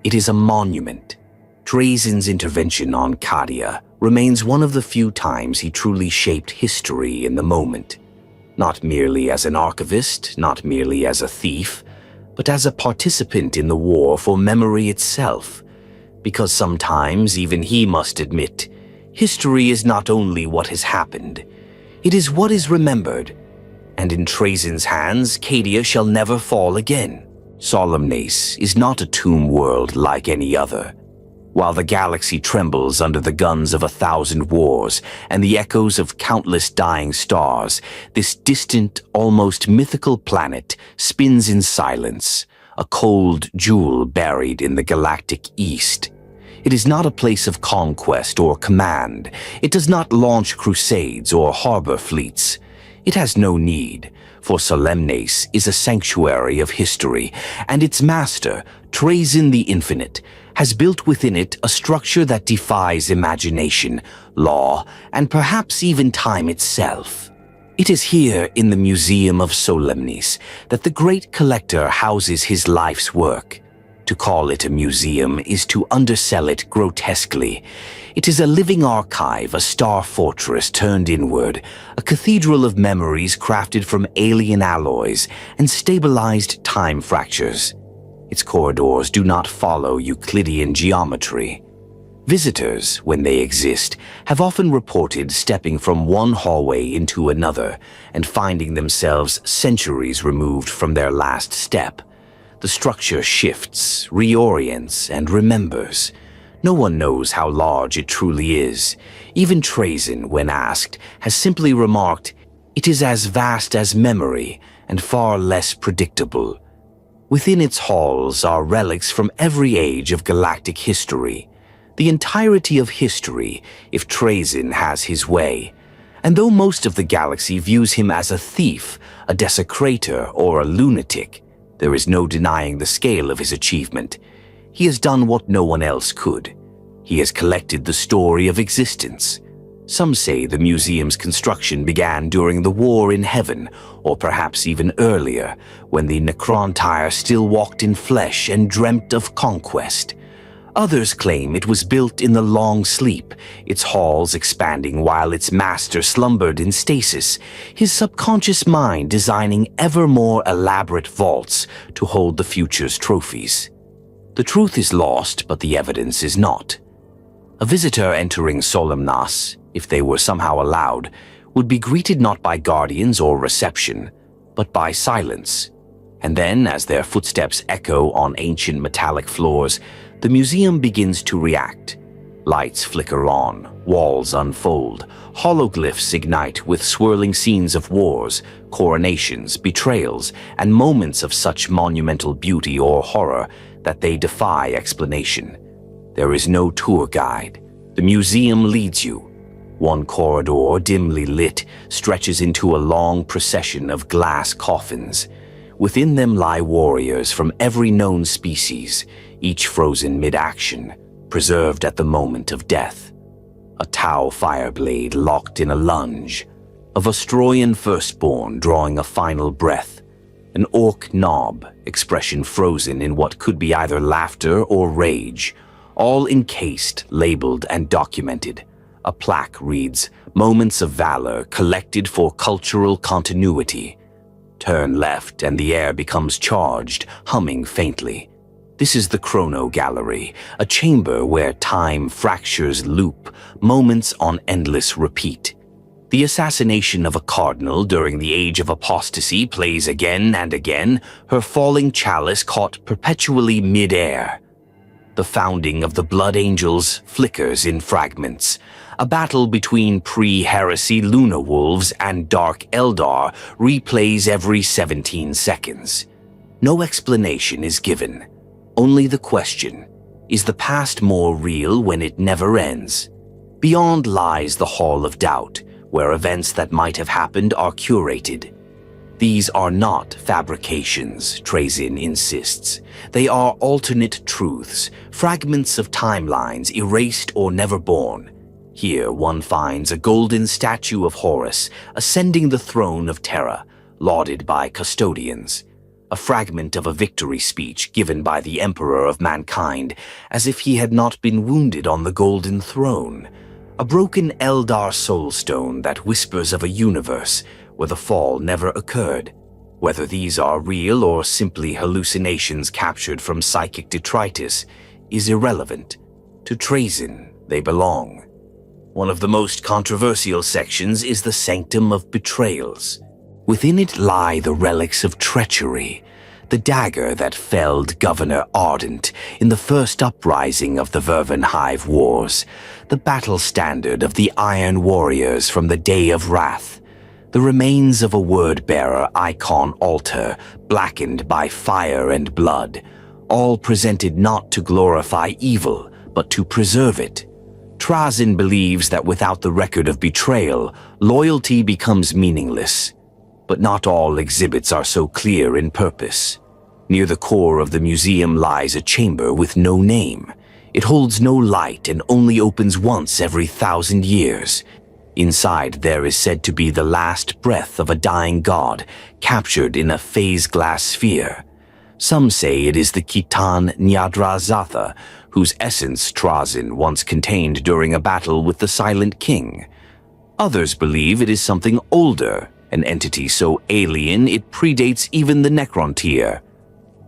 It is a monument. Trazyn's intervention on Cadia remains one of the few times he truly shaped history in the moment. Not merely as an archivist, not merely as a thief, but as a participant in the war for memory itself. Because sometimes even he must admit, history is not only what has happened, it is what is remembered. And in Trazyn's hands, Cadia shall never fall again. Solemnace is not a tomb world like any other. While the galaxy trembles under the guns of 1,000 wars and the echoes of countless dying stars, this distant, almost mythical planet spins in silence, a cold jewel buried in the galactic east. It is not a place of conquest or command. It does not launch crusades or harbor fleets. It has no need, for Solemnes is a sanctuary of history, and its master, Trazyn the Infinite, has built within it a structure that defies imagination, law, and perhaps even time itself. It is here in the Museum of Solemnes that the great collector houses his life's work. To call it a museum is to undersell it grotesquely. It is a living archive, a star fortress turned inward, a cathedral of memories crafted from alien alloys and stabilized time fractures. Its corridors do not follow Euclidean geometry. Visitors, when they exist, have often reported stepping from one hallway into another and finding themselves centuries removed from their last step. The structure shifts, reorients, and remembers. No one knows how large it truly is. Even Trazyn, when asked, has simply remarked, "It is as vast as memory and far less predictable." Within its halls are relics from every age of galactic history. The entirety of history, if Trazyn has his way. And though most of the galaxy views him as a thief, a desecrator, or a lunatic, there is no denying the scale of his achievement. He has done what no one else could. He has collected the story of existence. Some say the museum's construction began during the War in Heaven, or perhaps even earlier, when the Necron still walked in flesh and dreamt of conquest. Others claim it was built in the long sleep, its halls expanding while its master slumbered in stasis, his subconscious mind designing ever more elaborate vaults to hold the future's trophies. The truth is lost, but the evidence is not. A visitor entering Solemnes, if they were somehow allowed, would be greeted not by guardians or reception, but by silence. And then, as their footsteps echo on ancient metallic floors, the museum begins to react. Lights flicker on, walls unfold, hologlyphs ignite with swirling scenes of wars, coronations, betrayals, and moments of such monumental beauty or horror that they defy explanation. There is no tour guide. The museum leads you. One corridor, dimly lit, stretches into a long procession of glass coffins. Within them lie warriors from every known species, each frozen mid-action, preserved at the moment of death. A Tau fireblade locked in a lunge, a Vostroyan firstborn drawing a final breath, an Orc knob, expression frozen in what could be either laughter or rage, all encased, labeled, and documented. A plaque reads, "Moments of Valor collected for cultural continuity." Turn left and the air becomes charged, humming faintly. This is the Chrono Gallery, a chamber where time fractures loop, moments on endless repeat. The assassination of a cardinal during the Age of Apostasy plays again and again, her falling chalice caught perpetually mid-air. The founding of the Blood Angels flickers in fragments. A battle between pre-heresy Luna Wolves and Dark Eldar replays every 17 seconds. No explanation is given. Only the question, is the past more real when it never ends? Beyond lies the Hall of Doubt, where events that might have happened are curated. These are not fabrications, Trazyn insists. They are alternate truths, fragments of timelines erased or never born. Here one finds a golden statue of Horus ascending the throne of Terra, lauded by custodians. A fragment of a victory speech given by the Emperor of Mankind, as if he had not been wounded on the Golden Throne. A broken Eldar soulstone that whispers of a universe where the fall never occurred. Whether these are real or simply hallucinations captured from psychic detritus is irrelevant. To Trazyn, they belong. One of the most controversial sections is the Sanctum of Betrayals. Within it lie the relics of treachery, the dagger that felled Governor Ardent in the first uprising of the Vervenhive Wars, the battle standard of the Iron Warriors from the Day of Wrath, the remains of a word-bearer icon altar, blackened by fire and blood, all presented not to glorify evil, but to preserve it. Trazyn believes that without the record of betrayal, loyalty becomes meaningless. But not all exhibits are so clear in purpose. Near the core of the museum lies a chamber with no name. It holds no light and only opens once every 1,000 years. Inside there is said to be the last breath of a dying god, captured in a phase glass sphere. Some say it is the Khitan Nyadrazatha, whose essence Trazyn once contained during a battle with the Silent King. Others believe it is something older, an entity so alien it predates even the Necron tier.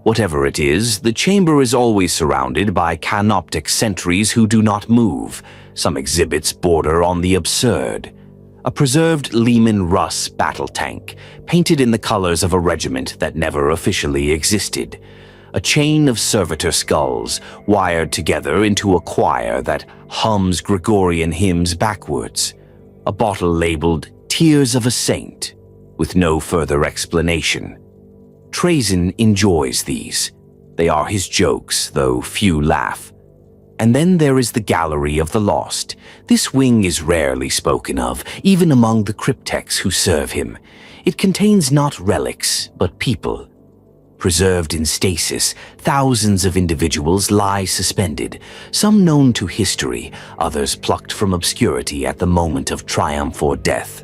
Whatever it is, the chamber is always surrounded by canoptic sentries who do not move. Some exhibits border on the absurd. A preserved Leman Russ battle tank, painted in the colors of a regiment that never officially existed. A chain of servitor skulls, wired together into a choir that hums Gregorian hymns backwards. A bottle labeled Tears of a Saint, with no further explanation. Trazyn enjoys these. They are his jokes, though few laugh. And then there is the Gallery of the Lost. This wing is rarely spoken of, even among the cryptecs who serve him. It contains not relics, but people. Preserved in stasis, thousands of individuals lie suspended, some known to history, others plucked from obscurity at the moment of triumph or death.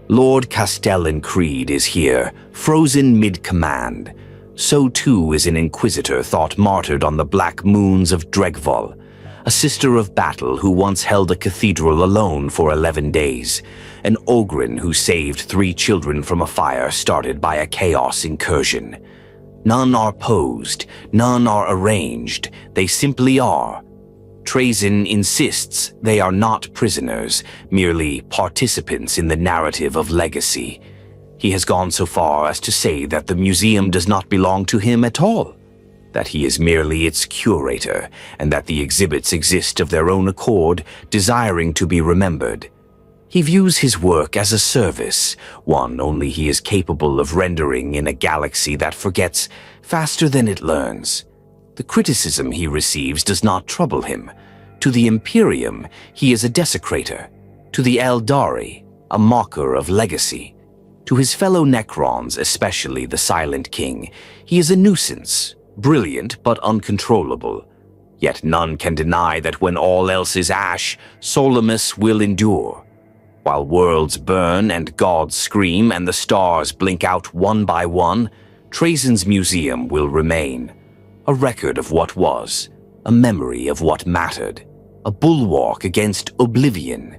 Lord Castellan Creed is here, frozen mid-command. So too is an inquisitor thought martyred on the black moons of Dregval, a sister of battle who once held a cathedral alone for 11 days, an Ogren who saved 3 children from a fire started by a chaos incursion. None are posed, none are arranged, they simply are. Trazyn insists they are not prisoners, merely participants in the narrative of legacy. He has gone so far as to say that the museum does not belong to him at all, that he is merely its curator, and that the exhibits exist of their own accord, desiring to be remembered. He views his work as a service, one only he is capable of rendering in a galaxy that forgets faster than it learns. The criticism he receives does not trouble him. To the Imperium, he is a desecrator. To the Eldari, a mocker of legacy. To his fellow Necrons, especially the Silent King, he is a nuisance, brilliant but uncontrollable. Yet none can deny that when all else is ash, Solimus will endure. While worlds burn and gods scream and the stars blink out one by one, Trazyn's museum will remain. A record of what was, a memory of what mattered, a bulwark against oblivion.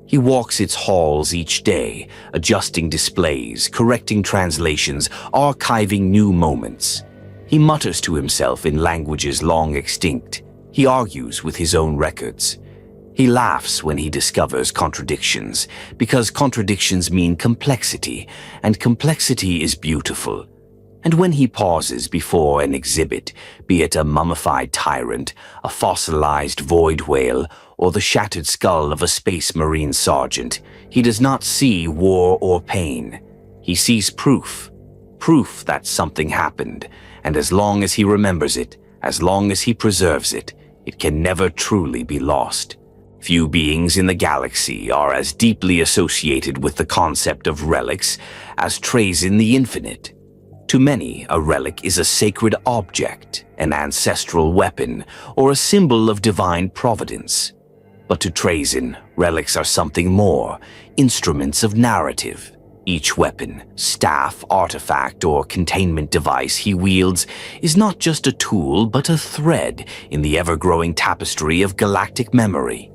He walks its halls each day, adjusting displays, correcting translations, archiving new moments. He mutters to himself in languages long extinct. He argues with his own records. He laughs when he discovers contradictions, because contradictions mean complexity, and complexity is beautiful. And when he pauses before an exhibit, be it a mummified tyrant, a fossilized void whale, or the shattered skull of a space marine sergeant, he does not see war or pain. He sees proof that something happened, and as long as he remembers it, as long as he preserves it, it can never truly be lost. Few beings in the galaxy are as deeply associated with the concept of relics as Trazyn the Infinite. To many, a relic is a sacred object, an ancestral weapon, or a symbol of divine providence. But to Trazyn, relics are something more, instruments of narrative. Each weapon, staff, artifact, or containment device he wields is not just a tool but a thread in the ever-growing tapestry of galactic memory.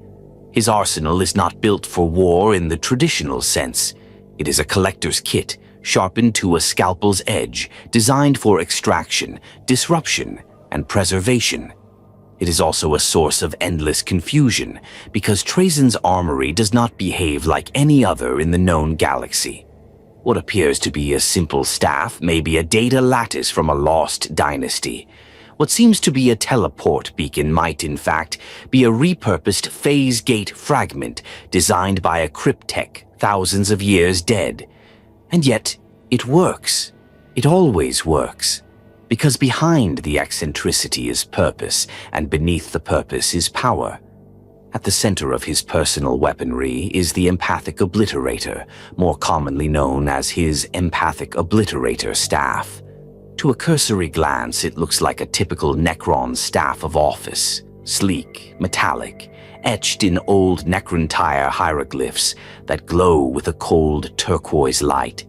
His arsenal is not built for war in the traditional sense. It is a collector's kit, sharpened to a scalpel's edge, designed for extraction, disruption, and preservation. It is also a source of endless confusion, because Trazyn's armory does not behave like any other in the known galaxy. What appears to be a simple staff may be a data lattice from a lost dynasty. What seems to be a teleport beacon might, in fact, be a repurposed phase gate fragment designed by a cryptech thousands of years dead. And yet, it works. It always works. Because behind the eccentricity is purpose, and beneath the purpose is power. At the center of his personal weaponry is the empathic obliterator, more commonly known as his empathic obliterator staff. To a cursory glance, it looks like a typical Necron staff of office, sleek, metallic, etched in old Necron hieroglyphs that glow with a cold turquoise light.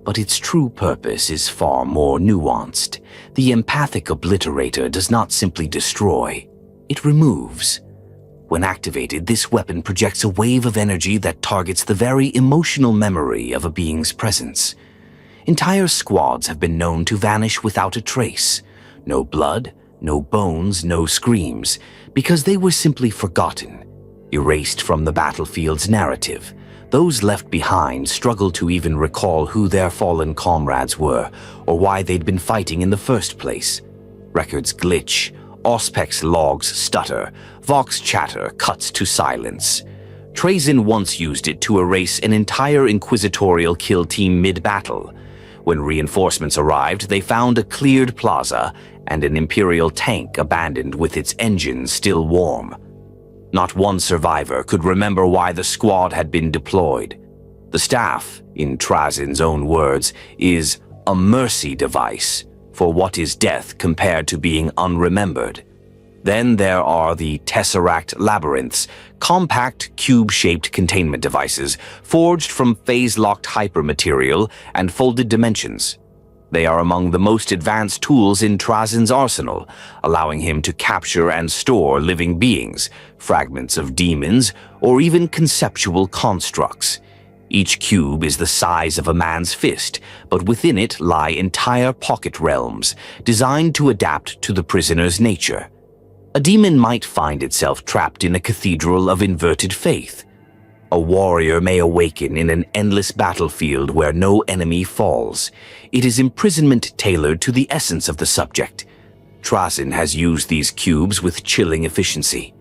But its true purpose is far more nuanced. The empathic obliterator does not simply destroy, it removes. When activated, this weapon projects a wave of energy that targets the very emotional memory of a being's presence. Entire squads have been known to vanish without a trace. No blood, no bones, no screams, because they were simply forgotten, erased from the battlefield's narrative. Those left behind struggle to even recall who their fallen comrades were or why they'd been fighting in the first place. Records glitch, Auspex logs stutter, Vox chatter cuts to silence. Trazyn once used it to erase an entire inquisitorial kill team mid-battle. When reinforcements arrived, they found a cleared plaza and an Imperial tank abandoned with its engines still warm. Not one survivor could remember why the squad had been deployed. The staff, in Trazyn's own words, is a mercy device for what is death compared to being unremembered. Then there are the Tesseract Labyrinths, compact cube-shaped containment devices forged from phase-locked hypermaterial and folded dimensions. They are among the most advanced tools in Trazyn's arsenal, allowing him to capture and store living beings, fragments of demons, or even conceptual constructs. Each cube is the size of a man's fist, but within it lie entire pocket realms, designed to adapt to the prisoner's nature. A demon might find itself trapped in a cathedral of inverted faith. A warrior may awaken in an endless battlefield where no enemy falls. It is imprisonment tailored to the essence of the subject. Trazyn has used these cubes with chilling efficiency.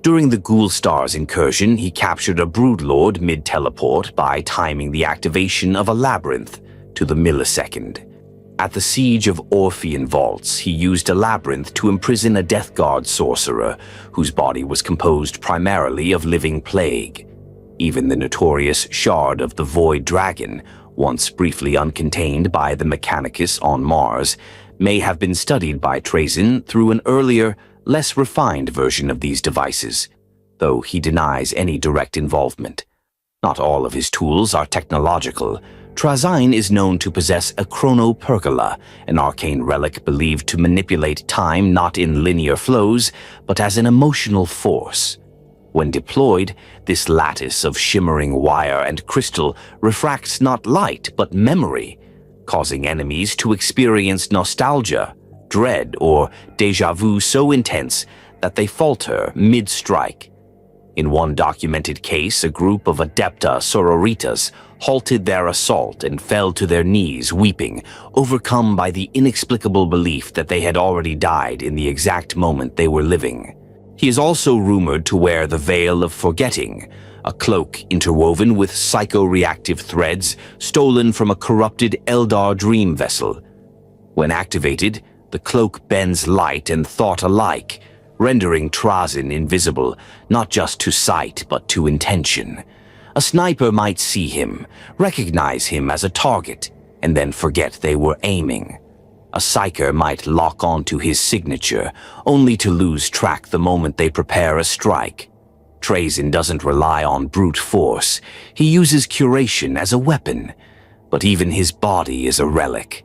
During the Ghoul Stars incursion, he captured a broodlord mid-teleport by timing the activation of a labyrinth to the millisecond. At the siege of Orphean Vaults, he used a labyrinth to imprison a Death Guard sorcerer whose body was composed primarily of living plague. Even the notorious Shard of the Void Dragon, once briefly uncontained by the Mechanicus on Mars, may have been studied by Trazyn through an earlier, less refined version of these devices, though he denies any direct involvement. Not all of his tools are technological. Trazyn is known to possess a chronopergola, an arcane relic believed to manipulate time not in linear flows, but as an emotional force. When deployed, this lattice of shimmering wire and crystal refracts not light but memory, causing enemies to experience nostalgia, dread, or déjà vu so intense that they falter mid-strike. In one documented case, a group of Adepta Sororitas halted their assault and fell to their knees weeping, overcome by the inexplicable belief that they had already died in the exact moment they were living. He is also rumored to wear the Veil of Forgetting, a cloak interwoven with psycho-reactive threads stolen from a corrupted Eldar dream vessel. When activated, the cloak bends light and thought alike, rendering Trazyn invisible, not just to sight but to intention. A sniper might see him, recognize him as a target, and then forget they were aiming. A psyker might lock onto his signature, only to lose track the moment they prepare a strike. Trazyn doesn't rely on brute force. He uses curation as a weapon, but even his body is a relic.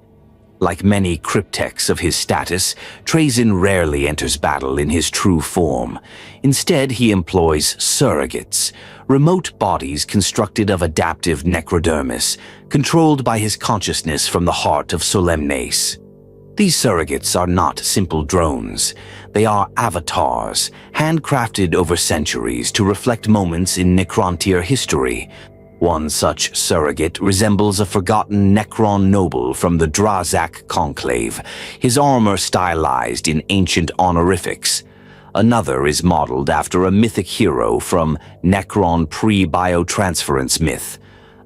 Like many cryptex of his status, Trazyn rarely enters battle in his true form. Instead, he employs surrogates, remote bodies constructed of adaptive necrodermis, controlled by his consciousness from the heart of Solemnes. These surrogates are not simple drones. They are avatars, handcrafted over centuries to reflect moments in Necrontier history. One such surrogate resembles a forgotten Necron noble from the Drazak Conclave, his armor stylized in ancient honorifics. Another is modeled after a mythic hero from Necron pre-biotransference myth,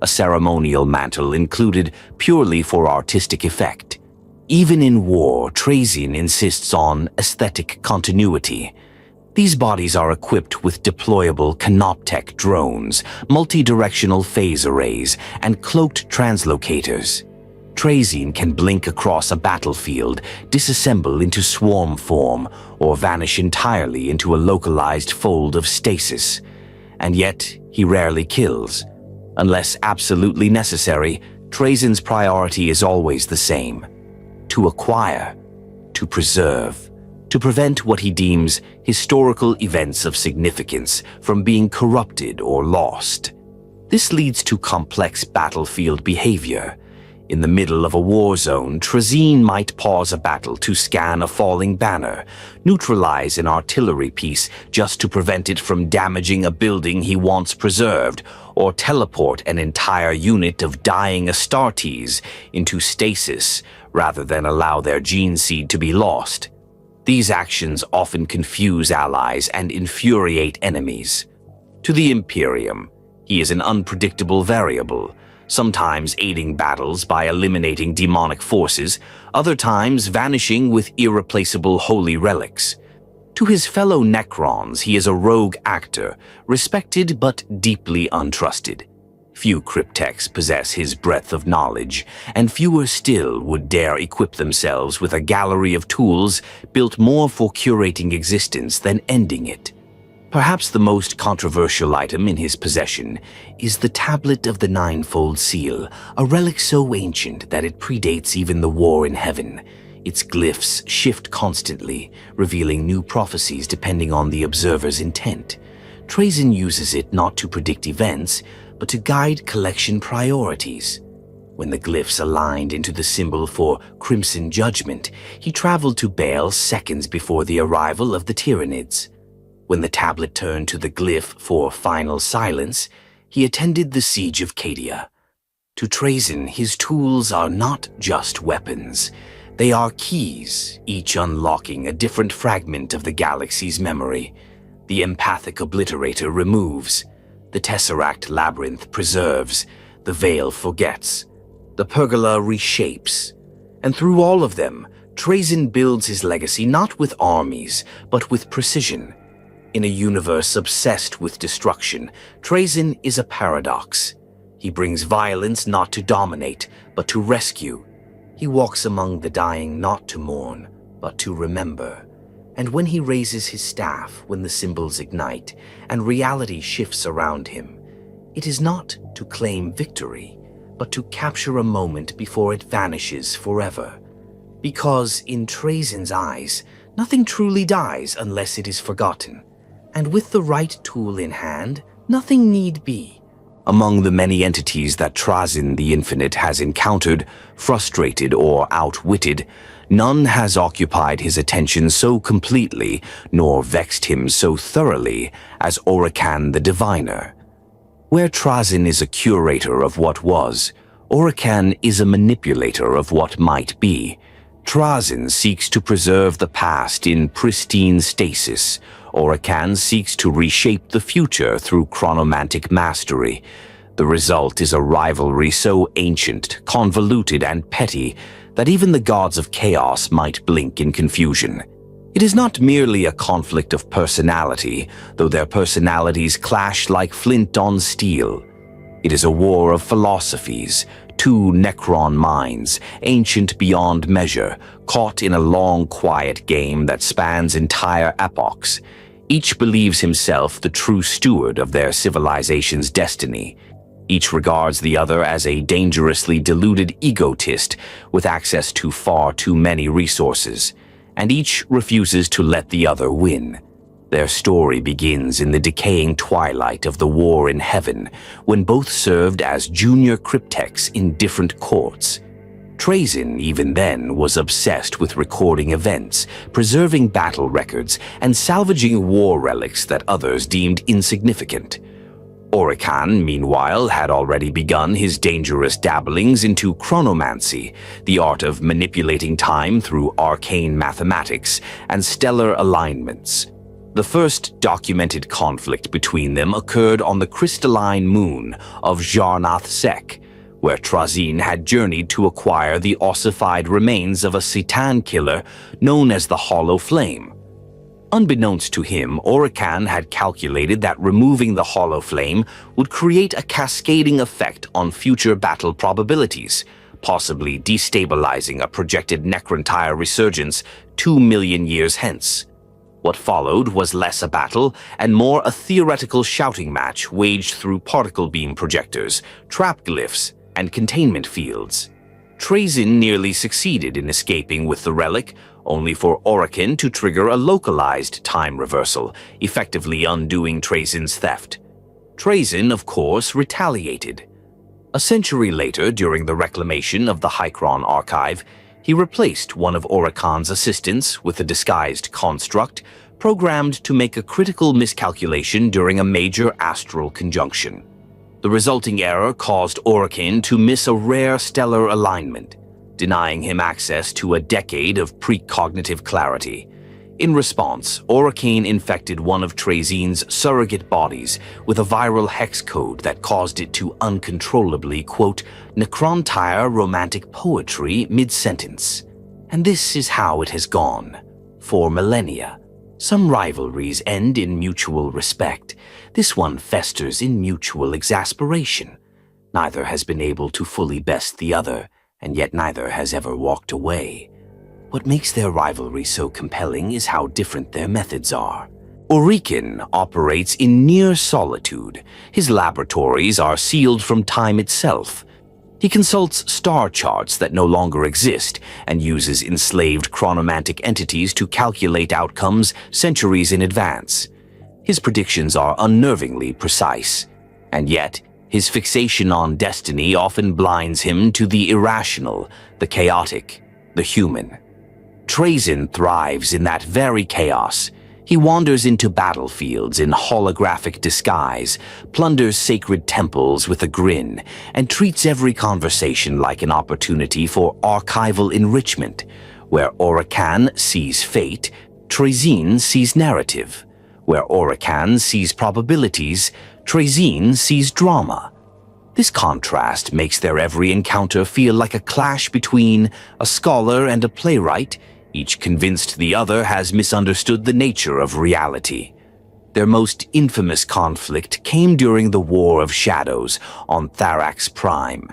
a ceremonial mantle included purely for artistic effect. Even in war, Trazyn insists on aesthetic continuity. These bodies are equipped with deployable canoptech drones, multi-directional phase arrays, and cloaked translocators. Trazyn can blink across a battlefield, disassemble into swarm form, or vanish entirely into a localized fold of stasis. And yet, he rarely kills. Unless absolutely necessary, Trazyn's priority is always the same: to acquire, to preserve, to prevent what he deems historical events of significance from being corrupted or lost. This leads to complex battlefield behavior. In the middle of a war zone, Trazyn might pause a battle to scan a falling banner, neutralize an artillery piece just to prevent it from damaging a building he wants preserved, or teleport an entire unit of dying Astartes into stasis rather than allow their gene seed to be lost. These actions often confuse allies and infuriate enemies. To the Imperium, he is an unpredictable variable, sometimes aiding battles by eliminating demonic forces, other times vanishing with irreplaceable holy relics. To his fellow Necrons, he is a rogue actor, respected but deeply untrusted. Few cryptechs possess his breadth of knowledge, and fewer still would dare equip themselves with a gallery of tools built more for curating existence than ending it. Perhaps the most controversial item in his possession is the Tablet of the Ninefold Seal, a relic so ancient that it predates even the war in heaven. Its glyphs shift constantly, revealing new prophecies depending on the observer's intent. Trazyn uses it not to predict events, but to guide collection priorities. When the glyphs aligned into the symbol for Crimson Judgment, he traveled to Baal seconds before the arrival of the Tyranids. When the tablet turned to the glyph for Final Silence, he attended the siege of Cadia. To Trazyn, his tools are not just weapons. They are keys, each unlocking a different fragment of the galaxy's memory. The empathic obliterator removes. The Tesseract labyrinth preserves. The veil forgets. The pergola reshapes. And through all of them, Trazyn builds his legacy not with armies, but with precision. In a universe obsessed with destruction, Trazyn is a paradox. He brings violence not to dominate, but to rescue. He walks among the dying not to mourn, but to remember. And when he raises his staff when the symbols ignite and reality shifts around him, it is not to claim victory, but to capture a moment before it vanishes forever. Because in Trazyn's eyes, nothing truly dies unless it is forgotten. And with the right tool in hand, nothing need be. Among the many entities that Trazyn the Infinite has encountered, frustrated or outwitted, none has occupied his attention so completely, nor vexed him so thoroughly, as Orican the Diviner. Where Trazyn is a curator of what was, Orican is a manipulator of what might be. Trazyn seeks to preserve the past in pristine stasis. Orican seeks to reshape the future through chronomantic mastery. The result is a rivalry so ancient, convoluted, and petty that even the gods of chaos might blink in confusion. It is not merely a conflict of personality, though their personalities clash like flint on steel. It is a war of philosophies, two Necron minds, ancient beyond measure, caught in a long, quiet game that spans entire epochs. Each believes himself the true steward of their civilization's destiny. Each regards the other as a dangerously deluded egotist with access to far too many resources, and each refuses to let the other win. Their story begins in the decaying twilight of the war in heaven, when both served as junior cryptechs in different courts. Trazyn, even then, was obsessed with recording events, preserving battle records, and salvaging war relics that others deemed insignificant. Orican, meanwhile, had already begun his dangerous dabblings into chronomancy, the art of manipulating time through arcane mathematics and stellar alignments. The first documented conflict between them occurred on the crystalline moon of Jarnath-Sek, where Trazyn had journeyed to acquire the ossified remains of a Citan killer known as the Hollow Flame. Unbeknownst to him, Orican had calculated that removing the Hollow Flame would create a cascading effect on future battle probabilities, possibly destabilizing a projected Necron resurgence 2 million years hence. What followed was less a battle and more a theoretical shouting match waged through particle beam projectors, trap glyphs, and containment fields. Trazyn nearly succeeded in escaping with the relic, only for Orican to trigger a localized time reversal, effectively undoing Trazyn's theft. Trazyn, of course, retaliated. A century later, during the reclamation of the Necron archive, he replaced one of Orican's assistants with a disguised construct programmed to make a critical miscalculation during a major astral conjunction. The resulting error caused Orican to miss a rare stellar alignment, denying him access to a decade of precognitive clarity. In response, Orican infected one of Trazyn's surrogate bodies with a viral hex code that caused it to uncontrollably quote Necron romantic poetry mid-sentence. And this is how it has gone. For millennia. Some rivalries end in mutual respect. This one festers in mutual exasperation. Neither has been able to fully best the other, and yet neither has ever walked away. What makes their rivalry so compelling is how different their methods are. Orican operates in near solitude. His laboratories are sealed from time itself. He consults star charts that no longer exist and uses enslaved chronomantic entities to calculate outcomes centuries in advance. His predictions are unnervingly precise, and yet his fixation on destiny often blinds him to the irrational, the chaotic, the human. Trazyn thrives in that very chaos. He wanders into battlefields in holographic disguise, plunders sacred temples with a grin, and treats every conversation like an opportunity for archival enrichment, where Orican sees fate, Trazyn sees narrative. Where Orican sees probabilities, Trazyn sees drama. This contrast makes their every encounter feel like a clash between a scholar and a playwright, each convinced the other has misunderstood the nature of reality. Their most infamous conflict came during the War of Shadows on Tharax Prime.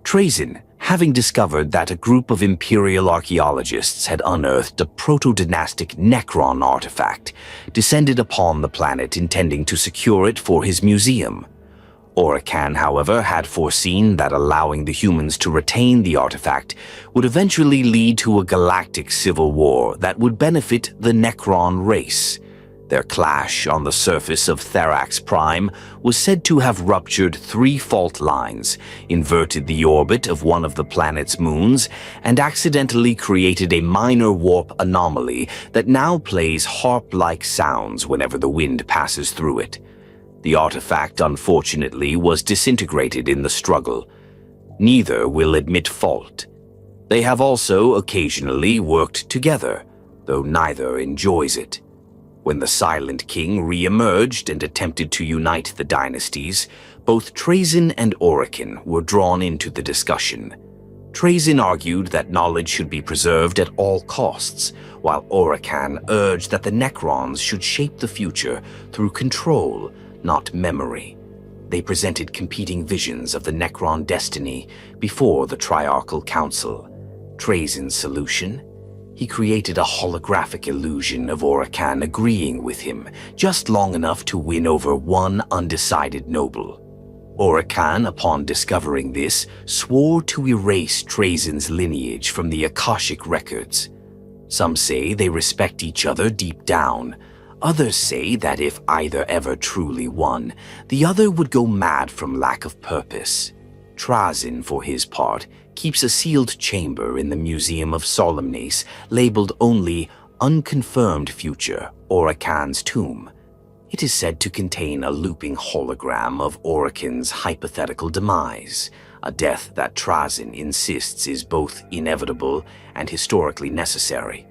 Trazyn, having discovered that a group of Imperial archaeologists had unearthed a proto-dynastic Necron artifact, descended upon the planet intending to secure it for his museum. Orican, however, had foreseen that allowing the humans to retain the artifact would eventually lead to a galactic civil war that would benefit the Necron race. Their clash on the surface of Tharax Prime was said to have ruptured 3 fault lines, inverted the orbit of one of the planet's moons, and accidentally created a minor warp anomaly that now plays harp-like sounds whenever the wind passes through it. The artifact, unfortunately, was disintegrated in the struggle. Neither will admit fault. They have also occasionally worked together, though neither enjoys it. When the Silent King re-emerged and attempted to unite the dynasties, both Trazyn and Orican were drawn into the discussion. Trazyn argued that knowledge should be preserved at all costs, while Orican urged that the Necrons should shape the future through control, not memory. They presented competing visions of the Necron destiny before the Triarchal Council. Trazyn's solution? He created a holographic illusion of Orican agreeing with him, just long enough to win over one undecided noble. Orican, upon discovering this, swore to erase Trazyn's lineage from the Akashic records. Some say they respect each other deep down. Others say that if either ever truly won, the other would go mad from lack of purpose. Trazyn, for his part, keeps a sealed chamber in the Museum of Solemnace labeled only Unconfirmed Future, Orican's Tomb. It is said to contain a looping hologram of Orican's hypothetical demise, a death that Trazyn insists is both inevitable and historically necessary.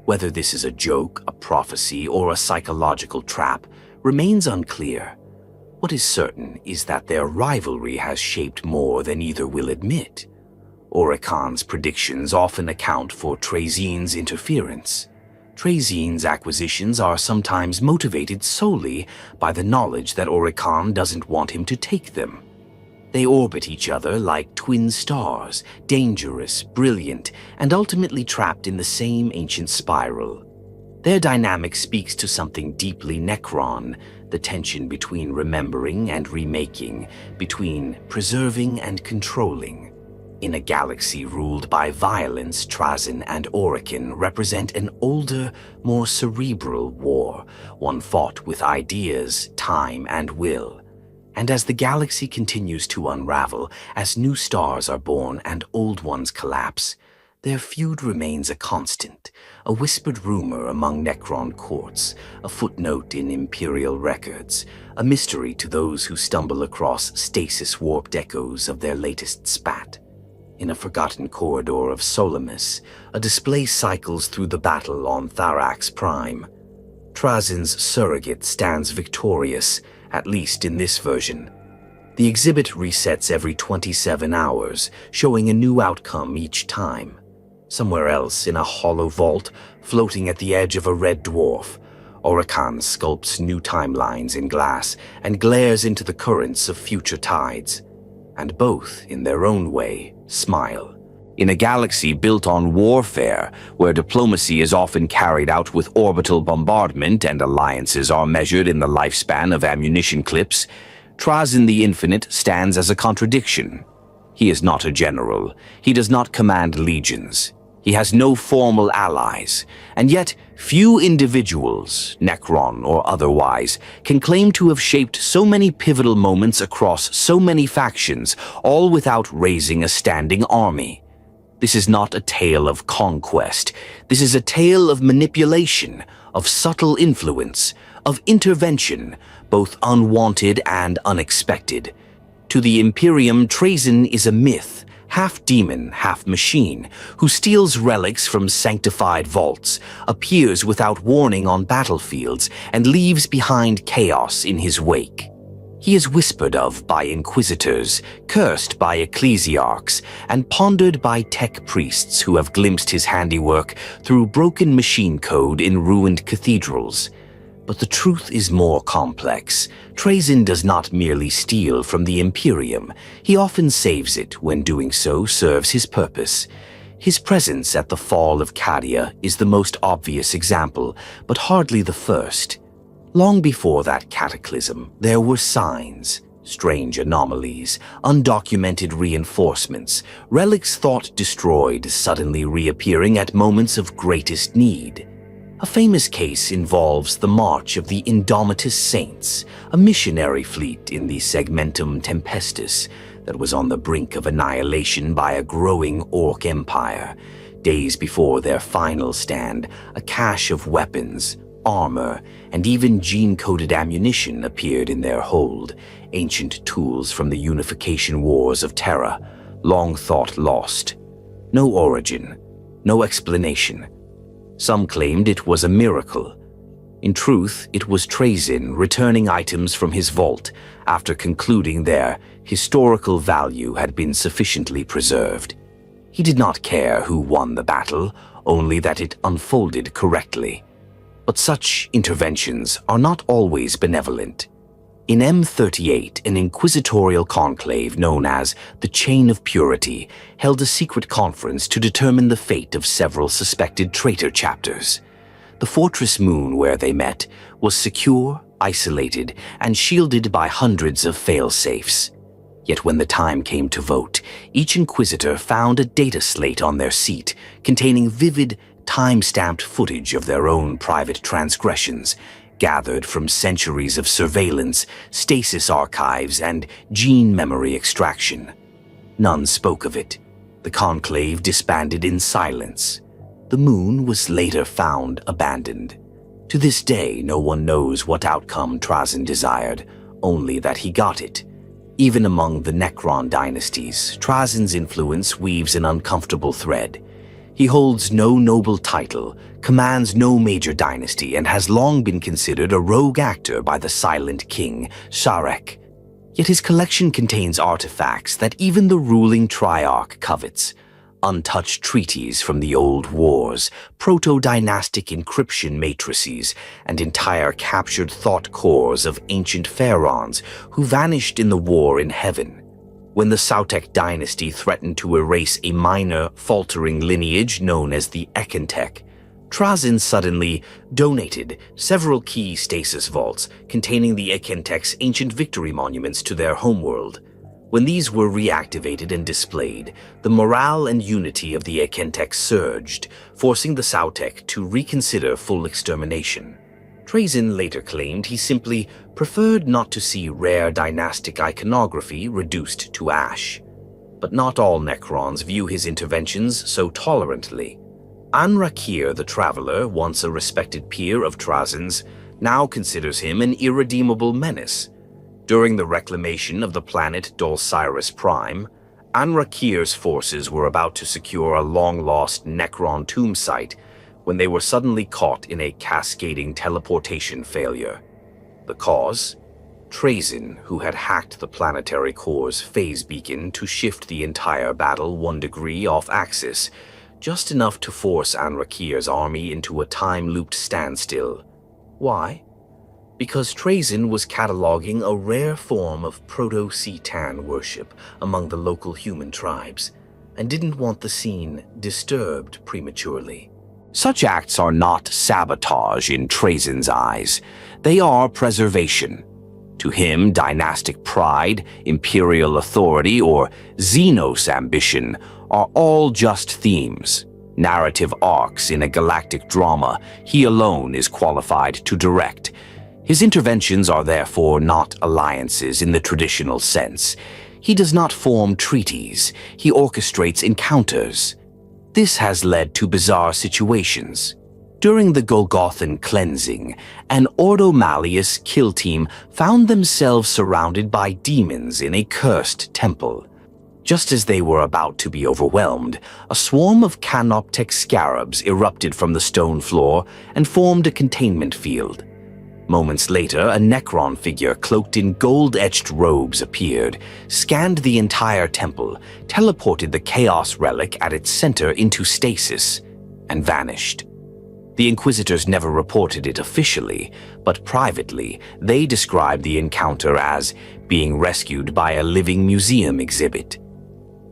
Whether this is a joke, a prophecy, or a psychological trap remains unclear. What is certain is that their rivalry has shaped more than either will admit. Oricon's predictions often account for Trazyn's interference. Trazyn's acquisitions are sometimes motivated solely by the knowledge that Oricon doesn't want him to take them. They orbit each other like twin stars, dangerous, brilliant, and ultimately trapped in the same ancient spiral. Their dynamic speaks to something deeply Necron, the tension between remembering and remaking, between preserving and controlling. In a galaxy ruled by violence, Trazyn and Oricon represent an older, more cerebral war, one fought with ideas, time, and will. And as the galaxy continues to unravel, as new stars are born and old ones collapse, their feud remains a constant, a whispered rumor among Necron courts, a footnote in Imperial records, a mystery to those who stumble across stasis-warped echoes of their latest spat. In a forgotten corridor of Solamis, a display cycles through the battle on Tharax Prime. Trazyn's surrogate stands victorious, at least in this version. The exhibit resets every 27 hours, showing a new outcome each time. Somewhere else, in a hollow vault, floating at the edge of a red dwarf, Oricon sculpts new timelines in glass and glares into the currents of future tides. And both, in their own way, smile. In a galaxy built on warfare, where diplomacy is often carried out with orbital bombardment and alliances are measured in the lifespan of ammunition clips, Trazyn the Infinite stands as a contradiction. He is not a general. He does not command legions. He has no formal allies, and yet few individuals, Necron or otherwise, can claim to have shaped so many pivotal moments across so many factions, all without raising a standing army. This is not a tale of conquest. This is a tale of manipulation, of subtle influence, of intervention, both unwanted and unexpected. To the Imperium, Trazyn is a myth, half demon, half machine, who steals relics from sanctified vaults, appears without warning on battlefields, and leaves behind chaos in his wake. He is whispered of by inquisitors, cursed by ecclesiarchs, and pondered by tech priests who have glimpsed his handiwork through broken machine code in ruined cathedrals. But the truth is more complex. Trazyn does not merely steal from the Imperium. He often saves it when doing so serves his purpose. His presence at the fall of Cadia is the most obvious example, but hardly the first. Long before that cataclysm, there were signs, strange anomalies, undocumented reinforcements, relics thought destroyed suddenly reappearing at moments of greatest need. A famous case involves the March of the Indomitus Saints, a missionary fleet in the Segmentum Tempestus that was on the brink of annihilation by a growing Orc empire. Days before their final stand, a cache of weapons, armor, and even gene-coded ammunition appeared in their hold, ancient tools from the unification wars of Terra, long thought lost. No origin, no explanation. Some claimed it was a miracle. In truth, it was Trazyn returning items from his vault after concluding their historical value had been sufficiently preserved. He did not care who won the battle, only that it unfolded correctly. But such interventions are not always benevolent. In M38, an inquisitorial conclave known as the Chain of Purity held a secret conference to determine the fate of several suspected traitor chapters. The fortress moon where they met was secure, isolated, and shielded by hundreds of fail-safes. Yet when the time came to vote, each inquisitor found a data slate on their seat containing vivid, time-stamped footage of their own private transgressions, gathered from centuries of surveillance, stasis archives, and gene memory extraction. None spoke of it. The conclave disbanded in silence. The moon was later found abandoned. To this day, no one knows what outcome Trazyn desired, only that he got it. Even among the Necron dynasties, Trazyn's influence weaves an uncomfortable thread. He holds no noble title, commands no major dynasty, and has long been considered a rogue actor by the Silent King, Sharek. Yet his collection contains artifacts that even the ruling Triarch covets. Untouched treaties from the old wars, proto-dynastic encryption matrices, and entire captured thought cores of ancient pharaohs who vanished in the war in heaven. When the Sautek dynasty threatened to erase a minor, faltering lineage known as the eccentric, Trazyn suddenly donated several key stasis vaults containing the eccentric's ancient victory monuments to their homeworld. When these were reactivated and displayed, the morale and unity of the eccentric surged, forcing the Sautek to reconsider full extermination. Trazyn later claimed he simply preferred not to see rare dynastic iconography reduced to ash. But not all Necrons view his interventions so tolerantly. Anrakir the Traveler, once a respected peer of Trazyn's, now considers him an irredeemable menace. During the reclamation of the planet Dulcyrus Prime, Anrakir's forces were about to secure a long-lost Necron tomb site when they were suddenly caught in a cascading teleportation failure. The cause? Trazyn, who had hacked the planetary core's phase beacon to shift the entire battle 1 degree off axis, just enough to force Anrakir's army into a time-looped standstill. Why? Because Trazyn was cataloging a rare form of proto-Cetan worship among the local human tribes, and didn't want the scene disturbed prematurely. Such acts are not sabotage in Trazyn's eyes. They are preservation. To him, dynastic pride, imperial authority, or Xenos ambition are all just themes, narrative arcs in a galactic drama he alone is qualified to direct. His interventions are therefore not alliances in the traditional sense. He does not form treaties, he orchestrates encounters. This has led to bizarre situations. During the Golgothan cleansing, an Ordo Malleus kill team found themselves surrounded by demons in a cursed temple. Just as they were about to be overwhelmed, a swarm of canoptek scarabs erupted from the stone floor and formed a containment field. Moments later, a Necron figure cloaked in gold-etched robes appeared, scanned the entire temple, teleported the Chaos relic at its center into stasis, and vanished. The Inquisitors never reported it officially, but privately, they described the encounter as being rescued by a living museum exhibit.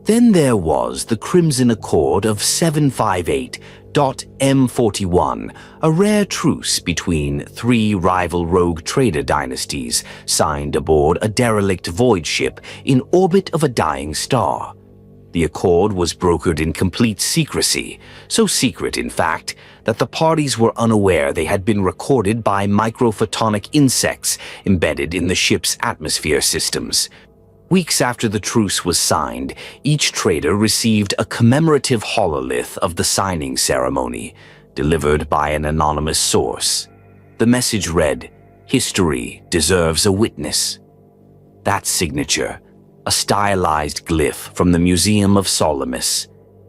Then there was the Crimson Accord of 758.M41, a rare truce between 3 rival rogue trader dynasties signed aboard a derelict void ship in orbit of a dying star. The accord was brokered in complete secrecy, so secret, in fact, that the parties were unaware they had been recorded by microphotonic insects embedded in the ship's atmosphere systems. Weeks after the truce was signed, each trader received a commemorative hololith of the signing ceremony, delivered by an anonymous source. The message read, "History deserves a witness." That signature, a stylized glyph from the Museum of Solimus.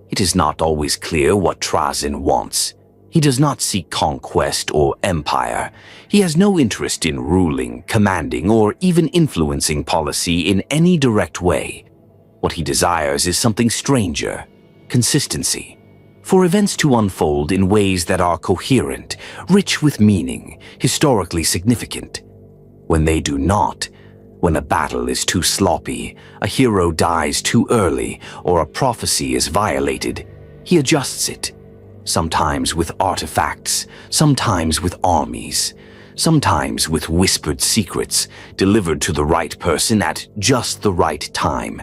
It is not always clear what Trazyn wants. He does not seek conquest or empire. He has no interest in ruling, commanding, or even influencing policy in any direct way. What he desires is something stranger, consistency. For events to unfold in ways that are coherent, rich with meaning, historically significant. When they do not, when a battle is too sloppy, a hero dies too early, or a prophecy is violated, he adjusts it. Sometimes with artifacts, sometimes with armies, sometimes with whispered secrets delivered to the right person at just the right time.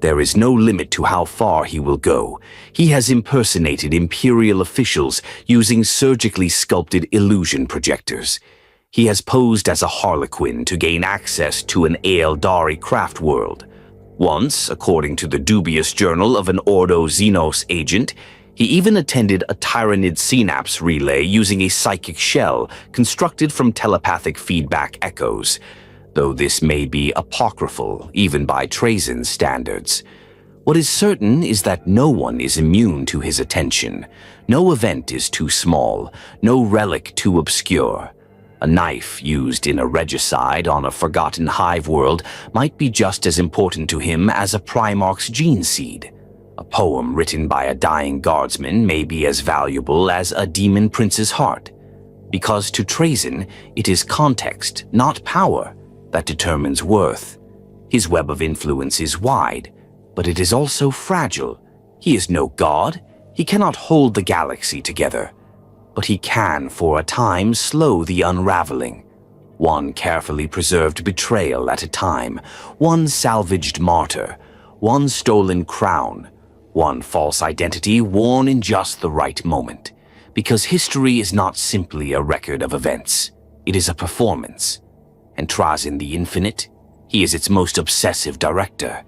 There is no limit to how far he will go. He has impersonated imperial officials using surgically sculpted illusion projectors. He has posed as a harlequin to gain access to an Aeldari craft world. Once, according to the dubious journal of an Ordo Xenos agent, he even attended a Tyranid synapse relay using a psychic shell constructed from telepathic feedback echoes, though this may be apocryphal even by Trazyn's standards. What is certain is that no one is immune to his attention. No event is too small, no relic too obscure. A knife used in a regicide on a forgotten hive world might be just as important to him as a Primarch's gene seed. A poem written by a dying guardsman may be as valuable as a demon prince's heart. Because to Trazyn, it is context, not power, that determines worth. His web of influence is wide, but it is also fragile. He is no god. He cannot hold the galaxy together. But he can, for a time, slow the unraveling. One carefully preserved betrayal at a time, one salvaged martyr, one stolen crown, one false identity worn in just the right moment. Because history is not simply a record of events. It is a performance. And Trazyn the Infinite, he is its most obsessive director.